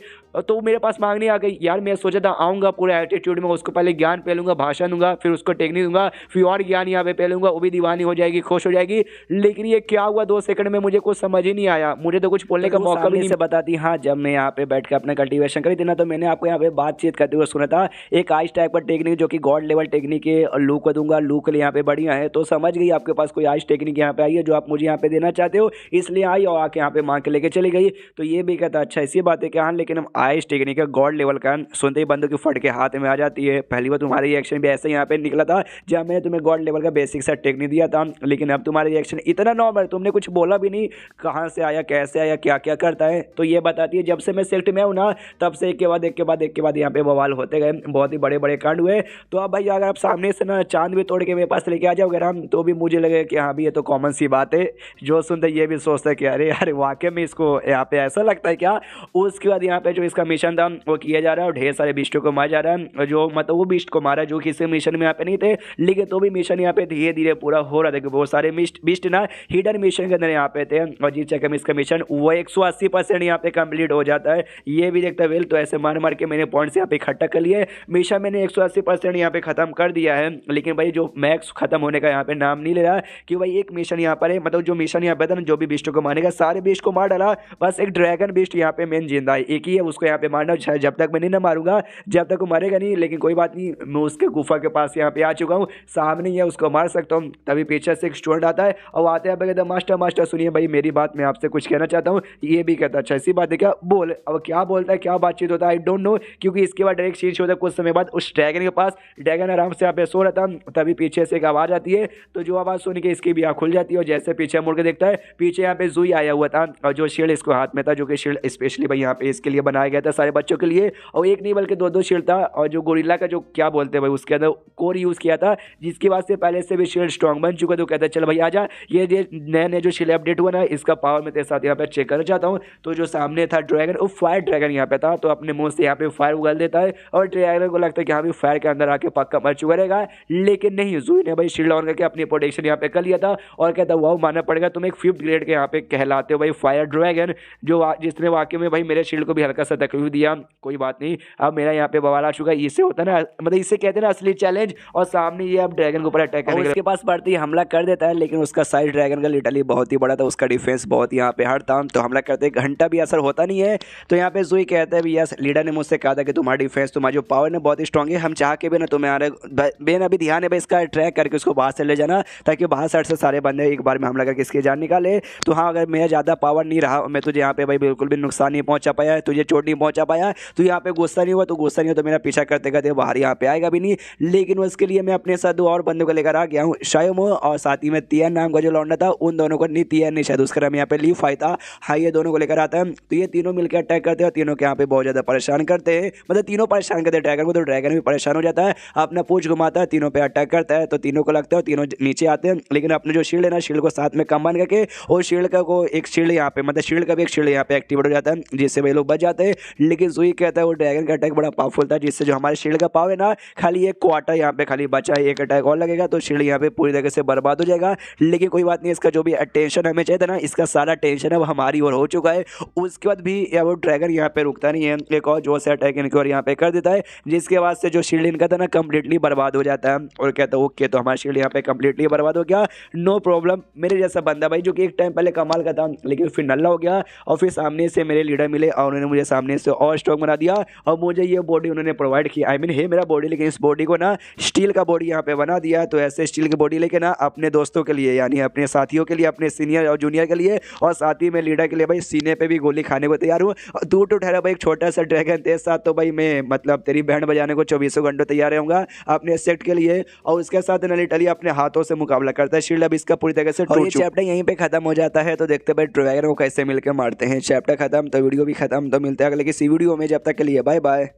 तो मेरे पास मांगने आ गई। यार मैं सोचा था आऊँगा पूरे एटीट्यूड में, उसको पहले ज्ञान पहलूंगा, भाषण दूंगा, फिर उसको टेक्निक दूंगा, फिर और ज्ञान यहाँ पे पहलूंगा, वो भी दीवानी हो जाएगी, खुश हो जाएगी। लेकिन ये क्या हुआ 2 सेकंड में मुझे कुछ समझ ही नहीं आया, मुझे तो कुछ बोलने का मौका भी नहीं बताती। हाँ जब मैं यहाँ पे बैठ के अपना कल्टीवेशन करी थी ना, तो मैंने आपको यहाँ पे बातचीत करते हुए सुना था एक आइस टाइप का टेक्निक जो कि गॉड लेवल टेक्निक है, और लू को दूंगा, लू के लिए यहाँ पे बढ़िया है। तो समझ गई आपके पास कोई आइस टेक्निक यहाँ पे आई है जो आप मुझे यहाँ पे देना चाहते हो, इसलिए आई और आके यहाँ पे मांग के लेके चली गई। तो ये भी कहता अच्छा ऐसी बात है क्या। हाँ लेकिन हम आइस टेक्निक है गॉड लेवल का, सुनते ही बंदों की फट के हाथ में आ जाती है। पहली बार तुम्हारा रिएक्शन भी ऐसे यहाँ पे निकला था जब मैंने तुम्हें गॉड लेवल का बेसिक सा टेक्निक दिया था, लेकिन अब तुम्हारा रिएक्शन इतना नॉर्मल, तुमने कुछ बोला भी नहीं, कहाँ से आया, कैसे आया, क्या क्या करता है। तो ये बताती है जब से मैं सेक्ट में हूँ ना तब से एक के बाद एक के बाद एक के बाद यहाँ पे बवाल होते गए, बहुत ही बड़े बड़े कांड हुए। तो अब भाई अगर आप सामने से ना चांद भी तोड़ के मेरे पास लेके आ जाओगे ना तो भी मुझे लगे कि हाँ भी ये तो कॉमन सी बात है। जो सुनते ये भी सोचता है कि अरे यार वाकई में इसको यहाँ पे ऐसा लगता है क्या। उसके बाद यहाँ पे जो इसका मिशन था वो किया जा रहा है और ढेर सारे बिस्टों को मारा जा रहा है, जो मतलब वो बिस्ट को मारा जो किसी मिशन में यहाँ पे नहीं थे, लेकिन तो भी मिशन यहाँ पे धीरे धीरे पूरा हो रहा था कि बहुत सारे बिस्ट ना हिडन मिशन के अंदर यहाँ पे थे। और जिस जगह में इसका मिशन वो 180% यहाँ पे कंप्लीट हो जाता है। ये भी देखता वेल तो ऐसे मार मार के मैंने पॉइंट्स यहाँ पे इकट्ठा कर लिए। मिशन मैंने 180% यहाँ पे खत्म कर दिया है, लेकिन भाई जो मैक्स खत्म होने का यहाँ पे नाम नहीं ले रहा कि भाई एक मिशन यहाँ पर है, मतलब जो मिशन यहाँ पे था ना जो भी बिस्टों को मारेगा सारे बिस्ट को मार डाला, बस एक ड्रैगन बिस्ट यहाँ पे मेन जिंदा है, एक ही है, उसको यहाँ पे मारना। जब तक मैं नहीं ना मारूंगा जब तक वो मरेगा नहीं, लेकिन कोई बात नहीं, मैं उसके गुफा के पास यहाँ पे आ चुका हूँ, सामने ही है, उसको मार सकता हूँ। तभी पीछे से एक स्टूडेंट आता है और आते हैं कहता मास्टर मास्टर सुनिए भाई मेरी बात, मैं आपसे कुछ कहना चाहता हूँ। ये भी कहता अच्छा ऐसी बात है क्या, बोल। अब क्या बोलता है क्या बातचीत होता है आई डोंट नो, क्योंकि इसके बाद डायरेक्ट सीन होता है कुछ समय बाद उस ड्रैगन के पास। ड्रैगन आराम से यहाँ पे सो रहा था, तभी पीछे से एक आवाज़ आती है, तो जो आवाज़ सुन के इसकी भी आँख खुल जाती है और जैसे पीछे मुड़ के देखता है पीछे यहाँ पे जुई आया हुआ था और जो शील्ड इसको हाथ में था, जो कि शील्ड स्पेशली भाई यहाँ पे इसके लिए बनाया गया था सारे बच्चों के लिए, और एक नहीं बल्कि दो शील्ड था। और जो गोरिल्ला का जो क्या बोलते हैं भाई उसके अंदर कोर यूज़ किया था, जिसकी वजह से पहले से भी शील्ड स्ट्रॉन्ग बन चुका, तो कहता है चल भाई आजा, ये नए जो शील्ड अपडेट हुआ ना इसका पावर मैं तेरे साथ यहाँ पे चेक करना चाहता हूँ। तो जो सामने था ड्रैगन, वो फायर ड्रैगन यहाँ पे था, तो अपने मुंह से यहाँ पे फायर उगल देता है और ड्रैगन को लगता है कि हाँ भी फायर के अंदर आके पक्का मर चुका रहेगा, लेकिन नहीं, जुई ने भाई शील्ड ऑन करके अपनी प्रोटेक्शन यहाँ पे कर लिया था और कहता वाह मानना पड़ेगा तुम एक 5th ग्रेड के यहाँ पे कहलाते हो भाई फायर ड्रैगन, जो जिसने वाकई में भाई मेरे शील्ड को भी हल्का सा तकलीफ दिया। कोई बात नहीं, अब मेरा यहाँ पे बवाल आ चुका है। इससे होता है ना, मतलब इससे कहते हैं ना असली चैलेंज, और सामने ये अब ड्रैगन के ऊपर अटैक करने उसके पास बढ़ती हमला कर देता है, लेकिन उसका साइज ड्रैगन का लिटरली बहुत ही बड़ा था, उसका डिफेंस बहुत यहाँ पे हार्ड था, तो हमला करते घंटा भी असर होता नहीं है। तो यहाँ पे जुई कहता है भैया लीडर ने मुझसे कहा था कि तुम्हारा डिफेंस तुम्हारा जो पावर है बहुत ही स्ट्रॉन्ग है, हम चाह के भी ना तुम्हारे बेन अभी ध्यान है भाई इसका ट्रैक करके उसको बाहर से ले जाना, ताकि बाहर साइड से सारे बंदे एक बार में हमला करके इसकी जान निकाले। तो हाँ अगर मैं ज़्यादा पावर नहीं रहा, मैं तुझे यहाँ पे भाई बिल्कुल भी नुकसान नहीं पहुँचा पाया, तुझे चोट नहीं पहुँचा पाया, तो यहाँ पे गुस्सा नहीं हुआ, तो गुस्सा नहीं हो तो मेरा पीछा करते करते बाहर यहाँ पे आएगा भी नहीं। लेकिन उसके लिए मैं अपने साथ 2 और बंदों को लेकर आ गया हूँ, शायमो और साथ ही में तियन नाम का जो लौंडा था, उन दोनों को नहीं तियन नहीं शायद उसका नाम यहाँ पे लीफ आई था, हाँ ये दोनों को लेकर आता है। तो ये तीनों मिलकर अटैक करते हैं और तीनों के यहाँ पे बहुत ज़्यादा परेशान करते हैं, मतलब तीनों परेशान करते हैं ड्रैगन को, तो ड्रैगन भी परेशान हो जाता है, अपना पूंछ घुमाता है, तीनों पे अटैक करता है, तो तीनों को लगता है तीनों नीचे आते हैं। लेकिन अपने जो शील्ड है ना, शील्ड को साथ में कंबाइन करके और शील्ड का को एक शील्ड यहाँ पे, मतलब शील्ड का भी एक शील्ड यहाँ पे एक्टिवेट हो जाता है, जिससे वे लोग बच जाते हैं। लेकिन जुई कहता है वो ड्रैगन का अटैक बड़ा पावरफुल था, जिससे जो हमारे शील्ड का पावर है ना, खाली एक क्वार्टर यहाँ पे खाली बचा है, एक अटैक और लगेगा तो शील्ड यहाँ पे पूरी तरह से बर्बाद हो जाएगा। लेकिन कोई बात नहीं, इसका जो भी अटेंशन हमें चाहिए था ना, इसका सारा टेंशन है वो हमारी ओर हो चुका है। उसके बाद भी वो ड्रैगन यहाँ पे रुकता नहीं है, एक और जोर से अटैक इनकी ओर यहाँ पे कर देता है, जिसके बाद से जो शील्ड इनका था ना कंप्लीटली बर्बाद हो जाता है। और कहता है ओके तो हमारा शील्ड यहाँ पे कंप्लीटली बर्बाद हो गया, नो प्रॉब्लम। मेरे जैसा बंदा भाई जो कि एक टाइम पहले कमाल का था, लेकिन फिर नल्ला हो गया, और फिर सामने से मेरे लीडर मिले और उन्होंने मुझे सामने से और स्ट्रॉन्ग बना दिया, और मुझे ये बॉडी उन्होंने प्रोवाइड की, आई मीन है मेरा बॉडी, लेकिन इस बॉडी को ना स्टील का बॉडी यहाँ पे बना दिया। तो ऐसे स्टील की बॉडी लेके ना अपने दोस्तों के लिए, यानी अपने साथियों के लिए, अपने सीनियर और जूनियर के लिए, और साथ ही में लीडर के लिए भाई सीने पे भी गोली खाने को तैयार हूँ। दूर तो ठहरा भाई एक छोटा सा ड्रैगन तेरे साथ, तो भाई मैं मतलब तेरी बैंड बजाने को 24 घंटों तैयार रहूँगा अपने सेट के लिए, और उसके साथ लिटरली अपने हाथों से मुकाबला करता है। शील्ड अब इसका पूरी तरह से टूट चुका है। चैप्टर यहीं पे खत्म हो जाता है, तो देखते भाई ड्रैगन को कैसे मिलकर मारते हैं। चैप्टर खत्म तो वीडियो भी खत्म, तो मिलते हैं अगले किसी वीडियो में, जब तक के लिए बाय बाय।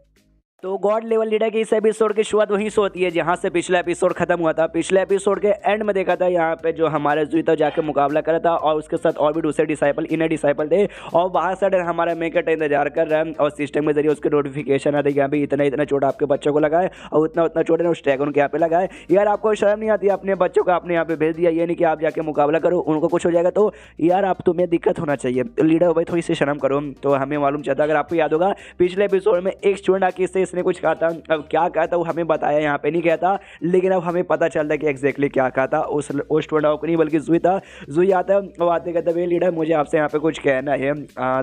तो गॉड लेवल लीडर के इस एपिसोड की शुरुआत वहीं से होती है जहां से पिछला एपिसोड खत्म हुआ था। पिछले एपिसोड के एंड में देखा था यहाँ पे जो हमारा जुई था जाके मुकाबला करा था, और उसके साथ और भी दूसरे डिसाइपल इनर डिसाइपल थे, और बाहर से हमारा मेकट इंतजार कर रहा है, और सिस्टम के जरिए उसके नोटिफिकेशन आते यहाँ पे इतना इतना चोट आपके बच्चों को लगाए, और उतना उतना चोट है उस ड्रैगन के यहाँ पे लगाए। यार आपको शर्म नहीं आती, अपने बच्चों को आपने यहाँ पे भेज दिया, ये नहीं कि आप जाके मुकाबला करो, उनको कुछ हो जाएगा तो यार आप तुम्हें दिक्कत होना चाहिए। लीडर भाई थोड़ी सी शर्म करो। तो हमें मालूम चलता, अगर आपको याद होगा पिछले एपिसोड में एक स्टूडेंट आके इससे इसने कुछ कहा था, अब क्या कहा था वो हमें बताया यहाँ पे नहीं कहता, लेकिन अब हमें पता चलता है कि एग्जैक्टली क्या कहा था उस स्टूडेंट को नहीं बल्कि जुई था। जुई आता है, वो आते कहते भाई लीडर मुझे आपसे यहाँ पे कुछ कहना है।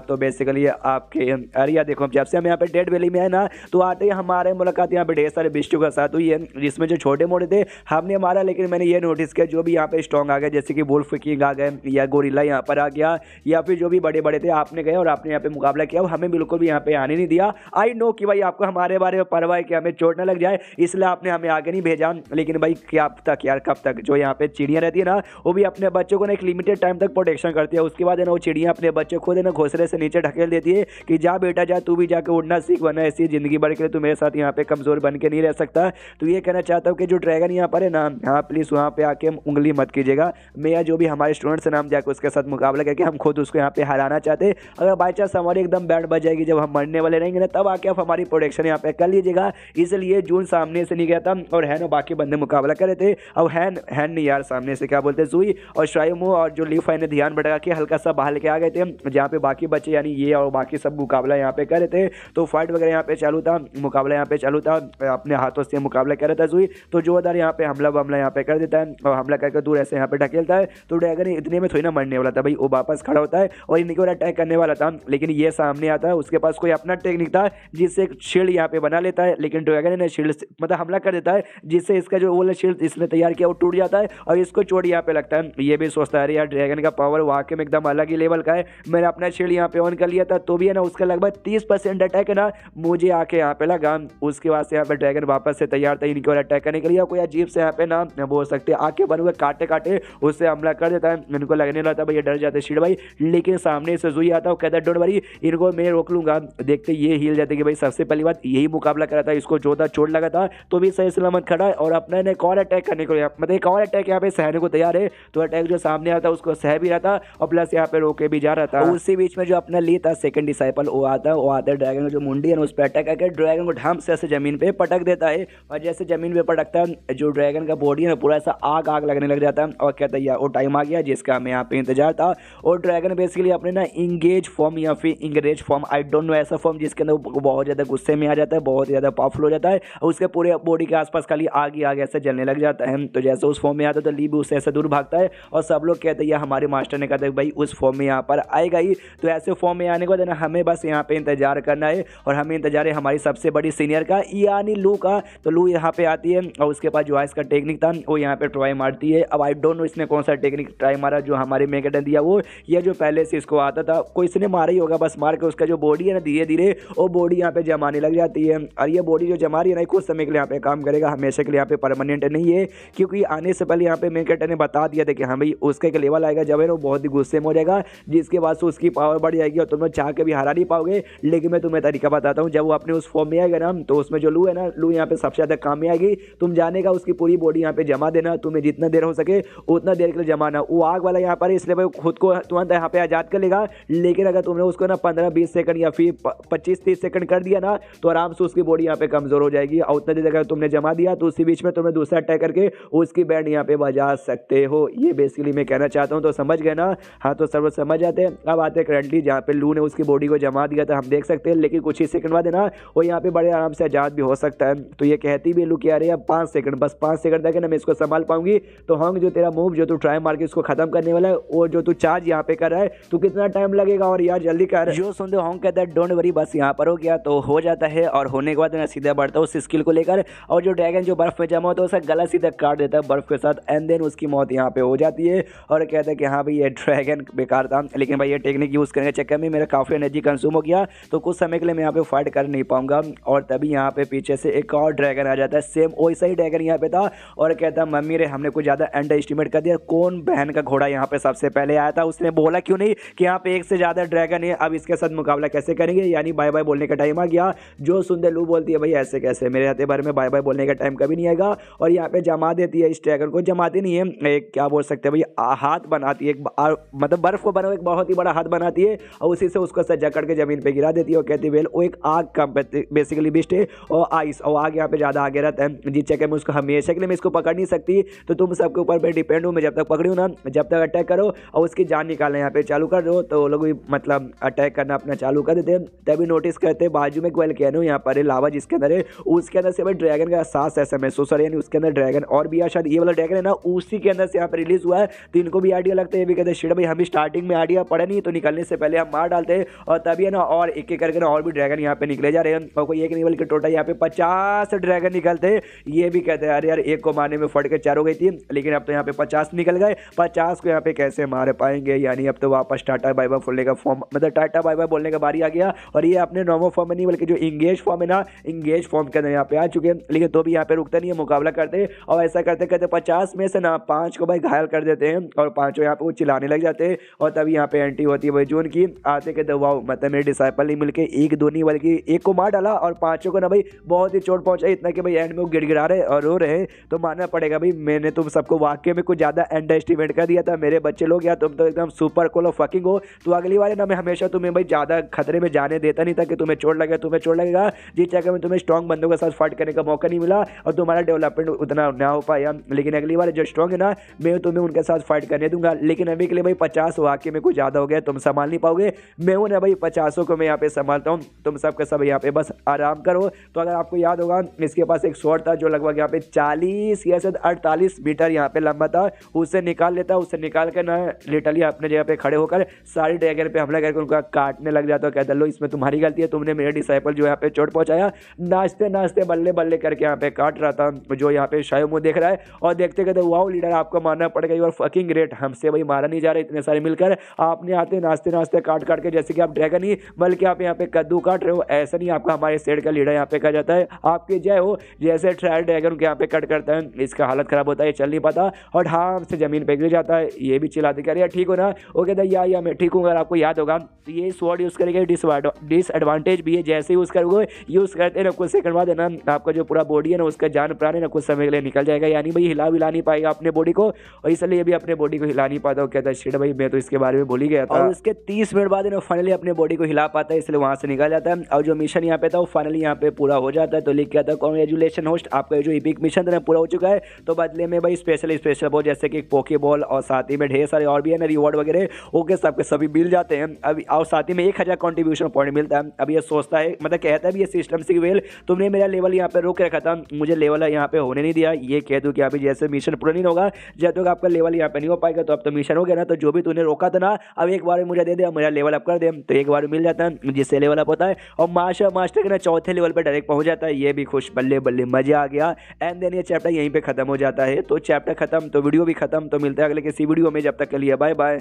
तो बेसिकली आपके अरे यार देखो जब से हम यहाँ पे डेड वैली में है ना, तो आते ही हमारे मुलाकात यहाँ पे ढेर सारे बिस्टू के साथ हुई है, जिसमें जो छोटे मोटे थे हमने मारा, लेकिन मैंने ये नोटिस किया जो भी यहाँ पे स्ट्रॉन्ग आ गए, जैसे कि वुल्फ किंग आ गए या गोरिल्ला यहाँ पर आ गया, या फिर जो भी बड़े बड़े थे आपने गए और आपने यहाँ पे मुकाबला किया, वो हमें बिल्कुल भी यहाँ पे आने नहीं दिया। आई नो कि भाई आपको हमारे हमारे बारे में परवाह है कि हमें चोट ना लग जाए, इसलिए आपने हमें आगे नहीं भेजा। लेकिन भाई क्या तक यार, कब तक? जो यहाँ पे चिड़िया रहती है ना, वो भी अपने बच्चों को ना एक लिमिटेड टाइम तक प्रोटेक्शन करती है, उसके बाद है ना वो चिड़िया अपने बच्चों को ना घोंसले से नीचे ढकेल देती है कि जा बेटा जा, तू भी जाके उड़ना सीख, वरना ऐसी जिंदगी भर के लिए तू मेरे साथ यहाँ पे कमजोर बन के नहीं रह सकता। तो ये कहना चाहता हूँ कि जो ड्रैगन यहाँ पर है ना, हाँ प्लीज वहाँ पे आके उंगली मत कीजिएगा। मैं या जो भी हमारे स्टूडेंट्स हैं नाम जाकर उसके साथ मुकाबला करके हम खुद उसको यहाँ पे हराना चाहते। अगर बाई चांस हमारी एकदम बैंड बज जाएगी, जब हम मरने वाले रहेंगे ना, तब आके आप हमारी प्रोटेक्शन यहाँ पे कर लीजिएगा। इसलिए जून सामने से नहीं गया था और हैन और बाकी बंदे मुकाबला कर रहे थे। अब हैन नहीं यार, सामने से क्या बोलते जुई और श्राइमो और जो लीफाई ने ध्यान भटका के हल्का सा बाहर लेके आ गए थे, जहाँ पे बाकी बच्चे यानी ये और बाकी सब मुकाबला यहाँ पे कर रहे थे। तो फाइट वगैरह यहाँ पे चालू था, मुकाबला यहाँ पे चालू था, अपने हाथों से मुकाबला कर रहा था जुई। तो जो उधर यहाँ पे हमला यहाँ पे कर देता है और हमला करके दूर ऐसे यहाँ पे ढकेलता है। तो ड्रैगन इतने में थोड़ी ना मरने वाला था भाई, वो वापस खड़ा होता है और इनके ऊपर अटैक करने वाला था, लेकिन ये सामने आता है। उसके पास कोई अपना टेक्निक था जिससे एक शील्ड यहाँ पे बना लेता है, लेकिन ड्रैगन ने शील्ड मतलब हमला कर देता है, जिससे इसका जो वो शील्ड इसने तैयार किया वो टूट जाता है और इसको चोट यहाँ पे लगता है। ये भी सोचता है यार ड्रैगन का पावर वाकई में एकदम अलग ही लेवल का है, मैंने अपना शील्ड यहाँ पे ऑन कर लिया था तो भी है ना उसका लगभग 30% अटैक है ना मुझे आके यहाँ पे लगा। उसके बाद से यहाँ पे ड्रैगन वापस से तैयार था इनके और अटैक करने के लिए। कोई अजीब से यहाँ पे ना बोल सकते आके बन हुए काटे काटे उससे हमला कर देता है। इनको लगने लगा था भाई ये डर जाते शील्ड भाई, लेकिन सामने से जुई आता है, कहता है डोंट वरी, इनको मैं रोक लूंगा। देखते ये हिल जाते कि भाई सबसे पहली बात यही मुकाबला करा था, इसको जो था चोट लगा था तो भी सही सलामत खड़ा है और अपने ने एक और अटैक करने को मतलब एक और अटैक यहाँ पे सहने को तैयार है। तो अटैक जो सामने आता है उसको सह भी रहा था और प्लस यहाँ पे रोके भी जा रहा था। उसी बीच में जो अपना ली था सेकंड डिसाइपल वो आता है ड्रैगन का जो मुंडी है उस पर अटैक करके ड्रैगन को ढम से ऐसे जमीन पे पटक देता है और जैसे जमीन पे पटकता है जो ड्रैगन का बॉडी है ना पूरा ऐसा आग आग लगने लग जाता है और कहता है यार वो टाइम आ गया जिसका हमें यहाँ पे इंतजार था। और ड्रैगन बेसिकली अपने ना इंगेज फॉर्म या फिर इंगरेज फॉर्म आई डोंट नो ऐसा फॉर्म जिसके अंदर बहुत ज़्यादा गुस्से में आ जाता है, बहुत ज़्यादा पावरफुल हो जाता है और उसके पूरे बॉडी के आसपास खाली आग ही आग ऐसे जलने लग जाता है। तो जैसे उस फॉर्म में आता है तो ली भी उससे ऐसे दूर भागता है और सब लोग कहते हैं हमारे मास्टर ने कहा था भाई उस फॉर्म में यहाँ पर आएगा ही। तो ऐसे फॉर्म में आने के बाद ना हमें बस यहाँ पे इंतजार करना है और हमें इंतजार है हमारी सबसे बड़ी सीनियर का यानी लू का। तो लू यहाँ पे आती है और उसके पास जो आइस का टेक्निक था वो यहाँ पे ट्राई मारती है। अब आई डोंट नो इसने कौन सा टेक्निक ट्राई मारा जो हमारे मेगा ने दिया वो, या जो पहले से इसको आता था कोई इसने मारा ही होगा, बस मार के उसका जो बॉडी है ना धीरे धीरे वो बॉडी यहाँ पे जमाने लग जाती है। और ये बॉडी जो जमा रही है ना कुछ समय के लिए यहाँ पे काम करेगा, हमेशा के लिए यहाँ पे परमानेंट नहीं है, क्योंकि आने से पहले यहाँ पे मेगा ने बता दिया था कि हाँ भाई उसका एक लेवल आएगा जब है ना वो बहुत ही गुस्से में हो जाएगा, जिसके बाद से उसकी पावर बढ़ जाएगी और तुम लोग चाह के भी हरा नहीं पाओगे। लेकिन मैं तुम्हें तरीका बताता हूँ, जब वो अपने उस फॉर्म में आएगा ना तो उसमें जो लू है ना, लू यहाँ पे सबसे ज़्यादा काम में आएगी। तुम जाने का उसकी पूरी बॉडी यहाँ पे जमा देना, तुम्हें जितना देर हो सके उतना देर के लिए जमाना। वो आग वाला यहाँ पर इसलिए भाई खुद को तुरंत यहाँ पे आज़ाद कर लेगा, लेकिन अगर तुमने उसको ना 15-20 सेकंड या फिर 25-30 सेकंड कर दिया ना तो आराम से उसकी बॉडी यहाँ पे कमजोर हो जाएगी। और उतना देर अगर तुमने जमा दिया तो उसी बीच में तुम्हें दूसरा अटैक करके उसकी बैंड यहाँ पे बजा सकते हो। ये बेसिकली मैं कहना चाहता हूँ। तो समझ गए ना? हाँ तो सब समझ जाते हैं। अब आते हैं करंटली जहाँ पे लू ने उसकी बॉडी को जमा दिया था, हम देख सकते हैं, लेकिन कुछ ही सेकंड बाद है ना वो यहाँ पे बड़े आराम से आज़ाद भी हो सकता है। तो ये कहती भी लू कि अरे अब 5 सेकंड, बस 5 सेकंड तक है ना मैं इसको संभाल पाऊंगी। तो हंग जो तेरा मूव जो तू ट्राई मार के इसको खत्म करने वाला है वो जो तू चार्ज यहाँ पे कर रहा है तो कितना टाइम लगेगा और यार जल्दी कर। जो सुन दो हंग कहता है डोंट वरी, बस यहाँ पर हो गया तो हो जाता है। और होने के बाद मैं सीधा बढ़ता हूँ उस स्किल को लेकर और जो ड्रैगन जो बर्फ में जमा होता है उसका गला सीधा काट देता है बर्फ के साथ एंड देन उसकी मौत यहाँ पे हो जाती है। और कहता है कि हाँ भाई ये ड्रैगन बेकार था, लेकिन भाई ये टेक्निक यूज़ करने के चक्कर में मेरा काफ़ी एनर्जी कंज्यूम हो गया तो कुछ समय के लिए मैं यहाँ पे फाइट कर नहीं पाऊंगा। और तभी यहाँ पे पीछे से एक और ड्रैगन आ जाता है, सेम वैसा ही ड्रैगन यहाँ पे था और कहता है मम्मी रे हमने कुछ ज़्यादा अंडर एस्टिमेट कर दिया, कौन बहन का घोड़ा यहाँ पे सबसे पहले आया था, उसने बोला क्यों नहीं कि यहाँ पे एक से ज़्यादा ड्रैगन है, अब इसके साथ मुकाबला कैसे करेंगे, यानी बाय बाय बोलने का टाइम आ गया। जो सुंदर लू बोलती है भाई ऐसे कैसे, मेरे हाथे भर में बाय बाय बोलने का टाइम कभी नहीं आएगा। और यहाँ पे जमा देती है इस ड्रैगन को, जमाती नहीं है एक क्या बोल सकते हैं भाई हाथ बनाती है, मतलब बर्फ को बना एक बहुत ही बड़ा हाथ बनाती है और उसी से उसको सजा करके जमीन पे गिरा देती है और कहती है वो एक आग का बेसिकली बिस्ट है और आइस और आग यहाँ पे ज़्यादा आगे रहता है, जिस चक्कर में उसको हमेशा के लिए मैं इसको पकड़ नहीं सकती। तो तुम सबके ऊपर मैं डिपेंड हूँ, मैं जब तक पकड़ी हूँ ना जब तक अटैक करो और उसकी जान निकालना यहाँ पे चालू कर दो तो लोग भी मतलब अटैक करना अपना चालू कर देते हैं। तभी नोटिस करते हैं बाजू में कोयल कैनो यहाँ पर लावा जिसके अंदर है उसके अंदर से भाई ड्रैगन का सांस ऐसा महसूस हो रहा है, यानी उसके अंदर ड्रैगन और भी शायद ये वाला ड्रैगन है ना उसी के अंदर से यहाँ पर रिलीज हुआ है। तो इनको भी आइडिया लगता है, ये भी कहते हैं शिट भाई हम स्टार्टिंग में आइडिया पड़े नहीं तो निकलने से पहले हम मार डालते हैं और तभी है ना और एक एक करके ना और भी ड्रैगन यहाँ पे निकले जा रहे हैं और कोई एक नहीं बल्कि टोटल यहाँ पे 50 ड्रैगन निकलते हैं। ये भी कहते हैं अरे यार एक को मारने में फट के 4 हो गई थी, लेकिन अब तो यहाँ पे 50 निकल गए, 50 को यहाँ पे कैसे मार पाएंगे, यानी अब तो वापस टाटा बाय बाय बोलने का फॉर्म मतलब टाटा बाय बाय बोलने का बारी आ गया। और ये अपने नॉर्मल फॉर्म में नहीं बल्कि जो इंगेज फॉर्म है ना इंगेज फॉर्म के अंदर यहाँ पे आ चुके हैं, लेकिन तो भी यहाँ पे रुकते नहीं है, मुकाबला करते हैं और ऐसा करते करते 50 में से ना 5 को भाई घायल कर देते हैं और 5 यहाँ पे वो चिल्लाने लग जाते हैं और तभी यहाँ पे एंट्री होती है भाई जून की। आते कहते वाओ मतलब मेरे डिसाइपल नहीं मिलके एक दो नहीं बल्कि एक को मार डाला और 5 को ना भाई बहुत ही चोट पहुंचा, इतना कि भाई एंड में वो गिड़गिड़ा रहे और रो रहे। तो मानना पड़ेगा भाई मैंने तुम सबको वाकई में कुछ ज़्यादा अंडर एस्टिमेट कर दिया था मेरे बच्चे लोग, या तुम तो एकदम सुपर कूल फकिंग हो। तो अगली बार ना मैं हमेशा तुम्हें भाई ज़्यादा खतरे में जाने देता नहीं था कि तुम्हें चोट लगेगा, जिस जगह में तुम्हें स्ट्रॉन्ग बंदों के साथ फाइट करने का मौका नहीं मिला और तुम्हारा डेवलपमेंट उतना ना हो पाया। लेकिन अगली बार जो स्ट्रॉन्ग है ना मैं तुम्हें उनके साथ फाइट करने दूंगा। लेकिन अभी के लिए भाई 50 वाकई में कुछ ज़्यादा हो गया, तुम संभाल नहीं पाओगे। मैं हूँ ना भाई 50 को मैं यहाँ पे संभालता हूँ, तुम सबके सब यहाँ पे बस आराम करो। तो अगर आपको याद होगा इसके पास एक शॉट था जो लगभग यहाँ पे 40 या 48 मीटर यहाँ पे लंबा था, उससे निकाल लेता, उससे निकाल कर ना लिटरली अपने जगह पे खड़े होकर सारी ड्रैगन पे हमला करके उनका काटने लग जाता है। कहता लो इसमें तुम्हारी गलती है, तुमने मेरे डिसाइपल जो यहाँ पे चोट पहुंचाया। नाचते नाचते बल्ले बल्ले करके यहाँ पे काट रहा था, जो यहाँ पे शायद मुँह देख रहा है और देखते कहते वाओ लीडर आपको मानना पड़ेगा, यू आर फकिंग ग्रेट, हमसे भाई मारा नहीं जा रहा इतने सारे मिलकर, आपने आते नाचते नाचते काट काट के जैसे कि आप ड्रैगन ही बल्कि आप यहाँ पे कद्दू काट रहे हो, ऐसा नहीं आपका हमारे सेट का लीडर यहाँ पे कहा जाता है। आपकी जय हो, जैसे ट्रायल ड्रैगन के यहाँ पे कट करता है इसका हालत खराब होता है, चल नहीं पाता और ढाम से जमीन पे गिर जाता है। ये भी चिल्लाते कह रहे यार ठीक हो ना, वो कहता है या मैं ठीक हूँ। अगर आपको याद होगा तो ये स्वॉर्ड यूज़ करेंगे डिसएडवांटेज भी है, जैसे यूज़ करोगे यूज़ करते ना कुछ सेकंड बाद है ना आपका जो पूरा बॉडी है ना उसका जान प्राण है ना कुछ समय के लिए निकल जाएगा, यानी भाई हिला नहीं पाएगा अपने बॉडी को और इसलिए भी अपने बॉडी को हिला नहीं पाता। वो कहता है शिट भाई मैं तो इसके बारे में भूल ही गया था। और उसके 30 मिनट बाद ना फाइनली अपने बॉडी को हिला पाता है, इसलिए वहाँ से निकल जाता है और जो मिशन यहाँ पे था वो फाइनली यहाँ पे पूरा हो जाता है। तो लिख के आता है कांग्रेचुलेशन होस्ट, आपका जो इपिक मिशन था ना पूरा हो चुका है। तो बदले में भाई स्पेशल बहुत जैसे कि पोके बॉल और साथ ही में ढेर सारे और भी है ना रिवॉर्ड वगैरह ओके सबके सभी मिल जाते हैं अभी, और साथ ही में 1000 कॉन्ट्रीब्यूशन पॉइंट मिलता है। अब ये सोचता है मतलब कहता है ये सिस्टम से वेल तुमने मेरा लेवल यहाँ पे रोक रखा था, मुझे लेवल यहाँ पे होने नहीं दिया, ये कह दूँ कि अभी जैसे मिशन पूरा नहीं होगा जब तक आपका लेवल यहाँ पे नहीं हो पाएगा। तो अब तो मिशन हो गया ना, तो जो भी तूने रोका था ना अब एक बार मुझे दे दे, मेरा लेवल अप कर दे। तो एक बार मिल जाता है जिससे लेवल अप होता है और मास्टर के ना चौथे लेवल पर डायरेक्ट पहुंच जाता है। ये भी खुश, बल्ले बल्ले मजा आ गया। एंड देन ये चैप्टर यहीं पे खत्म हो जाता है। तो चैप्टर खत्म तो वीडियो भी खत्म। तो मिलता है अगले किसी वीडियो में, जब तक के लिए बाय बाय।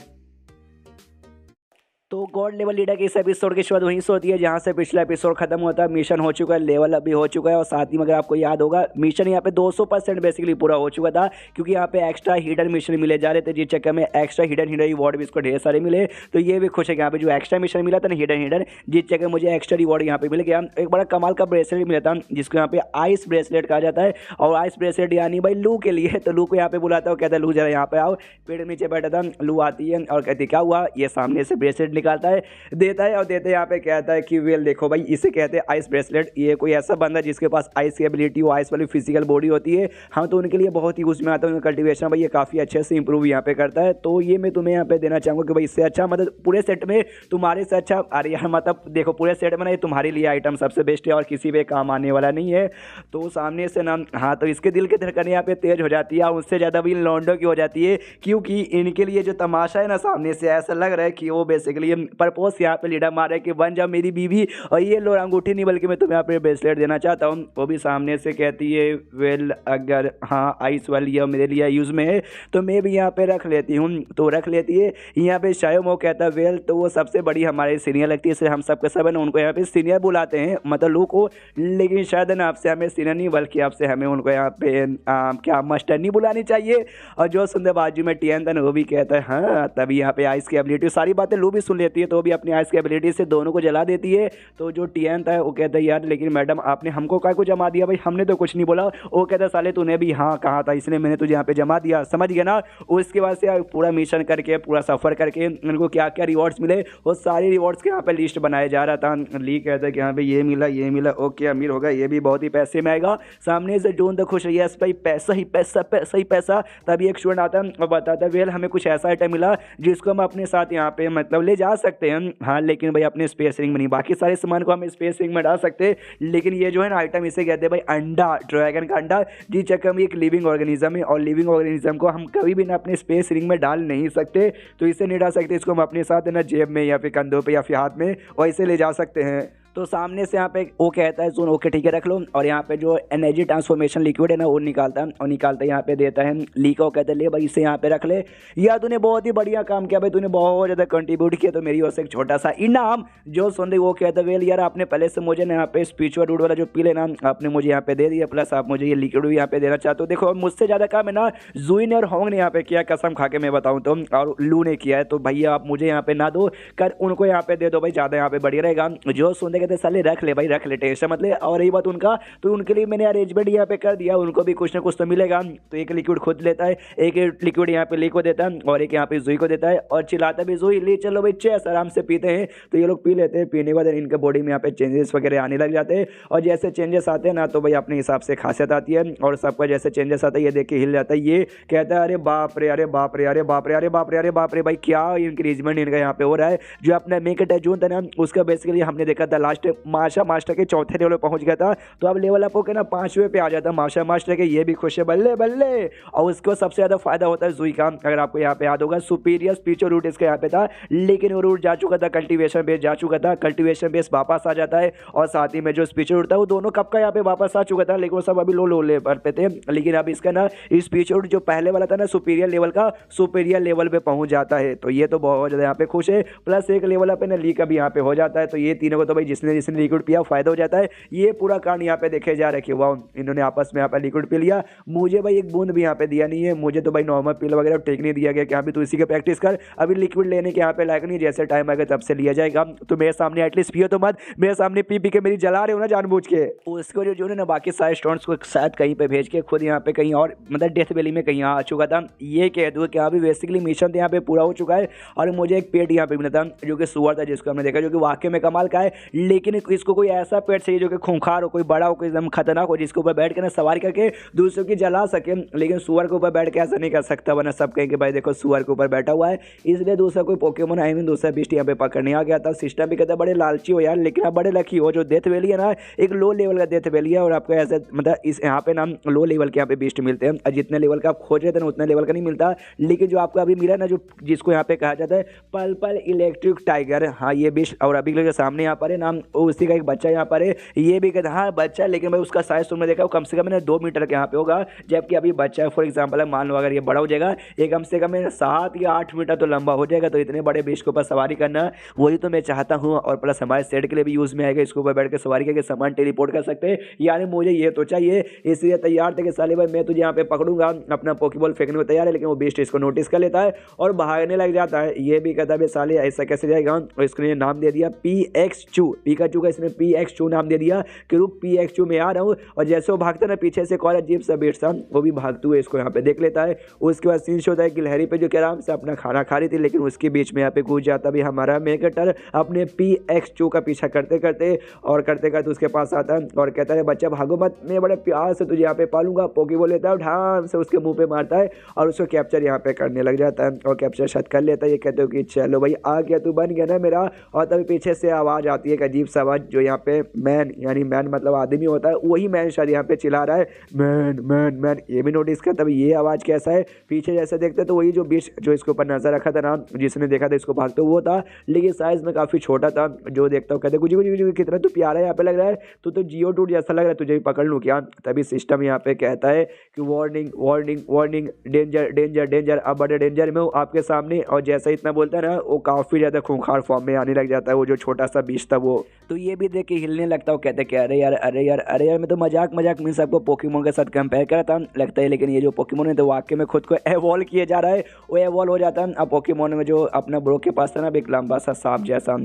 तो गॉड लेवल लीडर के इस एपिसोड की शुरुआत वहीं से होती है जहां से पिछला एपिसोड खत्म होता है। मिशन हो चुका है, लेवल अप भी हो चुका है और साथ ही में अगर आपको याद होगा मिशन यहाँ पे 200% बेसिकली पूरा हो चुका था, क्योंकि यहाँ पे एक्स्ट्रा हिडन मिशन मिले जा रहे थे जिस चक्कर में एक्स्ट्रा हिडन रिवॉर्ड भी इसको ढेर सारे मिले। तो ये भी खुश है कि यहाँ पे जो एक्स्ट्रा मिशन मिला था ना हिडन जिस चक्कर मुझे एक्स्ट्रा रिवॉर्ड यहाँ पे मिल गया। एक बड़ा कमाल का ब्रेसलेट मिला था जिसको यहाँ पे आइस ब्रेसलेट कहा जाता है और आइस ब्रेसलेट यानी भाई लू के लिए। तो लू को यहाँ पे बुलाता है, कहता है लू जरा यहाँ पे आओ। पेड़ नीचे बैठा था, लू आती है और कहती क्या हुआ, ये सामने से ब्रेसलेट निकालता है देता है और देते यहाँ पे कहता है कि वेल देखो भाई इसे कहते हैं आइस ब्रेसलेट। ये कोई ऐसा बंदा जिसके पास आइस की एबिलिटी हो, आइस वाली फिजिकल बॉडी होती है, हाँ तो उनके लिए बहुत ही यूज में आता है। उनका कल्टिवेशन भाई ये काफ़ी अच्छे से इंप्रूव यहाँ पे करता है। तो ये मैं तुम्हें यहाँ पे देना चाहूँगा कि भाई इससे अच्छा मतलब पूरे सेट में तुम्हारे से अच्छा, अरे यार मतलब देखो पूरे सेट में ना ये तुम्हारे लिए आइटम सबसे बेस्ट है और किसी पे काम आने वाला नहीं है। तो सामने से ना हाँ तो इसके दिल की धड़कन यहाँ पे तेज हो जाती है, उससे ज़्यादा भी लॉन्डो की हो जाती है, क्योंकि इनके लिए जो तमाशा है ना सामने से ऐसा लग रहा है कि वो बेसिकली परपोज यहाँ पे लीडर मार रहा है कि बन जा मेरी बीवी और ये लो अंगूठी नहीं बल्कि मैं तुम्हें यहाँ पे ब्रेसलेट देना चाहता हूँ। वो भी सामने से कहती है वेल अगर हाँ आइस वाली ये मेरे लिए यूज़ में है तो मैं भी यहाँ पे रख लेती हूँ। तो रख लेती है यहाँ पे शायद वो कहता है वेल तो वो सबसे बड़ी हमारे सीनियर लगती है, इसलिए हम सबके सब है ना उनको यहाँ पे सीनियर बुलाते हैं मतलब लू को। लेकिन शायद ना आपसे हमें सीनियर नहीं बल्कि आपसे हमें उनको यहाँ पे क्या मास्टर नहीं बुलानी चाहिए। और जो सुंदर बाजू में टीएन था ना वो भी कहता है हाँ, तभी यहाँ पे आइस की एबिलिटी सारी बातें लू भी सुन लेती है, तो भी अपनी आइस की एबिलिटी से दोनों को जला देती है। तो जो टीएन था वो कहता है यार लेकिन मैडम आपने हमको काय को जमा दिया, भाई हमने तो कुछ नहीं बोला। वो कहता साले तूने भी हाँ कहा था इसलिए मैंने तुझे यहाँ पे जमा दिया, समझ गया ना। उसके बाद से पूरा मिशन करके पूरा सफ़र करके उनको क्या क्या रिवॉर्ड्स मिले वो सारी रिवॉर्ड्स के यहाँ पे लिस्ट बनाया जा रहा था। ली कहता है कि यहाँ पे ये मिला ओके अमीर होगा, ये भी बहुत ही पैसे में आएगा। सामने से जोन तो खुश है यस भाई पैसा ही पैसा। तभी एक स्टूडेंट आता है और बताता है वेल हमें कुछ ऐसा आइटम मिला जिसको हम अपने साथ यहाँ पे मतलब ले जा सकते हैं, हाँ लेकिन भाई अपने स्पेस रिंग में नहीं, बाकी सारे सामान को हम स्पेस रिंग में डाल सकते हैं लेकिन ये जो है ना आइटम इसे कहते हैं भाई अंडा, ड्रैगन का अंडा, जिस चक्कर में एक लिविंग ऑर्गेनिज्म है और लिविंग ऑर्गेनिज्म को हम कभी भी ना अपने स्पेस रिंग में डाल नहीं सकते। तो इसे नहीं डाल सकते, इसको हम अपने साथ है ना जेब में या फिर कंधों पे या फिर हाथ में और इसे ले जा सकते हैं। तो सामने से यहाँ पे वो कहता है सुन ओके ठीक है रख लो, और यहाँ पे जो एनर्जी ट्रांसफॉर्मेशन लिक्विड है ना वो निकालता है, और निकालता है यहाँ पे देता है लीक को, कहता है ले भाई इसे यहाँ पे रख ले, यार तूने बहुत ही बढ़िया काम किया भाई, तूने बहुत ज़्यादा कंट्रीब्यूट किया, तो मेरी ओर से एक छोटा सा इनाम। जो सुन रही वो कहता है वेल यार आपने पहले से मुझे ना यहाँ पे स्पिरिचुअल रूट वाला जो पी लेना आपने मुझे यहाँ पे दे दिया, प्लस आप मुझे ये लिक्विड भी यहाँ पे देना चाहते हो। देखो मुझसे ज़्यादा काम है ना जूई ने और होंग ने यहाँ पे किया, कसम खा के मैं बताऊँ तो, और लू ने किया है, तो भैया आप मुझे यहाँ पे ना दो कर उनको यहाँ पे दे दो भाई, ज़्यादा यहाँ पे बढ़िया रहेगा। जो सुनते कहते साले रख ले भाई रख ले, टेंशन मत ले। और रही बात उनका, तो उनके लिए मैंने अरेंजमेंट यहाँ पे कर दिया, उनको भी कुछ ना कुछ तो मिलेगा। तो एक लिक्विड खुद लेता है, एक लिक्विड यहाँ पे ली को देता है, और एक यहाँ पे जूई को देता है, और चिल्लाता भी जूई ले चलो भाई चेस आराम से पीते हैं। तो ये लोग पी लेते हैं, पीने के बाद इनके बॉडी में यहाँ पे चेंजेस वगैरह आने लग जाते हैं, और जैसे चेंजेस आते हैं ना तो भाई अपने हिसाब से खासियत आती है, और सबका जैसे चेंजेस आता है ये देख के हिल जाता है। ये कहता है अरे बाप रे अरे बाप रे अरे बाप रे अरे बाप रे अरे बाप रे भाई क्या इंक्रीजमेंट इनका यहाँ पे हो रहा है। जो अपना मेक इट जून था ना उसका बेसिकली हमने देखा था लास्ट माशा मास्टर के चौथे लेवल पहुंच गया था, तो अब लेवल अप होकर ना 5वें पे आ जाता माशा मास्टर के, ये भी खुश है बल्ले बल्ले। और उसको सबसे ज़्यादा फायदा होता है जूई का, अगर आपको यहाँ पे याद होगा सुपीरियर स्पिरिचुअल रूट इसका यहाँ पे था, लेकिन वो रूट जा चुका था कल्टीवेशन बेस जा चुका था, कल्टीवेशन बेस वापस आ जाता है, और साथ ही में जो स्पिरिचुअल रूट था वो दोनों कब का यहाँ पे वापस आ चुका था, लेकिन वो सब अभी लो लेवल पे थे। लेकिन अब इसका ना स्पिरिचुअल रूट जो पहले वाला था ना सुपीरियर लेवल का, सुपीरियर लेवल पे पहुंच जाता है, तो ये तो बहुत ज़्यादा यहाँ पे खुश है। प्लस एक लेवल पे ना लीक अभी यहाँ पे हो जाता है, तो ये तीनों को तो भाई जिसने जिसने लिक्विड पिया फायदा हो जाता है। ये पूरा कांड यहाँ पे देखे जा रखे हुआ, इन्होंने आपस में यहाँ पे लिक्विड पी लिया, मुझे भाई एक बूंद भी यहाँ पे दिया नहीं है, मुझे तो भाई नॉर्मल पिल वगैरह टेक नहीं दिया गया कि यहाँ पे तू इसी की प्रैक्टिस कर, अभी लिक्विड लेने के यहाँ पे लायक नहीं, जैसे टाइम आएगा तब से लिया जाएगा। तो मेरे सामने एटलीस्ट पियो तो मत, मेरे सामने पी पी के मेरी जला रहे हो ना जानबूझ के। उसको जो ना बाकी सारे स्टोन्स को शायद कहीं पे भेज के खुद यहाँ पे कहीं और मतलब डेथ वैली में कहीं आ चुका था। ये कह दूँ कि अभी बेसिकली मिशन यहाँ पे पूरा हो चुका है, और मुझे एक पेट यहाँ पे मिला था जो कि सुअर था, जिसको हमने देखा जो कि वाकई में कमाल का है। लेकिन इसको कोई ऐसा पेट चाहिए जो कि खूंखार हो, कोई बड़ा हो, कोई एकदम खतरनाक हो, जिसके ऊपर बैठ के ना सवारी करके दूसरों की जला सके। लेकिन सुअर के ऊपर बैठ के ऐसा नहीं कर सकता, वरना सब कहेंगे भाई देखो सुअर के ऊपर बैठा हुआ है। इसलिए दूसरा कोई पोकेमोन आई मीन दूसरा बीस्ट यहाँ पे पकड़ने आ गया था। सिस्टम भी कहता है बड़े लालची हो यार, लेकिन आप बड़े लकी हो, जो डेथ वैली है ना एक लो लेवल का डेथ वैली है, और आपको ऐसे मतलब इस यहाँ पे ना लो लेवल के यहाँ पे बीस्ट मिलते हैं, और जितने लेवल का आप खोज रहे थे ना उतने लेवल का नहीं मिलता। लेकिन जो आपको अभी मिला ना जो जिसको यहाँ पे कहा जाता है पर्पल इलेक्ट्रिक टाइगर, हाँ ये बीस्ट, और अभी के सामने यहाँ पर है नाम उसी का एक बच्चा यहाँ पर है, ये भी कहता हाँ बच्चा, लेकिन भाई उसका साइज तुमने देखा कम से कम 2 मीटर के यहाँ पे होगा, जबकि अभी बच्चा है फॉर एग्जाम्पल है, मान लो अगर ये बड़ा हो जाएगा ये कम से कम 7 या 8 मीटर तो लंबा हो जाएगा। तो इतने बड़े बीस्ट के ऊपर सवारी करना वही तो मैं चाहता हूँ, और प्लस हमारे सेट के लिए भी यूज़ में आएगा, इसके ऊपर बैठ के सवारी करके सामान टेलीपोर्ट कर सकते हैं। यानी मुझे ये तो चाहिए, इसलिए तैयार थे कि साले भाई मैं तुझे यहाँ पे पकड़ूंगा, अपना पोकेबॉल फेंकने को तैयार है। लेकिन वो बीस्ट इसको नोटिस कर लेता है और भागने लग जाता है। ये भी कहता है साले ऐसा कैसे जाएगा, और इसको नाम दे दिया PX2, पिकाचू का इसने PX2 नाम दे दिया कि रुक PX2 में आ रहा हूँ। और जैसे वो भागता ना पीछे से कौन अजीब सा बीस्ट था वो भी भागते हुए इसको यहाँ पे देख लेता है। उसके बाद सीन होता है गिलहरी पे जो कि आराम से अपना खाना खा रही थी, लेकिन उसके बीच में यहाँ पे घुस जाता भी हमारा मेकटर अपने PX2 का पीछा करते करते उसके पास आता है और कहता है बच्चा भागो मत, मैं बड़े प्यार से तुझे यहाँ पे पालूंगा। पोकेबॉल लेता है ढाम से उसके मुंह पे मारता है और उसको कैप्चर यहाँ पे करने लग जाता है और कैप्चर शायद कर लेता है। ये कहते हो कि चलो भाई आ गया, तू बन गया ना मेरा। और तभी पीछे से आवाज़ आती है एक अजीब सा आवाज़, जो यहाँ पे मैन यानी मैन मतलब आदमी होता है, वही मैन शायद यहाँ पे चिल्ला रहा है मैन मैन मैन। ये भी नोटिस कर तभी ये आवाज़ कैसा है, पीछे जैसे देखते तो वही जो बीस्ट जो इसके ऊपर नजर रखा था ना, जिसने देखा था इसको भागते वो था, लेकिन साइज में काफ़ी छोटा था। जो देखता हूँ कहते कुछ कितना तू प्यारा यहाँ पे लग रहा है, तो जियो टूट जैसा लग रहा है, तुझे भी पकड़ लूँ क्या। तभी सिस्टम यहाँ पे कहता है कि warning warning warning, danger danger danger, अब बड़े डेंजर में हूँ आपके सामने। और जैसा इतना बोलता है ना वो काफ़ी ज़्यादा खूंखार फॉर्म में आने लग जाता है वो जो छोटा सा बीस्ट था वो। तो ये भी देख के हिलने लगता हूँ, कहते कि अरे यार अरे यार अरे यार, मैं तो मजाक में सबको पोकेमोन के साथ कंपेयर करा था लगता है, लेकिन ये जो पोकेमोन है तो वाकई में खुद को एवॉल्व किया जा रहा है, वो एवॉल्व हो जाता है। अब पोकेमोन में जो अपना ब्रो के पास था ना एक लंबा सा सांप जैसा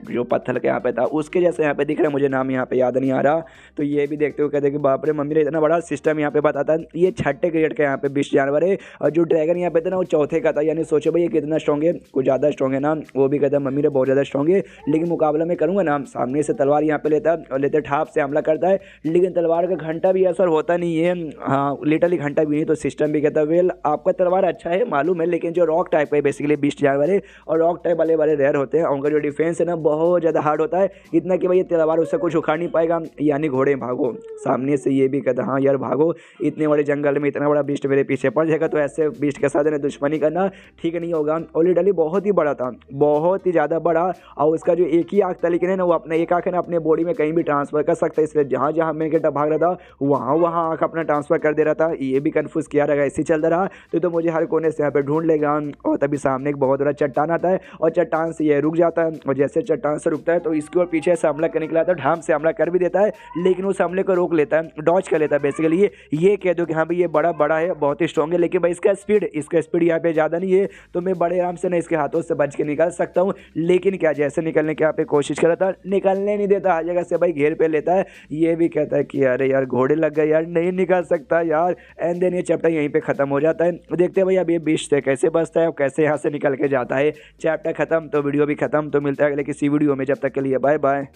जो पत्थर के यहाँ पे था, उसके जैसे यहाँ पे दिख रहा है, मुझे नाम यहाँ पे याद नहीं आ रहा। तो ये भी देखते हुए कहते कि बाप रे मम्मी ने इतना बड़ा सिस्टम यहाँ पे बताता है। ये 6ठे ग्रेड का यहाँ पे बीस्ट जानवर है, और जो ड्रैगन यहाँ पे था ना वो 4थे का था। यानी सोचो भाई ये कितना स्ट्रॉन्ग है, कुछ ज़्यादा स्ट्रॉन्ग है ना। वो भी कहता है मम्मी ने बहुत ज़्यादा स्ट्रॉन्ग है, लेकिन मुकाबला में करूँगा ना। सामने से तलवार यहाँ पे लेता है और लेते ठाप से हमला करता है, लेकिन तलवार का घंटा भी असर होता नहीं है, हाँ लिटरली घंटा भी नहीं। तो सिस्टम भी कहता है वेल आपका तलवार अच्छा है मालूम है, लेकिन जो रॉक टाइप है बेसिकली बीस्ट जानवर है, और रॉक टाइप वाले रेयर होते हैं, उनका जो डिफेंस है ना बहुत ज़्यादा हार्ड होता है, इतना कि भाई ये तलवार उससे कुछ उखाड़ नहीं पाएगा। यानी घोड़े भागो सामने से। ये भी कहता हाँ यार भागो, इतने बड़े जंगल में इतना बड़ा बीस्ट मेरे पीछे पड़ जाएगा, तो ऐसे बीस्ट के साथ दुश्मनी करना ठीक नहीं होगा। और लिटरली बहुत ही बड़ा था, बहुत ही ज़्यादा बड़ा, और उसका जो एक ही आँख था लेकिन है ना वो अपने एक आंख है ना अपने बॉडी में कहीं भी ट्रांसफर कर सकता है, इसलिए जहाँ जहाँ मेन कैरेक्टर भाग रहा था वहाँ आंख अपना ट्रांसफर कर दे रहा था। ये भी कंफ्यूज किया रहेगा, ऐसे चलता रहा तो मुझे हर कोने से यहाँ पे ढूंढ लेगा। और तभी सामने एक बहुत बड़ा चट्टान आता है और चट्टान से ये रुक जाता है, और जैसे चट्टान से रुकता है तो इसकी ओर पीछे से हमला करने के लिए आता है, ढाम से हमला कर भी देता है, लेकिन उस हमले को रोक लेता है, डॉज कर लेता है। बेसिकली ये कह दो कि हाँ भाई ये बड़ा है, बहुत ही स्ट्रॉन्ग है, लेकिन भाई इसका स्पीड यहाँ पे ज़्यादा नहीं है, तो मैं बड़े आराम से ना इसके हाथों से बच के निकल सकता हूँ। लेकिन क्या जैसे निकलने की यहाँ पे कोशिश कर रहा था, निकलने नहीं देता, हर जगह से भाई घेर पे लेता है। ये भी कहता है कि अरे यार घोड़े लग गए यार, नहीं निकल सकता यार। एंड देन ये चैप्टर यहीं पे खत्म हो जाता है। देखते हैं भाई अब ये बीच से कैसे बचता है और कैसे यहाँ से निकल के जाता है। चैप्टर खत्म तो वीडियो भी खत्म। तो मिलता है अगले किसी वीडियो में, जब तक के लिए बाय बाय।